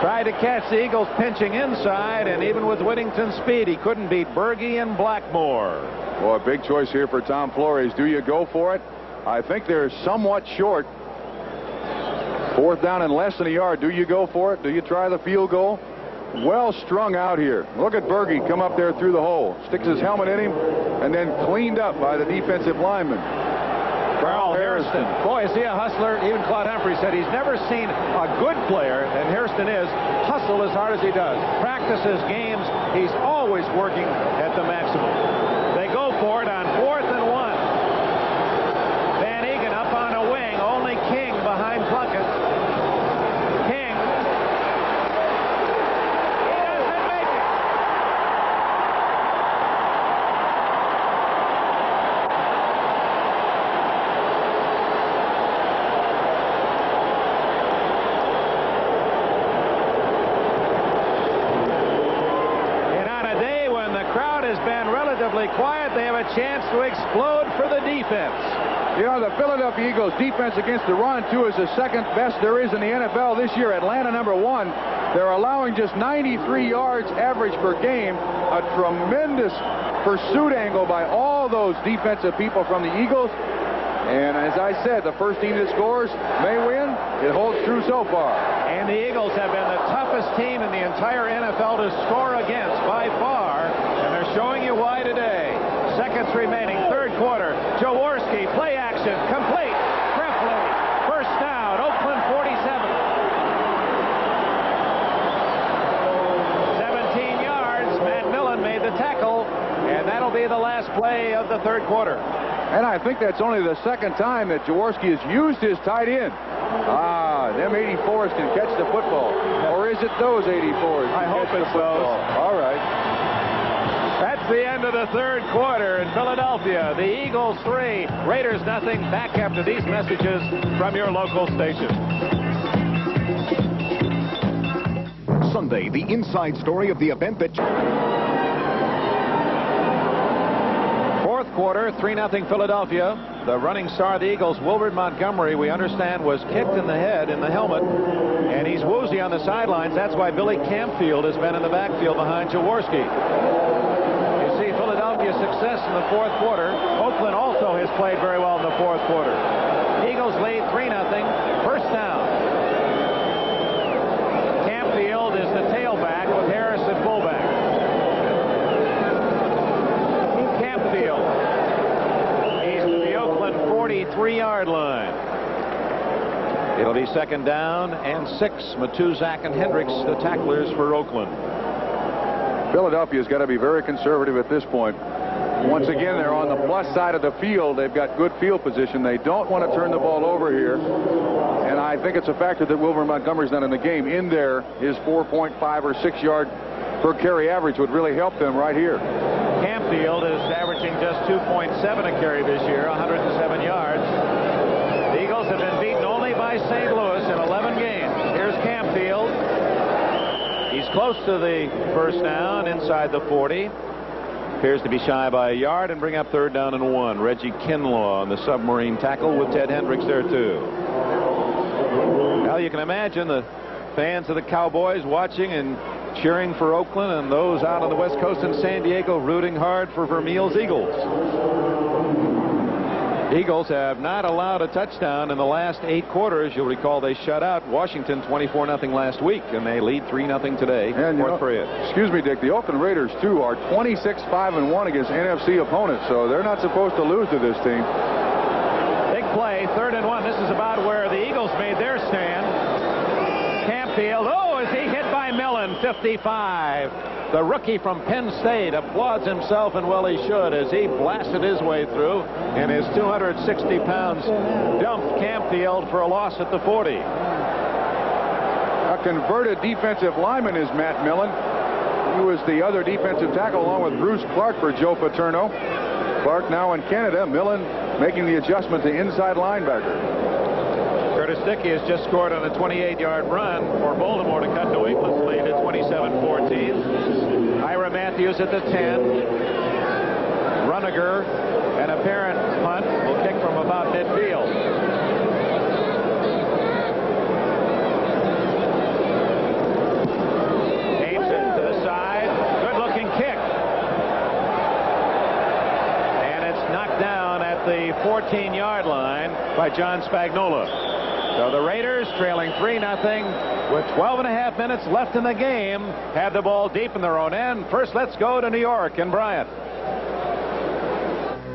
tried to catch the Eagles pinching inside, and even with Whittington's speed, he couldn't beat Berge and Blackmore. Well, a big choice here for Tom Flores. Do you go for it? I think they're somewhat short. 4th down and less than a yard. Do you go for it? Do you try the field goal? Well strung out here. Look at Berge come up there through the hole. Sticks his helmet in him, and then cleaned up by the defensive lineman. Carl Hairston. Boy, is he a hustler. Even Claude Humphrey said he's never seen a good player, and Hairston is, hustle as hard as he does. Practices, games, he's always working at the maximum. They go for it on 4th and 1. Van Egan up on a wing. Only King behind Plunkett. King. He doesn't make it. Quiet, they have a chance to explode for the defense. You know, the Philadelphia Eagles defense against the run, too, is the second best there is in the NFL this year. Atlanta, number 1. They're allowing just 93 yards average per game. A tremendous pursuit angle by all those defensive people from the Eagles. And as I said, the first team that scores may win. It holds true so far. And the Eagles have been the toughest team in the entire NFL to score against by far. And they're showing you why today. Seconds remaining, third quarter. Jaworski, play action, complete. Trefley, first down, Oakland 47. 17 yards. Matt Millen made the tackle. And that'll be the last play of the third quarter. And I think that's only the second time that Jaworski has used his tight end. Them 84s can catch the football. Or is it those 84s? I hope it's those. All right. That's the end of the third quarter in Philadelphia. The Eagles 3, Raiders nothing. Back after these messages from your local station. Sunday, the inside story of the event that... Fourth quarter, 3-0 Philadelphia. The running star of the Eagles, Wilbert Montgomery, we understand, was kicked in the head, in the helmet, and he's woozy on the sidelines. That's why Billy Campfield has been in the backfield behind Jaworski. You see Philadelphia's success in the fourth quarter. Oakland also has played very well in the fourth quarter. Eagles lead 3-0. First down. Campfield is the tailback with Harris at fullback. Campfield. He's to the Oakland 43-yard line. It'll be second down and 6. Matuzak and Hendricks, the tacklers for Oakland. Philadelphia's got to be very conservative at this point. Once again, they're on the plus side of the field. They've got good field position. They don't want to turn the ball over here. And I think it's a factor that Wilbert Montgomery's not in the game. In there, his 4.5 or 6 yard per carry average would really help them right here. Campfield is averaging just 2.7 a carry this year, 107 yards. The Eagles have been beaten only by St. Louis in 11 games. Here's Campfield. He's close to the first down inside the 40. Appears to be shy by a yard and bring up 3rd down and 1. Reggie Kinlaw on the submarine tackle with Ted Hendricks there too. Well, you can imagine the fans of the Cowboys watching and cheering for Oakland, and those out on the West Coast in San Diego rooting hard for Vermeil's Eagles. Eagles have not allowed a touchdown in the last 8 quarters. You'll recall they shut out Washington 24-0 last week, and they lead 3-0 today. And excuse me, Dick, the Oakland Raiders, too, are 26-5-1 against NFC opponents, so they're not supposed to lose to this team. Big play, 3rd and 1. This is about where the Eagles made their stand. Campfield, is he hit by Millen, 55. The rookie from Penn State applauds himself, and well he should, as he blasted his way through, and his 260 pounds dumped Campfield for a loss at the 40. A converted defensive lineman is Matt Millen. He was the other defensive tackle along with Bruce Clark for Joe Paterno. Clark now in Canada. Millen making the adjustment to inside linebacker. Curtis Dickey has just scored on a 28-yard run for Baltimore to cut New England's lead at 27-14. Ira Matthews at the 10. Runniger, an apparent punt, will kick from about midfield. Aims it to the side. Good-looking kick. And it's knocked down at the 14-yard line by John Spagnuolo. So the Raiders, trailing 3-0 with 12.5 minutes left in the game, had the ball deep in their own end. First, let's go to New York and Bryant.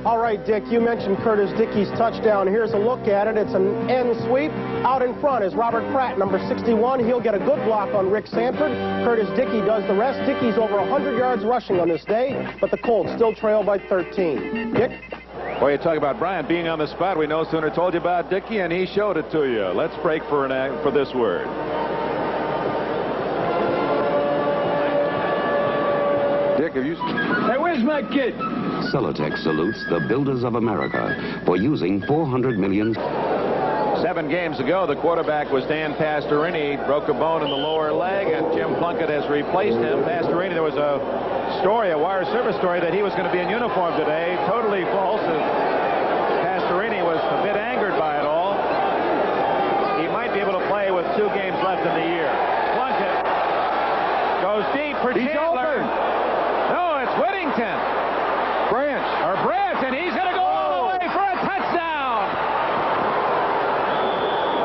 All right, Dick, you mentioned Curtis Dickey's touchdown. Here's a look at it. It's an end sweep. Out in front is Robert Pratt, number 61. He'll get a good block on Rick Sanford. Curtis Dickey does the rest. Dickey's over 100 yards rushing on this day, but the Colts still trail by 13. Dick? Boy, you talk about Bryant being on the spot. We no sooner told you about Dickey, and he showed it to you. Let's break for this word. Dick, have you... Hey, where's my kid? Celotex salutes the builders of America for using 400 million... 7 games ago, the quarterback was Dan Pastorini. Broke a bone in the lower leg, and Jim Plunkett has replaced him. Pastorini, there was a wire service story, that he was going to be in uniform today. Totally false. Pastorini was a bit angered by it all. He might be able to play with 2 games left in the year. Plunkett goes deep for Chandler. No, it's Whittington. Branch, and he's going to go all the way for a touchdown.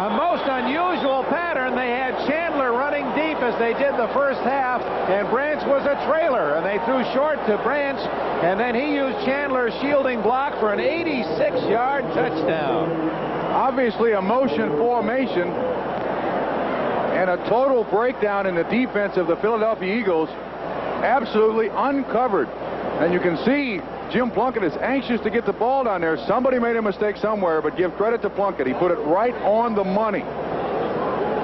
A most unusual pattern. They had Chandler running deep as they did the first half, and Branch was a trailer, and they threw short to Branch, and then he used Chandler's shielding block for an 86-yard touchdown. Obviously a motion formation and a total breakdown in the defense of the Philadelphia Eagles. Absolutely uncovered. And you can see Jim Plunkett is anxious to get the ball down there. Somebody made a mistake somewhere, but give credit to Plunkett. He put it right on the money.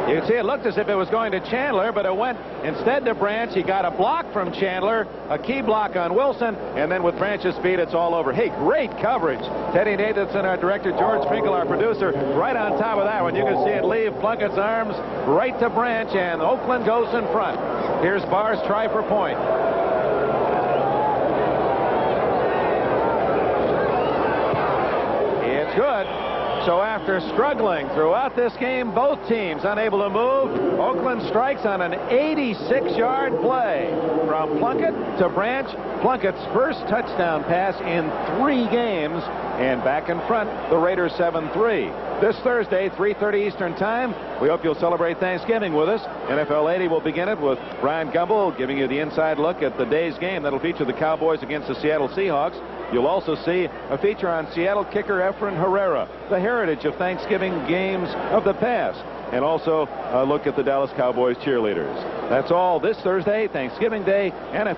You can see it looked as if it was going to Chandler, but it went instead to Branch. He got a block from Chandler, a key block on Wilson, and then with Branch's speed, it's all over. Hey, great coverage. Teddy Nathanson, our director, George Finkel, our producer, right on top of that one. You can see it leave Plunkett's arms right to Branch, and Oakland goes in front. Here's Barr's try for point. It's good. So after struggling throughout this game, both teams unable to move, Oakland strikes on an 86-yard play from Plunkett to Branch. Plunkett's first touchdown pass in 3 games, and back in front, the Raiders 7-3. This Thursday, 3:30 Eastern Time. We hope you'll celebrate Thanksgiving with us. NFL 80 will begin it with Brian Gumble giving you the inside look at the day's game. That'll feature the Cowboys against the Seattle Seahawks. You'll also see a feature on Seattle kicker Efren Herrera, the heritage of Thanksgiving games of the past, and also a look at the Dallas Cowboys cheerleaders. That's all this Thursday, Thanksgiving Day, and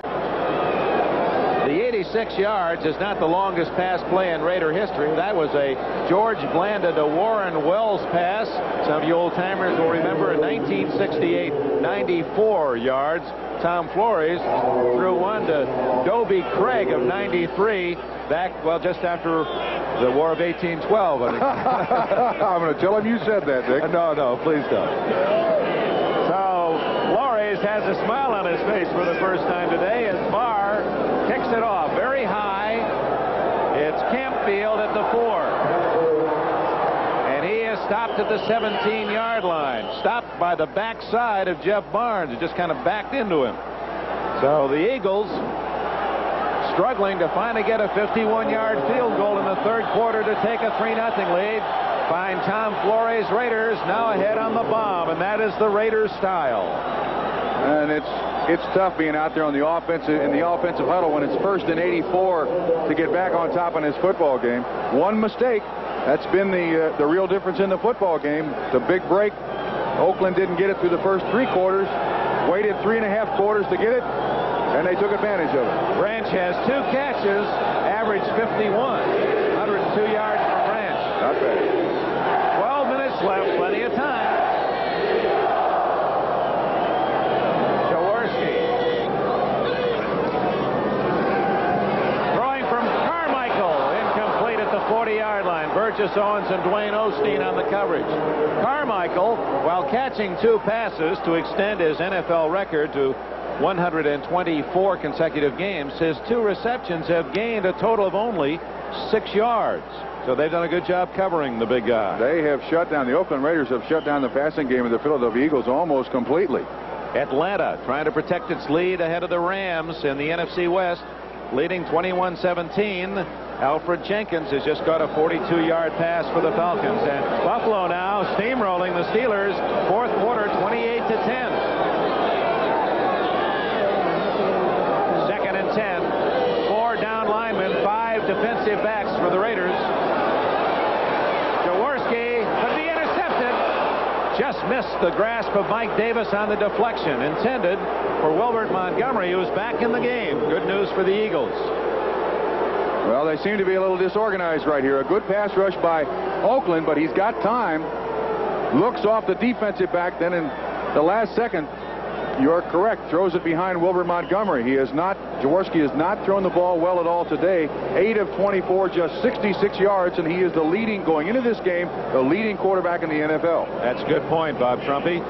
the 86 yards is not the longest pass play in Raider history. That was a George Blanda to Warren Wells pass. Some of you old-timers will remember in 1968, 94 yards. Tom Flores threw one to Dobie Craig of 93 back, well, just after the War of 1812. I'm going to tell him you said that, Dick. No, please don't. So Flores Myers has a smile on his face for the first time today as Barr kicks it off very high. It's Campfield at the 4. And he is stopped at the 17-yard line. Stopped by the backside of Jeff Barnes. It just kind of backed into him. So the Eagles struggling to finally get a 51-yard field goal in the third quarter to take a 3-0 lead. Find Tom Flores' Raiders now ahead on the bomb, and that is the Raiders style. And it's tough being out there on the offensive huddle when it's 1st and 84 to get back on top in this football game. One mistake, that's been the real difference in the football game. The big break. Oakland didn't get it through the first 3 quarters, waited 3.5 quarters to get it, and they took advantage of it. Branch has 2 catches, average 51, 102 yards for Branch. Not bad. 12 minutes left, plenty of time. Jaworski throwing from Carmichael, incomplete at the 40-yard line. Burgess Owens and Dwayne Osteen on the coverage. Carmichael, while catching 2 passes to extend his NFL record to 124 consecutive games, his 2 receptions have gained a total of only 6 yards. So they've done a good job covering the big guy. They have shut down, the Oakland Raiders have shut down the passing game of the Philadelphia Eagles almost completely. Atlanta trying to protect its lead ahead of the Rams in the NFC West, leading 21-17. Alfred Jenkins has just got a 42-yard pass for the Falcons. And Buffalo now steamrolling the Steelers. Fourth quarter, 28-10. 2nd and 10. 4 down linemen, 5 defensive backs for the Raiders. Jaworski could be intercepted. Just missed the grasp of Mike Davis on the deflection intended for Wilbert Montgomery, who's back in the game. Good news for the Eagles. Well, they seem to be a little disorganized right here. A good pass rush by Oakland, but he's got time. Looks off the defensive back, then in the last second, you're correct, throws it behind Wilbert Montgomery. Jaworski has not thrown the ball well at all today. 8 of 24, just 66 yards, and he is the leading, going into this game, the leading quarterback in the NFL. That's a good point, Bob Trumpy.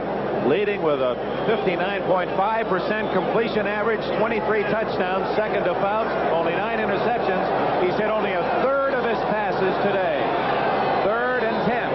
Leading with a 59.5% completion average, 23 touchdowns, second to Fouts, only 9 interceptions. He's hit only a third of his passes today. 3rd and 10.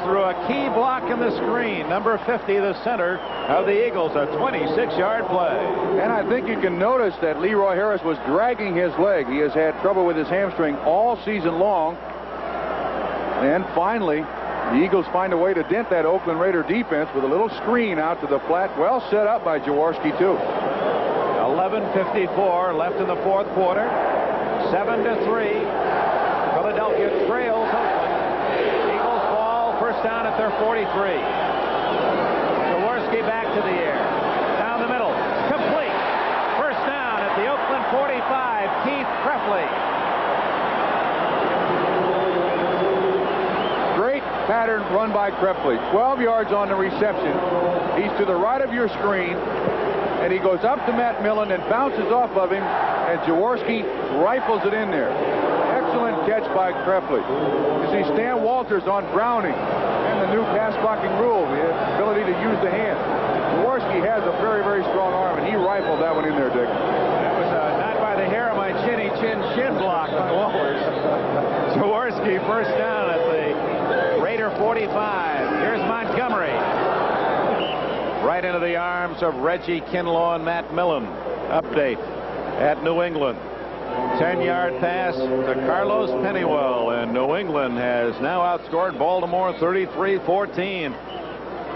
Through a key block in the screen. Number 50, the center of the Eagles, a 26-yard play. And I think you can notice that Leroy Harris was dragging his leg. He has had trouble with his hamstring all season long. And finally, the Eagles find a way to dent that Oakland Raider defense with a little screen out to the flat. Well set up by Jaworski, too. 11:54 left in the fourth quarter. 7-3. Philadelphia trails Oakland. First down at their 43. Jaworski back to the air. Down the middle. Complete. First down at the Oakland 45. Keith Prefley. Great pattern run by Prefley. 12 yards on the reception. He's to the right of your screen, and he goes up to Matt Millen and bounces off of him, and Jaworski rifles it in there. Excellent catch by Prefley. You see Stan Walters on Browning and the new pass blocking rule, the ability to use the hand. Jaworski has a very, very strong arm, and he rifled that one in there, Dick. That was not by the hair of my chin block by Walters. Jaworski first down at the Raider 45. Here's Montgomery. Right into the arms of Reggie Kinlaw and Matt Millen. Update at New England. 10-yard pass to Carlos Pennywell, and New England has now outscored Baltimore 33-14.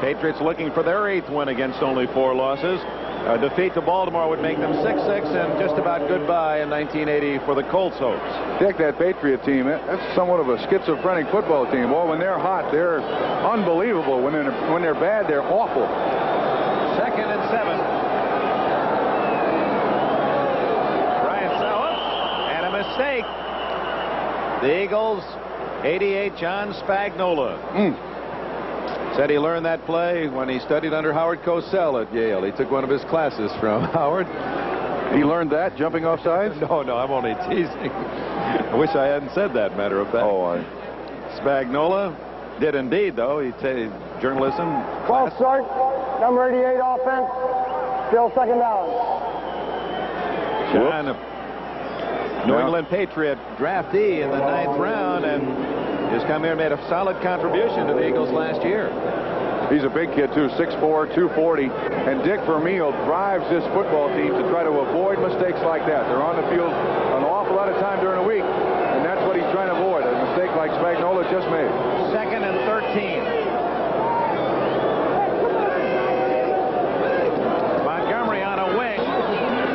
Patriots looking for their 8th win against only 4 losses. A defeat to Baltimore would make them 6-6 and just about goodbye in 1980 for the Colts hopes. Dick, that Patriot team, that's somewhat of a schizophrenic football team. Well, when they're hot, they're unbelievable. When they're bad, they're awful. 2nd and 7. Mistake. The Eagles 88, John Spagnola. Said he learned that play when he studied under Howard Cosell at Yale. He took one of his classes from Howard. He learned that, jumping off sides? No, I'm only teasing. I wish I hadn't said that, matter of fact. Spagnola did indeed, though. He journalism. False start, number 88 offense, still second down. John, New England Patriot draftee in the 9th round, and has come here and made a solid contribution to the Eagles last year. He's a big kid, too, 6'4", 240. And Dick Vermeil drives this football team to try to avoid mistakes like that. They're on the field an awful lot of time during the week, and that's what he's trying to avoid, a mistake like Spagnola just made. 2nd and 13. Montgomery on a wing.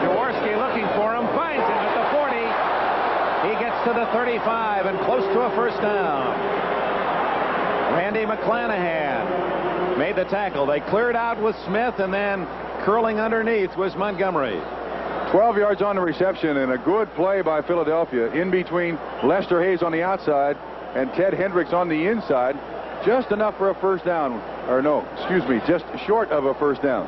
Jaworski looking for him, finds him at the 40. He gets to the 35 and close to a first down. Randy McClanahan made the tackle. They cleared out with Smith, and then curling underneath was Montgomery. 12 yards on the reception, and a good play by Philadelphia in between Lester Hayes on the outside and Ted Hendricks on the inside. Just enough for a first down. Or no, excuse me, just short of a first down.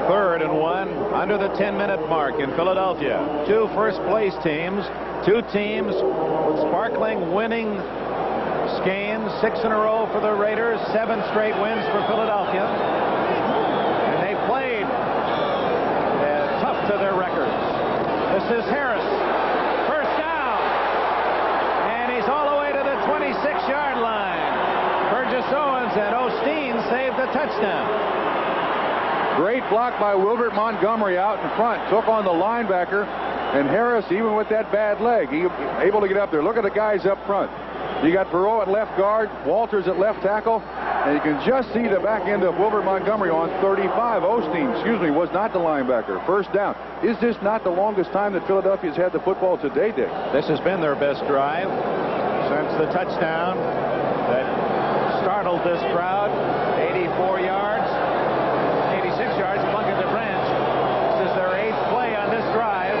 3rd and 1 under the 10-minute mark in Philadelphia. 2 first-place teams, 2 teams with sparkling winning skeins, 6 in a row for the Raiders, 7 straight wins for Philadelphia. And they played tough to their records. This is Harris. First down. And he's all the way to the 26-yard line. Burgess Owens and Osteen saved the touchdown. Great block by Wilbert Montgomery out in front. Took on the linebacker. And Harris, even with that bad leg, he able to get up there. Look at the guys up front. You got Perot at left guard, Walters at left tackle, and you can just see the back end of Wilbert Montgomery on 35. Osteen, was not the linebacker. First down. Is this not the longest time that Philadelphia's had the football today, Dick? This has been their best drive since the touchdown that startled this crowd. 84 yards, 86 yards, plunk at the branch. This is their 8th play on this drive.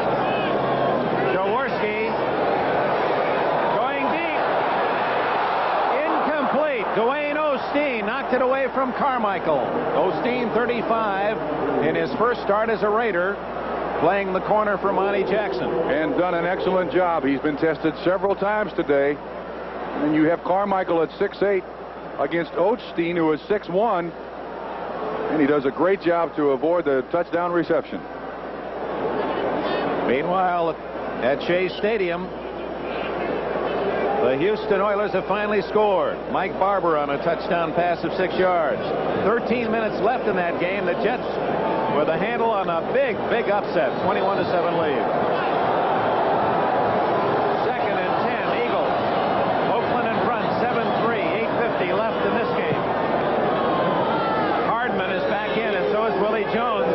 Jaworski going deep. Incomplete. Dwayne Osteen knocked it away from Carmichael. Osteen, 35, in his first start as a Raider, playing the corner for Monty Jackson. And done an excellent job. He's been tested several times today. And you have Carmichael at 6'8" against Osteen, who is 6'1", and he does a great job to avoid the touchdown reception. Meanwhile, at Shea Stadium, the Houston Oilers have finally scored. Mike Barber on a touchdown pass of 6 yards. 13 minutes left in that game. The Jets with a handle on a big upset. 21-7 lead. 2nd and 10, Eagles. Oakland in front, 7-3. 8:50 left in this game. Hardman is back in, and so is Willie Jones.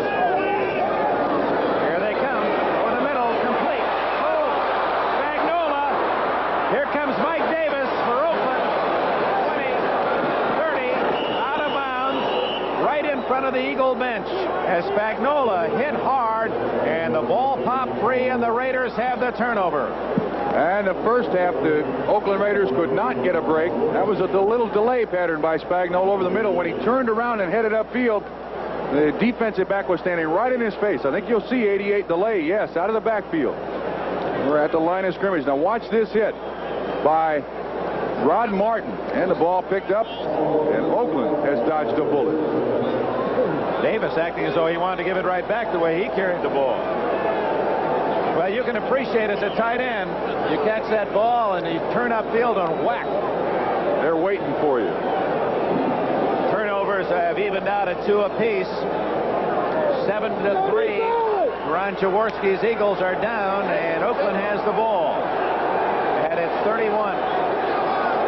Here they come. Over the middle, complete. Oh, Spagnola. Here comes Mike Davis for Oakland. 20, 30, out of bounds, right in front of the Eagle bench as Spagnola hit hard, and the ball popped free, and the Raiders have the turnover. And the first half, the Oakland Raiders could not get a break. That was a little delay pattern by Spagnola over the middle. When he turned around and headed upfield, the defensive back was standing right in his face. I think you'll see 88 delay, yes, out of the backfield. We're at the line of scrimmage. Now watch this hit by Rod Martin. And the ball picked up, and Oakland has dodged a bullet. Davis acting as though he wanted to give it right back the way he carried the ball. Well, you can appreciate as a tight end, you catch that ball and you turn upfield and whack. They're waiting for you. Turnovers have evened out at 2 apiece. 7-3. Ron Jaworski's Eagles are down, and Oakland has the ball. And it's 31.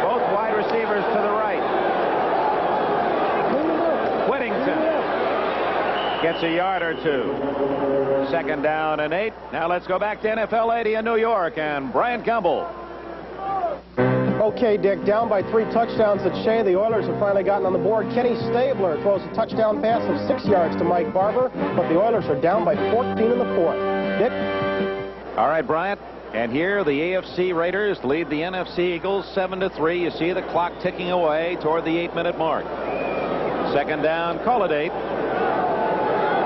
Both wide receivers to the right. Whittington gets a yard or 2. 2nd down and 8. Now let's go back to NFL 80 in New York and Brian Campbell. Okay, Dick, down by 3 touchdowns at Shea. The Oilers have finally gotten on the board. Kenny Stabler throws a touchdown pass of 6 yards to Mike Barber, but the Oilers are down by 14 in the 4th. Dick? All right, Bryant. And here the AFC Raiders lead the NFC Eagles 7-3. You see the clock ticking away toward the 8-minute mark. Second down, call it 8.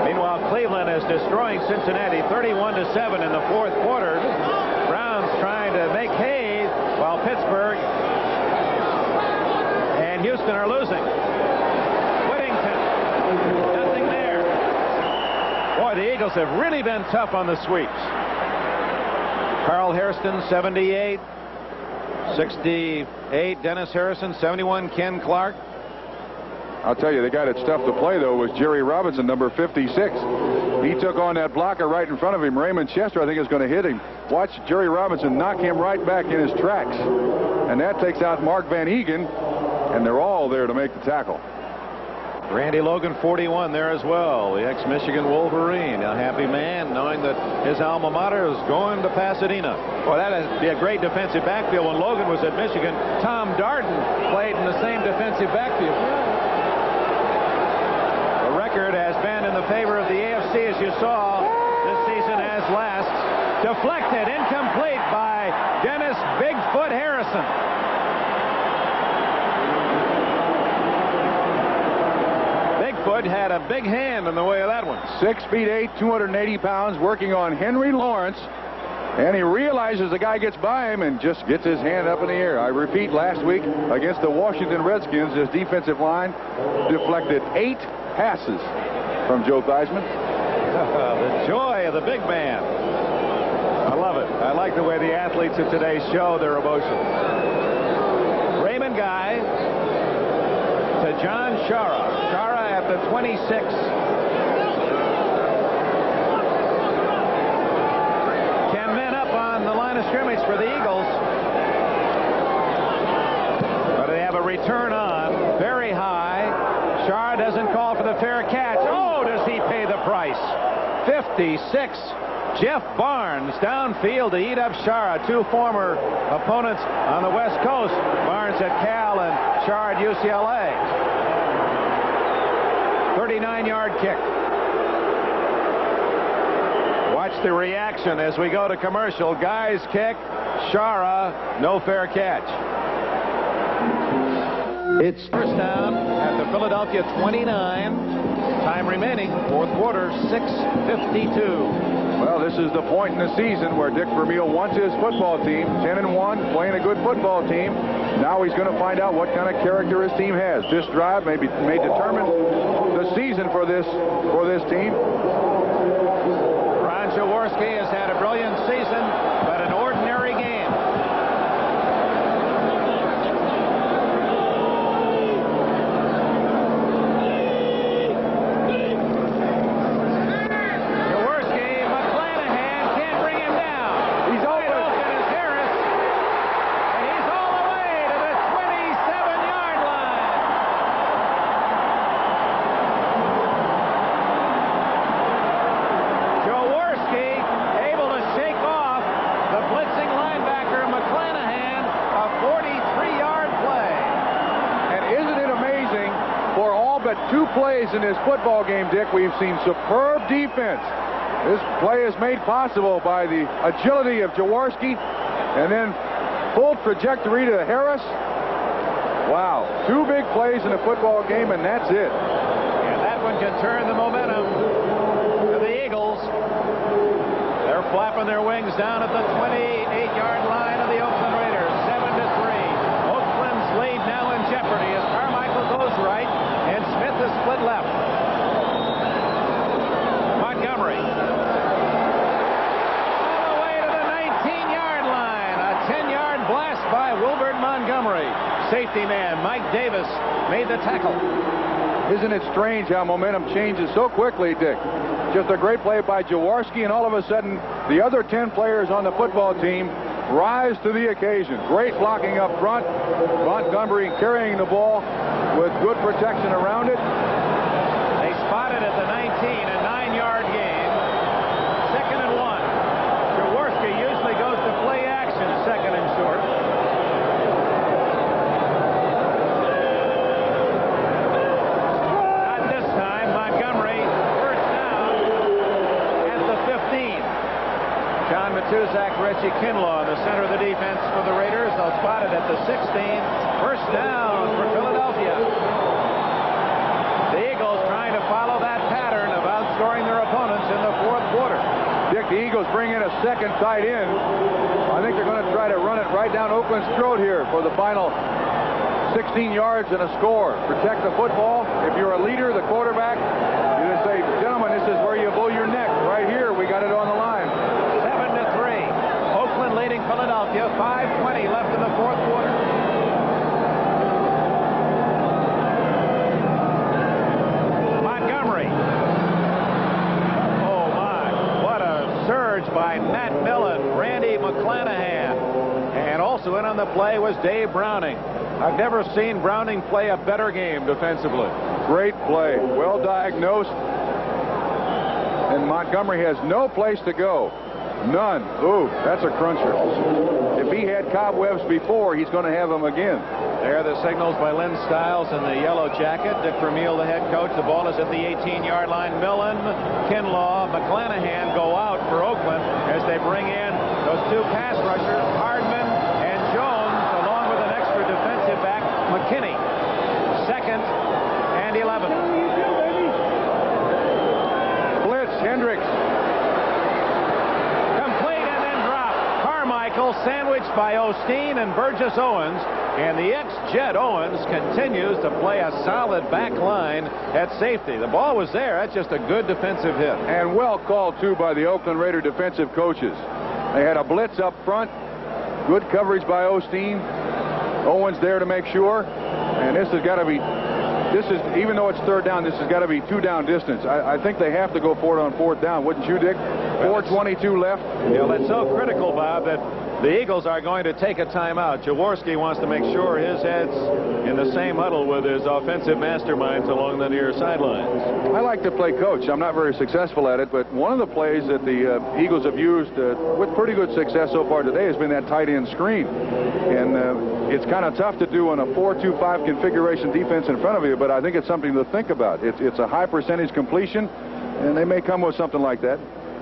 Meanwhile, Cleveland is destroying Cincinnati 31-7 in the fourth quarter. Browns trying to make hay while Pittsburgh and Houston are losing. Whittington, nothing there. Boy, the Eagles have really been tough on the sweeps. Carl Hairston, 78. 68, Dennis Harrison. 71, Ken Clark. I'll tell you, the guy that's tough to play, though, was Jerry Robinson, number 56. He took on that blocker right in front of him. Raymond Chester, I think, is going to hit him. Watch Jerry Robinson knock him right back in his tracks. And that takes out Mark Van Egan, and they're all there to make the tackle. Randy Logan, 41 there as well. The ex-Michigan Wolverine, a happy man knowing that his alma mater is going to Pasadena. Well, that'd be a great defensive backfield. When Logan was at Michigan, Tom Darden played in the same defensive backfield. The record has been in the favor of the AFC, as you saw this season as last. Deflected, incomplete by Dennis Bigfoot Harrison. Bigfoot had a big hand in the way of that one. 6'8", 280 pounds, working on Henry Lawrence. And he realizes the guy gets by him and just gets his hand up in the air. I repeat, last week against the Washington Redskins, his defensive line deflected 8 passes from Joe Theismann. The joy of the big man. I love it. I like the way the athletes of today show their emotions. Raymond Guy to John Shara. Shara at the 26. 10 men up on the line of scrimmage for the Eagles. But they have a return on. Very high. Shara doesn't call for the fair catch. Oh, does he pay the price? 56. Jeff Barnes downfield to eat up Shara. Two former opponents on the West Coast. Barnes at Cal and Shara at UCLA. 39-yard kick. Watch the reaction as we go to commercial. Guys kick. Shara, no fair catch. It's first down at the Philadelphia 29. Time remaining, fourth quarter, 6:52. Well, this is the point in the season where Dick Vermeil wants his football team, 10-1, playing a good football team. Now he's going to find out what kind of character his team has. This drive may determine the season for this team. Ron Jaworski has had a brilliant season, but an ordinary game. Two plays in this football game, Dick, we've seen superb defense. This play is made possible by the agility of Jaworski, and then full trajectory to Harris. Wow, two big plays in a football game, and that's it. And that one can turn the momentum to the Eagles. They're flapping their wings down at the 28-yard line of the Oakland Raiders, 7-3. Oakland's lead now in jeopardy as Carmichael goes right. And Smith is split left. Montgomery. All the way to the 19-yard line. A 10-yard blast by Wilbert Montgomery. Safety man Mike Davis made the tackle. Isn't it strange how momentum changes so quickly, Dick? Just a great play by Jaworski, and all of a sudden, the other 10 players on the football team rise to the occasion. Great blocking up front. Montgomery carrying the ball with good protection around it. They spotted at the 19, a 9-yard gain. 2nd and 1. Jaworski usually goes to play action, 2nd and short. Not this time. Montgomery first down at the 15. John Matus Isaac Reggie Kinlaw in the center of the defense for the Raiders. They'll spot it at the 16. First down for Philadelphia. The Eagles trying to follow that pattern of outscoring their opponents in the fourth quarter. Dick, the Eagles bring in a second tight end. I think they're going to try to run it right down Oakland's throat here for the final 16 yards and a score. Protect the football. If you're a leader, the quarterback, you just say, gentlemen, this is where you blow your neck. Right here, we got it on the line. 7-3. Oakland leading Philadelphia. 5:20 left in the fourth quarter. Montgomery. Oh, my. What a surge by Matt Millen, Randy McClanahan. And also in on the play was Dave Browning. I've never seen Browning play a better game defensively. Great play. Well diagnosed. And Montgomery has no place to go. None. Ooh, that's a cruncher. If he had cobwebs before, he's going to have them again. There are the signals by Lynn Stiles in the yellow jacket. Dick Vermeil, the head coach. The ball is at the 18-yard line. Millen, Kinlaw, McClanahan go out for Oakland as they bring in those two pass rushers, Hardman and Jones, along with an extra defensive back, McKinney. 2nd and 11. Blitz, Hendricks. Complete and then drop. Carmichael sandwiched by Osteen and Burgess Owens. And the ex-Jet Owens continues to play a solid back line at safety. The ball was there. That's just a good defensive hit. And well called, too, by the Oakland Raider defensive coaches. They had a blitz up front. Good coverage by Osteen. Owens there to make sure. And this has got to be, even though it's third down, this has got to be 2-down distance. I think they have to go for it on 4th down, wouldn't you, Dick? 4:22 left. Yeah, that's so critical, Bob, that the Eagles are going to take a timeout. Jaworski wants to make sure his head's in the same huddle with his offensive masterminds along the near sidelines. I like to play coach. I'm not very successful at it, but one of the plays that the Eagles have used with pretty good success so far today has been that tight end screen. And it's kind of tough to do on a 4-2-5 configuration defense in front of you, but I think it's something to think about. It's a high percentage completion, and they may come with something like that.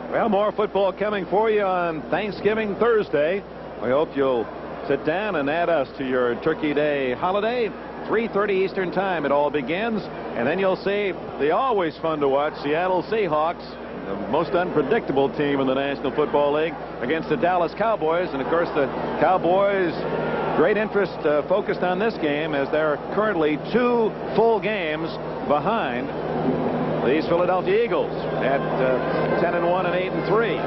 Well, more football coming for you on Thanksgiving Thursday. We hope you'll sit down and add us to your Turkey Day holiday. 3:30 Eastern Time it all begins. And then you'll see the always fun to watch Seattle Seahawks, the most unpredictable team in the National Football League, against the Dallas Cowboys. And, of course, the Cowboys, great interest focused on this game as they're currently 2 full games behind these Philadelphia Eagles at 10-1 and 8-3.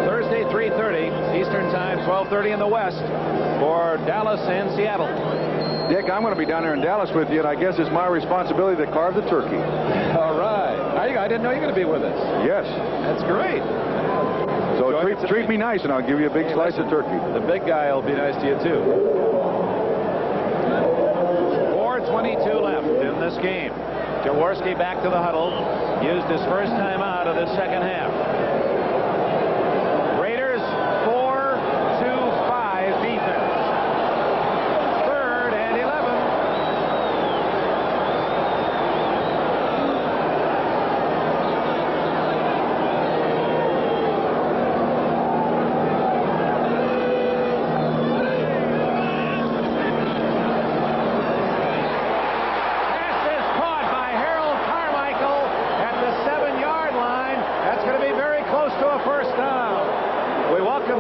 Thursday, 3:30 Eastern Time, 12:30 in the West for Dallas and Seattle. Dick, I'm going to be down there in Dallas with you, and I guess it's my responsibility to carve the turkey. All right. I didn't know you were going to be with us. Yes. That's great. So treat me nice, and I'll give you a big slice of turkey. The big guy will be nice to you, too. 4:22 left in this game. Jaworski back to the huddle. Used his first time out of the second half. Raiders 4-2-5 defense. 3rd and 11.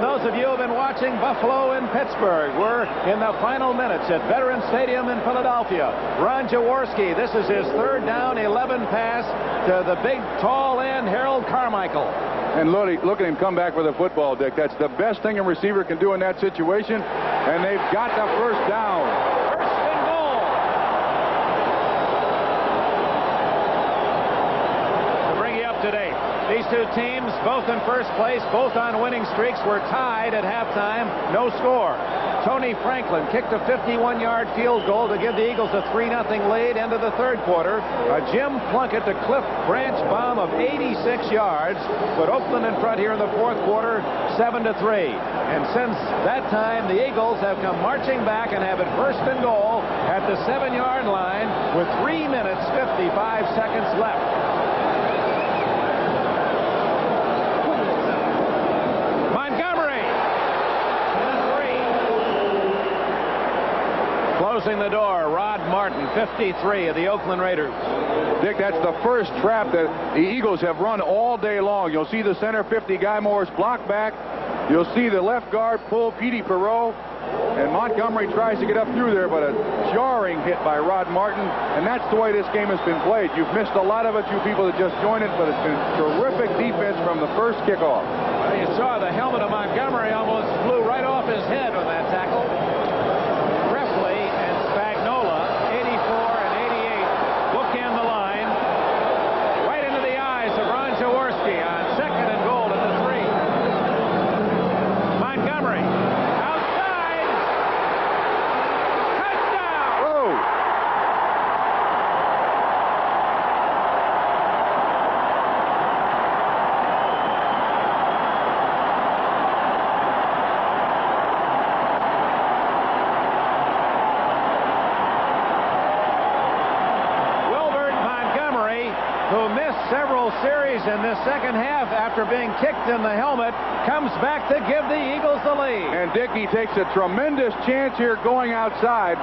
Those of you who have been watching Buffalo and Pittsburgh, we're in the final minutes at Veterans Stadium in Philadelphia. Ron Jaworski, this is his 3rd down, 11 pass to the big, tall end, Harold Carmichael. And look at him come back with a football, Dick. That's the best thing a receiver can do in that situation. And they've got the first down. First and goal. To bring you up to date, these two teams, both in first place, both on winning streaks, were tied at halftime. No score. Tony Franklin kicked a 51-yard field goal to give the Eagles a 3-0 lead into the 3rd quarter. A Jim Plunkett to Cliff Branch bomb of 86 yards put Oakland in front here in the 4th quarter, 7-3. And since that time, the Eagles have come marching back and have it first and goal at the 7-yard line with 3 minutes, 55 seconds left. closing the door. Rod Martin, 53 of the Oakland Raiders. Dick, that's the first trap that the Eagles have run all day long. You'll see the center 50, Guy Morris, block back. You'll see the left guard pull Petey Perot. And Montgomery tries to get up through there, but a jarring hit by Rod Martin. And that's the way this game has been played. You've missed a lot of it, you people that just joined it, but it's been terrific defense from the first kickoff. Well, you saw the helmet of Montgomery almost flew right off his head on that tackle. Presley and Spagnola, 84 and 88, bookend the line. Right into the eyes of Ron Jaworski on 2nd and goal at the 3. Montgomery. Who missed several series in this second half after being kicked in the helmet, comes back to give the Eagles the lead. And Dickey takes a tremendous chance here going outside.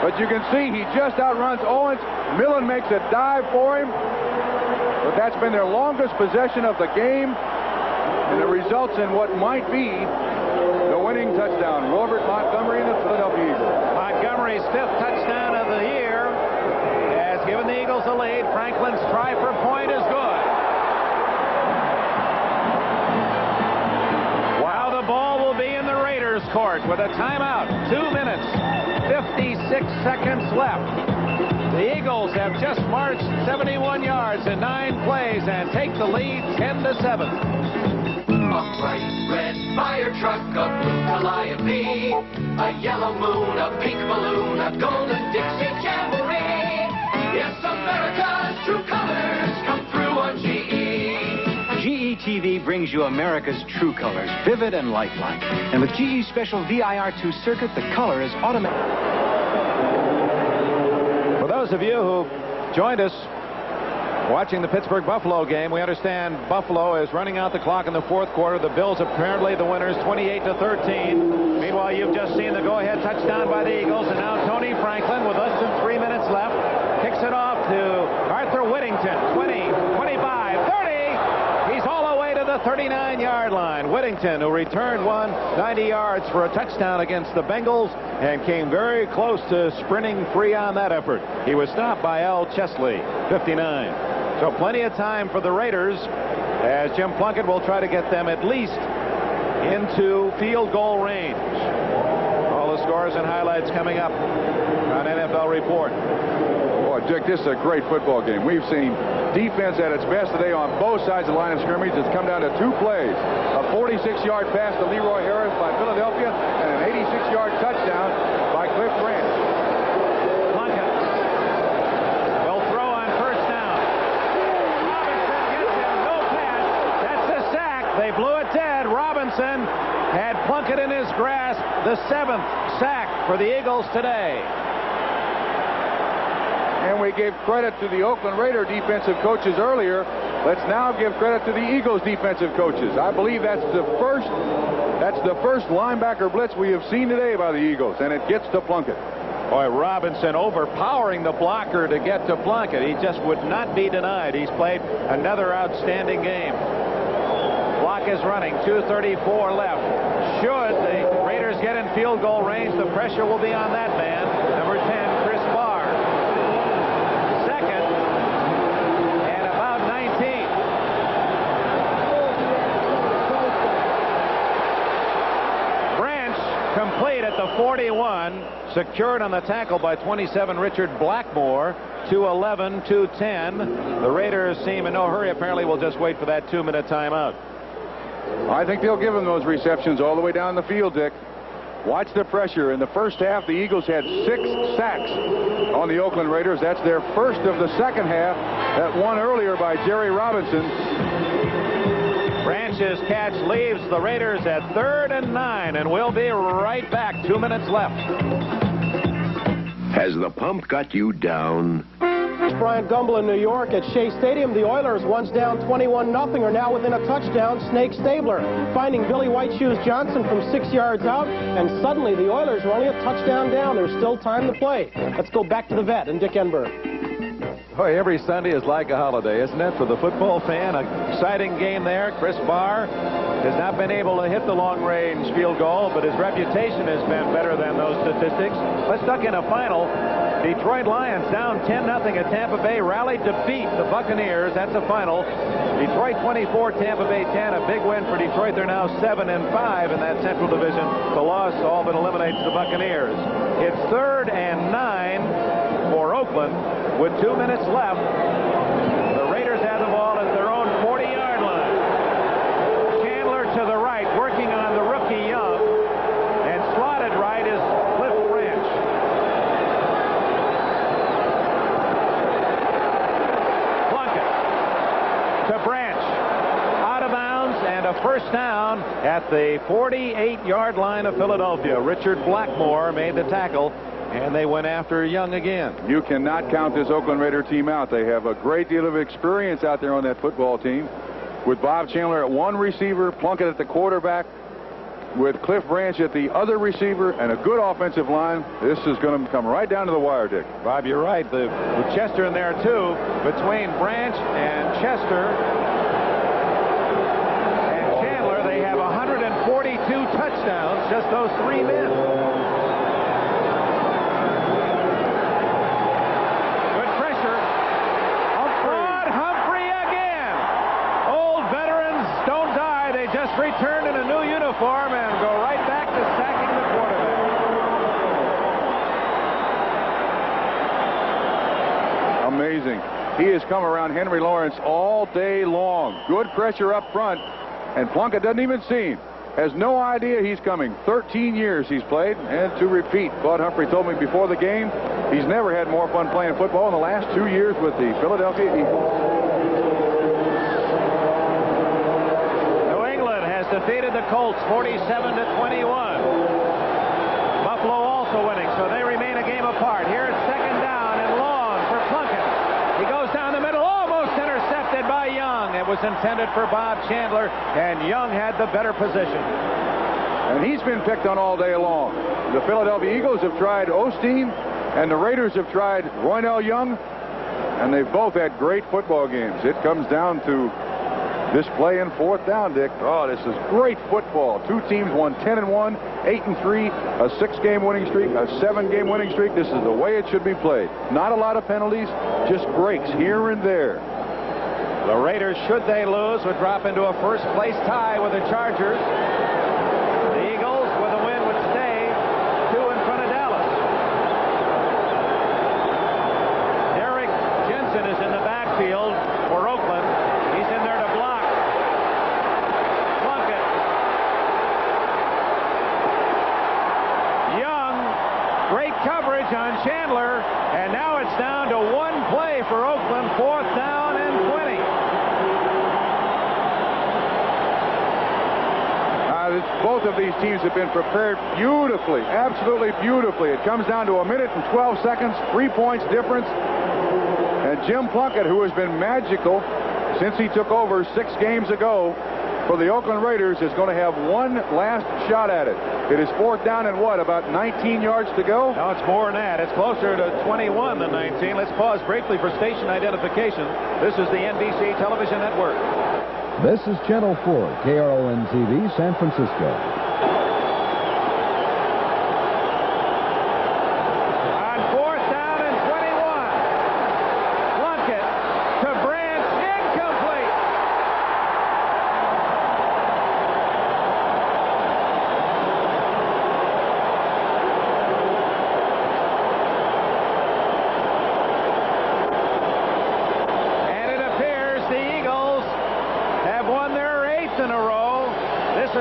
But you can see he just outruns Owens. Millen makes a dive for him. But that's been their longest possession of the game. And it results in what might be the winning touchdown. Robert Montgomery and the Philadelphia Eagles. Montgomery's 5th touchdown of the year has given the Eagles a lead. Franklin's try for point is good. Wow, the ball will be in the Raiders' court with a timeout. 2 minutes, 56 seconds left. The Eagles have just marched 71 yards in 9 plays and take the lead 10-7. A bright red fire truck, a blue calliope, a yellow moon, a pink balloon, a golden Dixie jamboree. Yes, America's true colors come through on GE. GE TV brings you America's true colors, vivid and lifelike. And with GE Special VIR2 circuit, the color is automatic. For those of you who joined us watching the Pittsburgh-Buffalo game, we understand Buffalo is running out the clock in the 4th quarter. The Bills apparently the winners, 28-13. Meanwhile, you've just seen the go-ahead touchdown by the Eagles, and now Tony Franklin, with less than 3 minutes left, kicks it off to Arthur Whittington. 20, 25, 30. He's all the way to the 39-yard line. Whittington, who returned 90 yards for a touchdown against the Bengals and came very close to sprinting free on that effort. He was stopped by Al Chesley, 59. So plenty of time for the Raiders as Jim Plunkett will try to get them at least into field goal range. All the scores and highlights coming up on NFL Report. Boy, Dick, this is a great football game. We've seen defense at its best today on both sides of the line of scrimmage. It's come down to 2 plays. A 46-yard pass to Leroy Harris by Philadelphia and an 86-yard touchdown by Cliff Branch. They blew it dead. Robinson had Plunkett in his grasp. The 7th sack for the Eagles today. And we gave credit to the Oakland Raider defensive coaches earlier. Let's now give credit to the Eagles defensive coaches. I believe that's the first linebacker blitz we have seen today by the Eagles, and it gets to Plunkett. Boy, Robinson overpowering the blocker to get to Plunkett. He just would not be denied. He's played another outstanding game. Clock is running, 2:34 left. Should the Raiders get in field goal range, the pressure will be on that man, number 10, Chris Barr. 2nd and about 19. Branch complete at the 41, secured on the tackle by 27 Richard Blackmore. 2:11, 2:10. The Raiders seem in no hurry. Apparently, we'll just wait for that 2-minute timeout. I think they'll give him those receptions all the way down the field, Dick. Watch the pressure. In the first half, the Eagles had 6 sacks on the Oakland Raiders. That's their first of the second half. That one earlier by Jerry Robinson. Branch's catch leaves the Raiders at 3rd and 9, and we'll be right back. 2 minutes left. Has the pump got you down? Bryant Gumbel in New York at Shea Stadium. The Oilers, once down 21-0, are now within a touchdown. Snake Stabler finding Billy White Shoes Johnson from 6 yards out, and suddenly the Oilers are only a touchdown down. There's still time to play. Let's go back to the vet and Dick Enberg. Boy, every Sunday is like a holiday, isn't it, for the football fan? An exciting game there. Chris Barr has not been able to hit the long-range field goal, but his reputation has been better than those statistics. Let's duck in a final. Detroit Lions down 10-0 at Tampa Bay, rallied to beat the Buccaneers. That's a final. Detroit 24, Tampa Bay 10. A big win for Detroit. They're now 7-5 in that Central Division. The loss all but eliminates the Buccaneers. It's 3rd and 9 for Oakland with 2 minutes left. The Raiders have the ball at their own 40-yard line. Chandler to the right, working on the rookie Young, and slotted right is Cliff Branch. Plunkett to Branch, out of bounds, and a first down at the 48-yard line of Philadelphia. Richard Blackmore made the tackle, and they went after Young again. You cannot count this Oakland Raider team out. They have a great deal of experience out there on that football team, with Bob Chandler at one receiver, Plunkett at the quarterback, with Cliff Branch at the other receiver, and a good offensive line. This is going to come right down to the wire, Dick. Bob, you're right. With Chester in there, too. Between Branch and Chester and Chandler, they have 142 touchdowns, just those 3 men. Returned in a new uniform and go right back to sacking the quarterback. Amazing. He has come around Henry Lawrence all day long. Good pressure up front, and Plunkett doesn't even see him. Has no idea he's coming. 13 years he's played, and to repeat, Claude Humphrey told me before the game, he's never had more fun playing football in the last 2 years with the Philadelphia Eagles. Defeated the Colts 47-21. Buffalo also winning, so they remain a game apart. Here it's 2nd down and long for Plunkett. He goes down the middle, almost intercepted by Young. It was intended for Bob Chandler, and Young had the better position. And he's been picked on all day long. The Philadelphia Eagles have tried Osteen, and the Raiders have tried Roynell Young, and they've both had great football games. It comes down to this play in 4th down, Dick. Oh, this is great football. Two teams won 10-1, 8-3, a 6-game winning streak, a 7-game winning streak. This is the way it should be played. Not a lot of penalties, just breaks here and there. The Raiders, should they lose, would drop into a first-place tie with the Chargers. The Eagles, with a win, would stay 2 in front of Dallas. Derek Jensen is in the backfield for Oakland. He's in there to block. Plunkett. Young, great coverage on Chandler, and now it's down to one play for Oakland, 4th down and 20. Both of these teams have been prepared beautifully, absolutely beautifully. It comes down to 1 minute and 12 seconds, 3 points difference. And Jim Plunkett, who has been magical since he took over 6 games ago for the Oakland Raiders, is going to have one last shot at it. It is 4th down and what, about 19 yards to go? No, it's more than that. It's closer to 21 than 19. Let's pause briefly for station identification. This is the NBC Television Network. This is Channel 4, KRON-TV, San Francisco.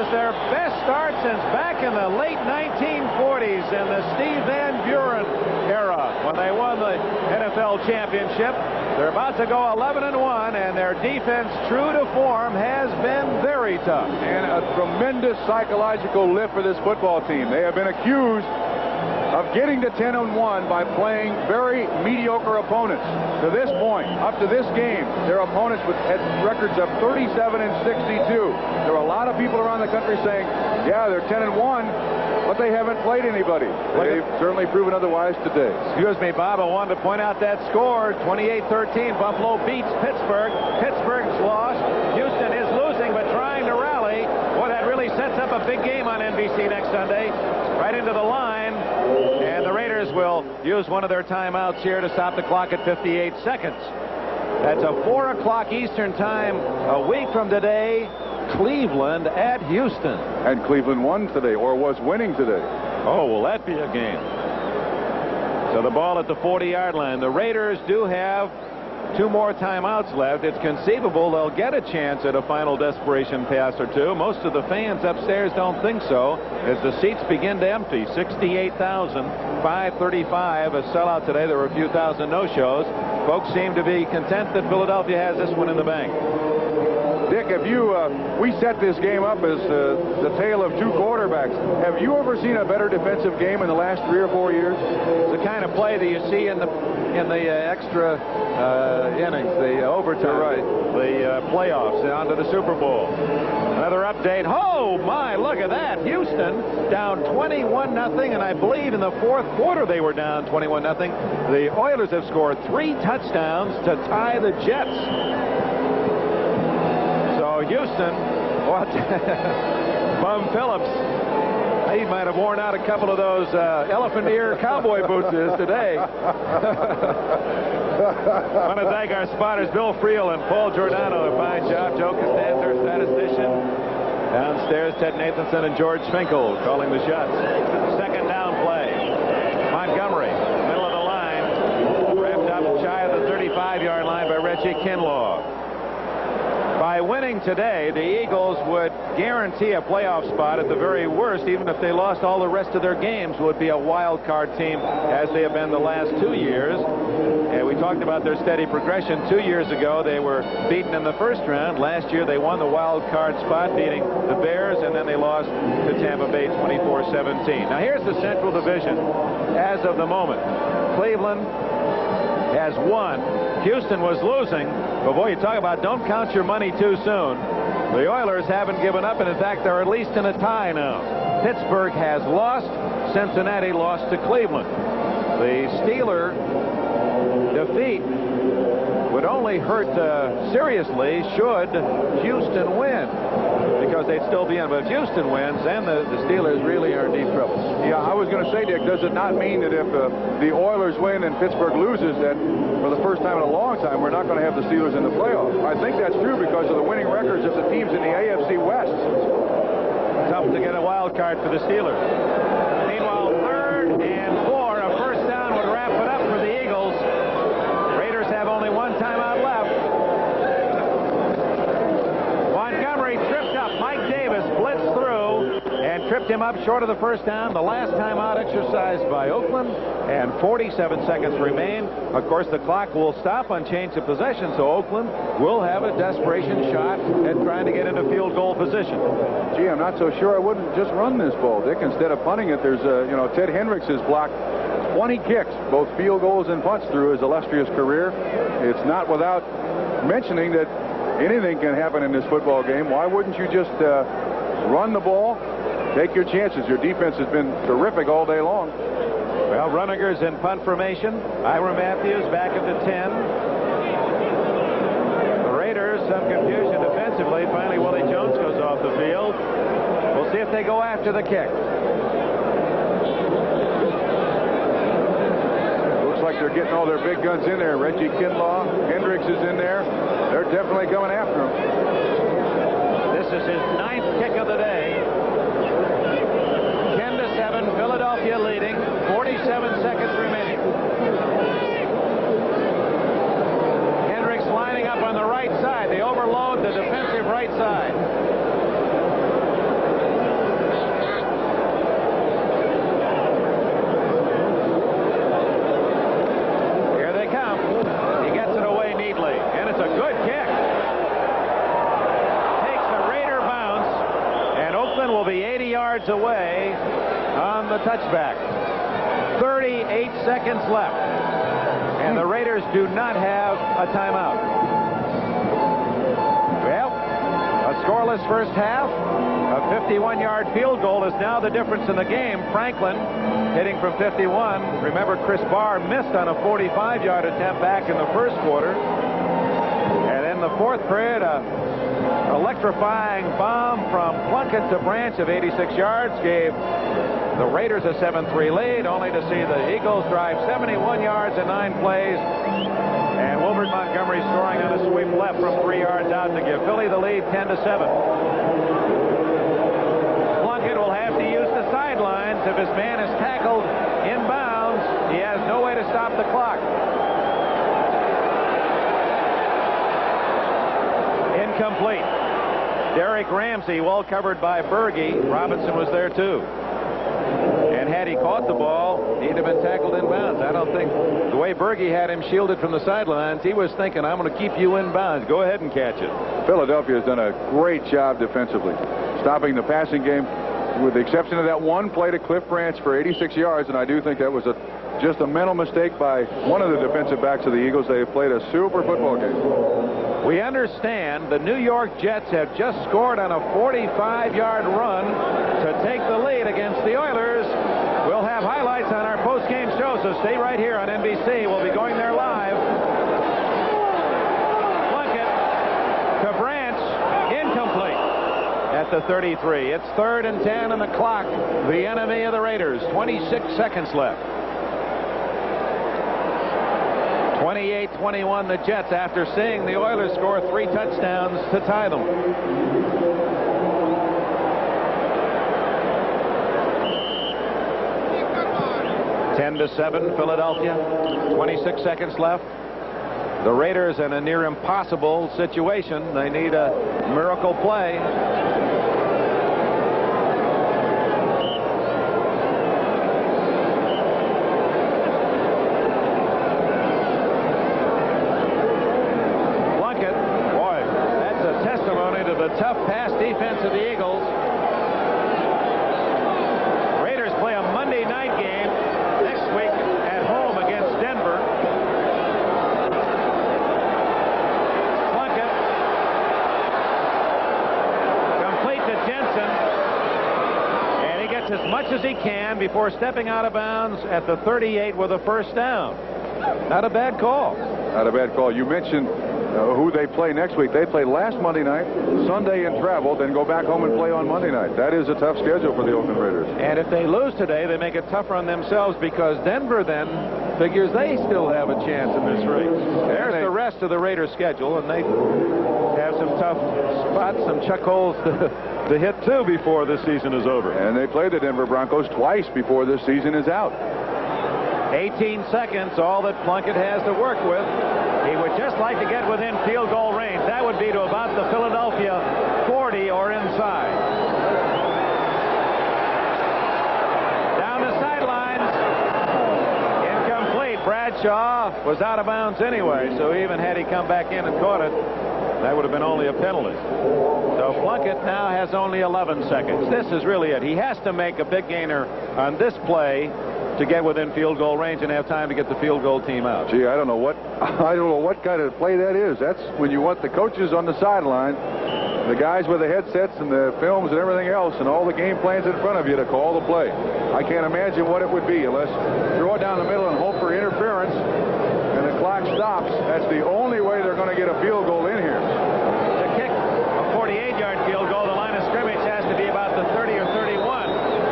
Their best start since back in the late 1940s in the Steve Van Buren era when they won the NFL championship. They're about to go 11-1, and their defense, true to form, has been very tough. And a tremendous psychological lift for this football team. They have been accused of getting to 10-1 by playing very mediocre opponents. To this point, up to this game, their opponents had records of 37 and 62. There are a lot of people around the country saying, yeah, they're 10-1, but they haven't played anybody. They've certainly proven otherwise today. Excuse me, Bob, I wanted to point out that score. 28-13, Buffalo beats Pittsburgh. Pittsburgh's lost. Houston is losing, but trying to rally. Boy, that really sets up a big game on NBC next Sunday. Right into the line. And the Raiders will use one of their timeouts here to stop the clock at 58 seconds. That's a 4 o'clock Eastern time a week from today. Cleveland at Houston. And Cleveland won today, or was winning today. Oh, will that be a game? So the ball at the 40-yard line. The Raiders do have 2 more timeouts left. It's conceivable they'll get a chance at a final desperation pass or two. Most of the fans upstairs don't think so, as the seats begin to empty. 68,535, a sellout today. There were a few thousand no-shows. Folks seem to be content that Philadelphia has this one in the bank. Dick, we set this game up as the tale of 2 quarterbacks. Have you ever seen a better defensive game in the last 3 or 4 years? It's the kind of play that you see in the extra innings, the overtime, right, the playoffs, onto the Super Bowl. Another update. Oh my! Look at that. Houston down 21-0, and I believe in the 4th quarter they were down 21-0. The Oilers have scored 3 touchdowns to tie the Jets. Houston, what? Bum Phillips, he might have worn out a couple of those elephant ear cowboy boots today. I want to thank our spotters, Bill Friel and Paul Giordano. A fine job. Joe Costanza, statistician. Downstairs, Ted Nathanson and George Finkel calling the shots. Second down play. Montgomery, middle of the line, wrapped up shy of the 35-yard line by Reggie Kinlaw. By winning today, the Eagles would guarantee a playoff spot at the very worst. Even if they lost all the rest of their games, would be a wild card team as they have been the last 2 years. And we talked about their steady progression. 2 years ago, they were beaten in the first round. Last year, they won the wild card spot, beating the Bears, and then they lost to Tampa Bay 24-17. Now, here's the Central Division as of the moment. Cleveland has won. Houston was losing. But boy, you talk about don't count your money too soon. The Oilers haven't given up, and in fact, they're at least in a tie now. Pittsburgh has lost. Cincinnati lost to Cleveland. The Steeler defeat would only hurt seriously should Houston win, because they'd still be in. But if Houston wins, then the Steelers really are in deep trouble. Yeah, I was going to say, Dick, does it not mean that if the Oilers win and Pittsburgh loses, that for the first time in a long time, we're not going to have the Steelers in the playoffs? I think that's true because of the winning records of the teams in the AFC West. Tough to get a wild card for the Steelers. Meanwhile, 3rd and 4, a first down would wrap it up for the Eagles. Raiders have only 1 timeout left. Montgomery tripped up. Mike Davis blitzed through and tripped him up short of the first down. The last timeout exercised by Oakland, and 47 seconds remain. Of course, the clock will stop on change of possession, so Oakland will have a desperation shot at trying to get into field goal position. Gee, I'm not so sure I wouldn't just run this ball, Dick. Instead of punting it, there's Ted Hendricks has blocked 20 kicks, both field goals and punts, through his illustrious career. It's not without mentioning that anything can happen in this football game. Why wouldn't you just run the ball, take your chances? Your defense has been terrific all day long. Well, Runninger's in punt formation. Ira Matthews back at the 10. The Raiders, some confusion defensively. Finally, Willie Jones goes off the field. We'll see if they go after the kick. Looks like they're getting all their big guns in there. Reggie Kinlaw, Hendricks is in there. They're definitely coming after him. This is his 9th kick of the day. 10-7, Philadelphia leading. 47 seconds remaining. Hendricks lining up on the right side. They overload the defensive right side. Here they come. He gets it away neatly, and it's a good kick. Takes a Raider bounce, and Oakland will be 80 yards away on the touchback. 38 seconds left. And the Raiders do not have a timeout. Well, a scoreless first half. A 51-yard field goal is now the difference in the game. Franklin hitting from 51. Remember, Chris Barr missed on a 45-yard attempt back in the first quarter. And in the fourth period, electrifying bomb from Plunkett to Branch of 86 yards gave the Raiders a 7-3 lead, only to see the Eagles drive 71 yards in 9 plays. And Wilbert Montgomery scoring on a sweep left from 3 yards out to give Philly the lead 10-7. Plunkett will have to use the sidelines. If his man is tackled inbounds, he has no way to stop the clock. Incomplete. Derek Ramsey, well covered by Berge. Robinson was there too. And had he caught the ball, he'd have been tackled inbounds. I don't think the way Berge had him shielded from the sidelines, he was thinking, I'm going to keep you inbounds. Go ahead and catch it. Philadelphia has done a great job defensively, stopping the passing game, with the exception of that one play to Cliff Branch for 86 yards. And I do think that was just a mental mistake by one of the defensive backs of the Eagles. They have played a super football game. We understand the New York Jets have just scored on a 45-yard run to take the lead against the Oilers. We'll have highlights on our post-game show, so stay right here on NBC. We'll be going there live. Plunkett to Branch, incomplete at the 33. It's 3rd and 10 on the clock. The enemy of the Raiders. 26 seconds left. 28-21 the Jets after seeing the Oilers score 3 touchdowns to tie them. Ten to 7 Philadelphia. 26 seconds left. The Raiders in a near impossible situation. They need a miracle play. Tough pass defense of the Eagles. Raiders play a Monday night game next week at home against Denver. Plunkett. Complete to Jensen. And he gets as much as he can before stepping out of bounds at the 38 with a first down. Not a bad call. Not a bad call. You mentioned who they play next week. They play last Monday night, Sunday in travel, then go back home and play on Monday night. That is a tough schedule for the Oakland Raiders. And if they lose today, they make it tougher on themselves, because Denver then figures they still have a chance in this race. There's the rest of the Raiders' schedule, and they have some tough spots, some chuck holes to hit too before this season is over. And they play the Denver Broncos twice before this season is out. 18 seconds, all that Plunkett has to work with. He would just like to get within field goal range. That would be to about the Philadelphia 40 or inside. Down the sidelines. Incomplete. Bradshaw was out of bounds anyway, so even had he come back in and caught it, that would have been only a penalty. So Plunkett now has only 11 seconds. This is really it. He has to make a big gainer on this play to get within field goal range and have time to get the field goal team out. Gee, I don't know what kind of play that is. That's when you want the coaches on the sideline, the guys with the headsets and the films and everything else, and all the game plans in front of you to call the play. I can't imagine what it would be unless throw it down the middle and hope for interference, and the clock stops. That's the only way they're going to get a field goal in here. To kick a 48-yard field goal, the line of scrimmage has to be about the 30 or 31.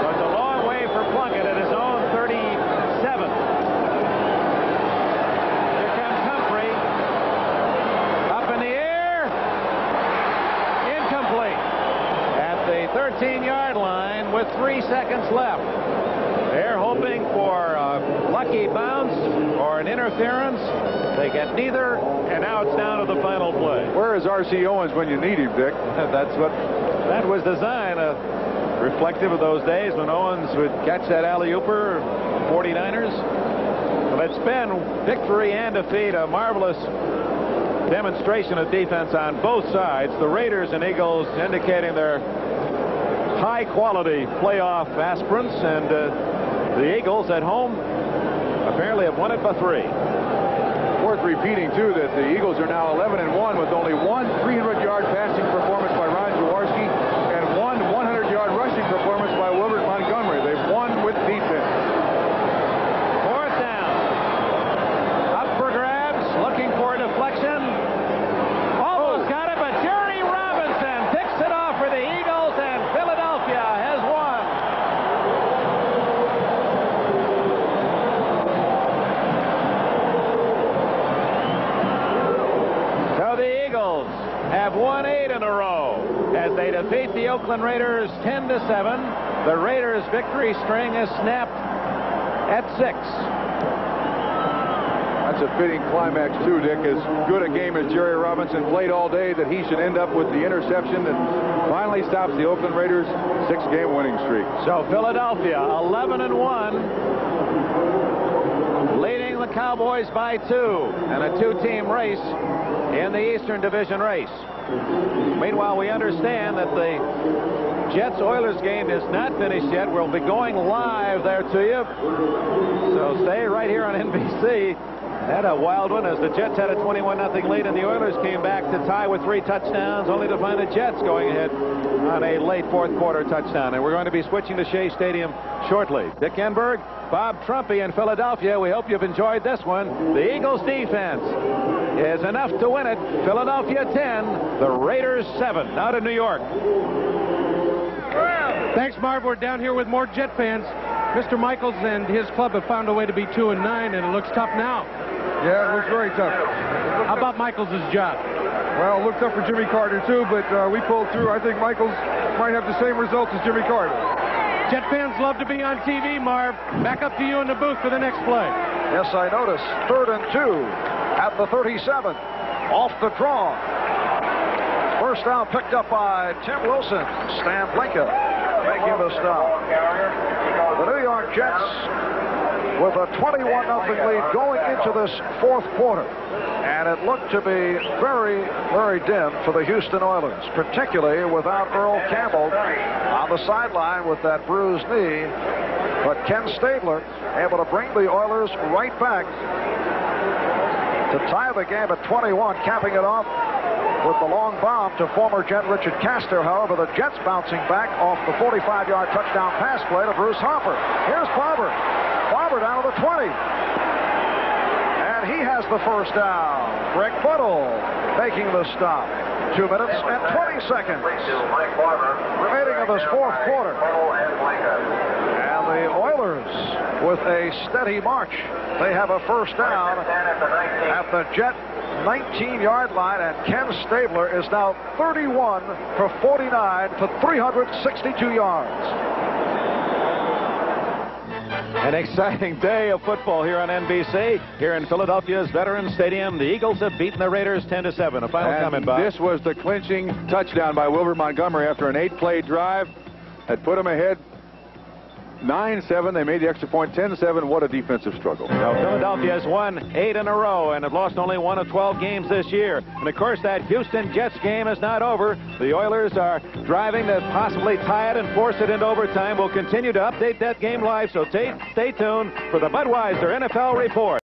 But it's a long way for Plunkett at his own 37. Here comes Humphrey. Up in the air. Incomplete. At the 13-yard line with 3 seconds left. They're hoping for a lucky bounce or an interference. They get neither, and now it's down to the final play. Where is R.C. Owens when you need him, Dick? That was designed. Reflective of those days when Owens would catch that alley-ooper, 49ers. Well, it's been victory and defeat, a marvelous demonstration of defense on both sides. The Raiders and Eagles indicating their high-quality playoff aspirants, and The Eagles at home apparently have won it by 3. Worth repeating, too, that the Eagles are now 11-1 with only one 300-yard passing performance by Ron Jaworski and one 100-yard rushing performance by Wilbert Montgomery. They've won with defense. 4th down. Up for grabs, looking for a deflection. Almost got it, but Jerry Robinson picks it off for the Eagles, and Philadelphia has won. The Eagles have won 8 in a row as they defeat the Oakland Raiders 10-7. The Raiders' victory string is snapped at 6. That's a fitting climax, too, Dick. As good a game as Jerry Robinson played all day, that he should end up with the interception that finally stops the Oakland Raiders' 6-game winning streak. So Philadelphia 11-1, leading the Cowboys by 2 and a 2-team race in the Eastern Division race. Meanwhile, we understand that the Jets-Oilers game is not finished yet. We'll be going live there to you. So stay right here on NBC. Had a wild one as the Jets had a 21-0 lead, and the Oilers came back to tie with 3 touchdowns, only to find the Jets going ahead on a late 4th quarter touchdown. And we're going to be switching to Shea Stadium shortly. Dick Enberg, Bob Trumpy in Philadelphia. We hope you've enjoyed this one. The Eagles defense is enough to win it. Philadelphia 10, the Raiders 7. Now to New York. Thanks, Marv. We're down here with more Jet fans. Mr. Michaels and his club have found a way to be 2-9, and it looks tough now. Yeah, it looks very tough. How about Michaels' job? Well, it looked tough for Jimmy Carter, too, but we pulled through. I think Michaels might have the same results as Jimmy Carter. Jet fans love to be on TV, Marv. Back up to you in the booth for the next play. Yes, I noticed. 3rd and 2 at the 37. Off the draw. First down picked up by Tim Wilson. Stan Blinka making the stop. The New York Jets with a 21-0 lead going into this 4th quarter. And it looked to be very, very dim for the Houston Oilers, particularly without Earl Campbell on the sideline with that bruised knee. But Ken Stabler able to bring the Oilers right back to tie the game at 21, capping it off with the long bomb to former Jet Richard Castor. However, the Jets bouncing back off the 45-yard touchdown pass play to Bruce Harper. Here's Barber. Barber down to the 20. And he has the first down. Greg Buddle making the stop. 2 minutes and 20 seconds remaining in this 4th quarter. And the Oilers with a steady march. They have a first down at the Jet 19-yard line, and Ken Stabler is now 31 for 49 for 362 yards. An exciting day of football here on NBC. Here in Philadelphia's Veterans Stadium, the Eagles have beaten the Raiders 10-7. A final comment, Bob. This was the clinching touchdown by Wilbert Montgomery after an 8-play drive that put them ahead 9-7. They made the extra point 10-7. What a defensive struggle. Now, Philadelphia has won 8 in a row and have lost only 1 of 12 games this year. And, of course, that Houston Jets game is not over. The Oilers are driving to possibly tie it and force it into overtime. We'll continue to update that game live, so stay tuned for the Budweiser NFL Report.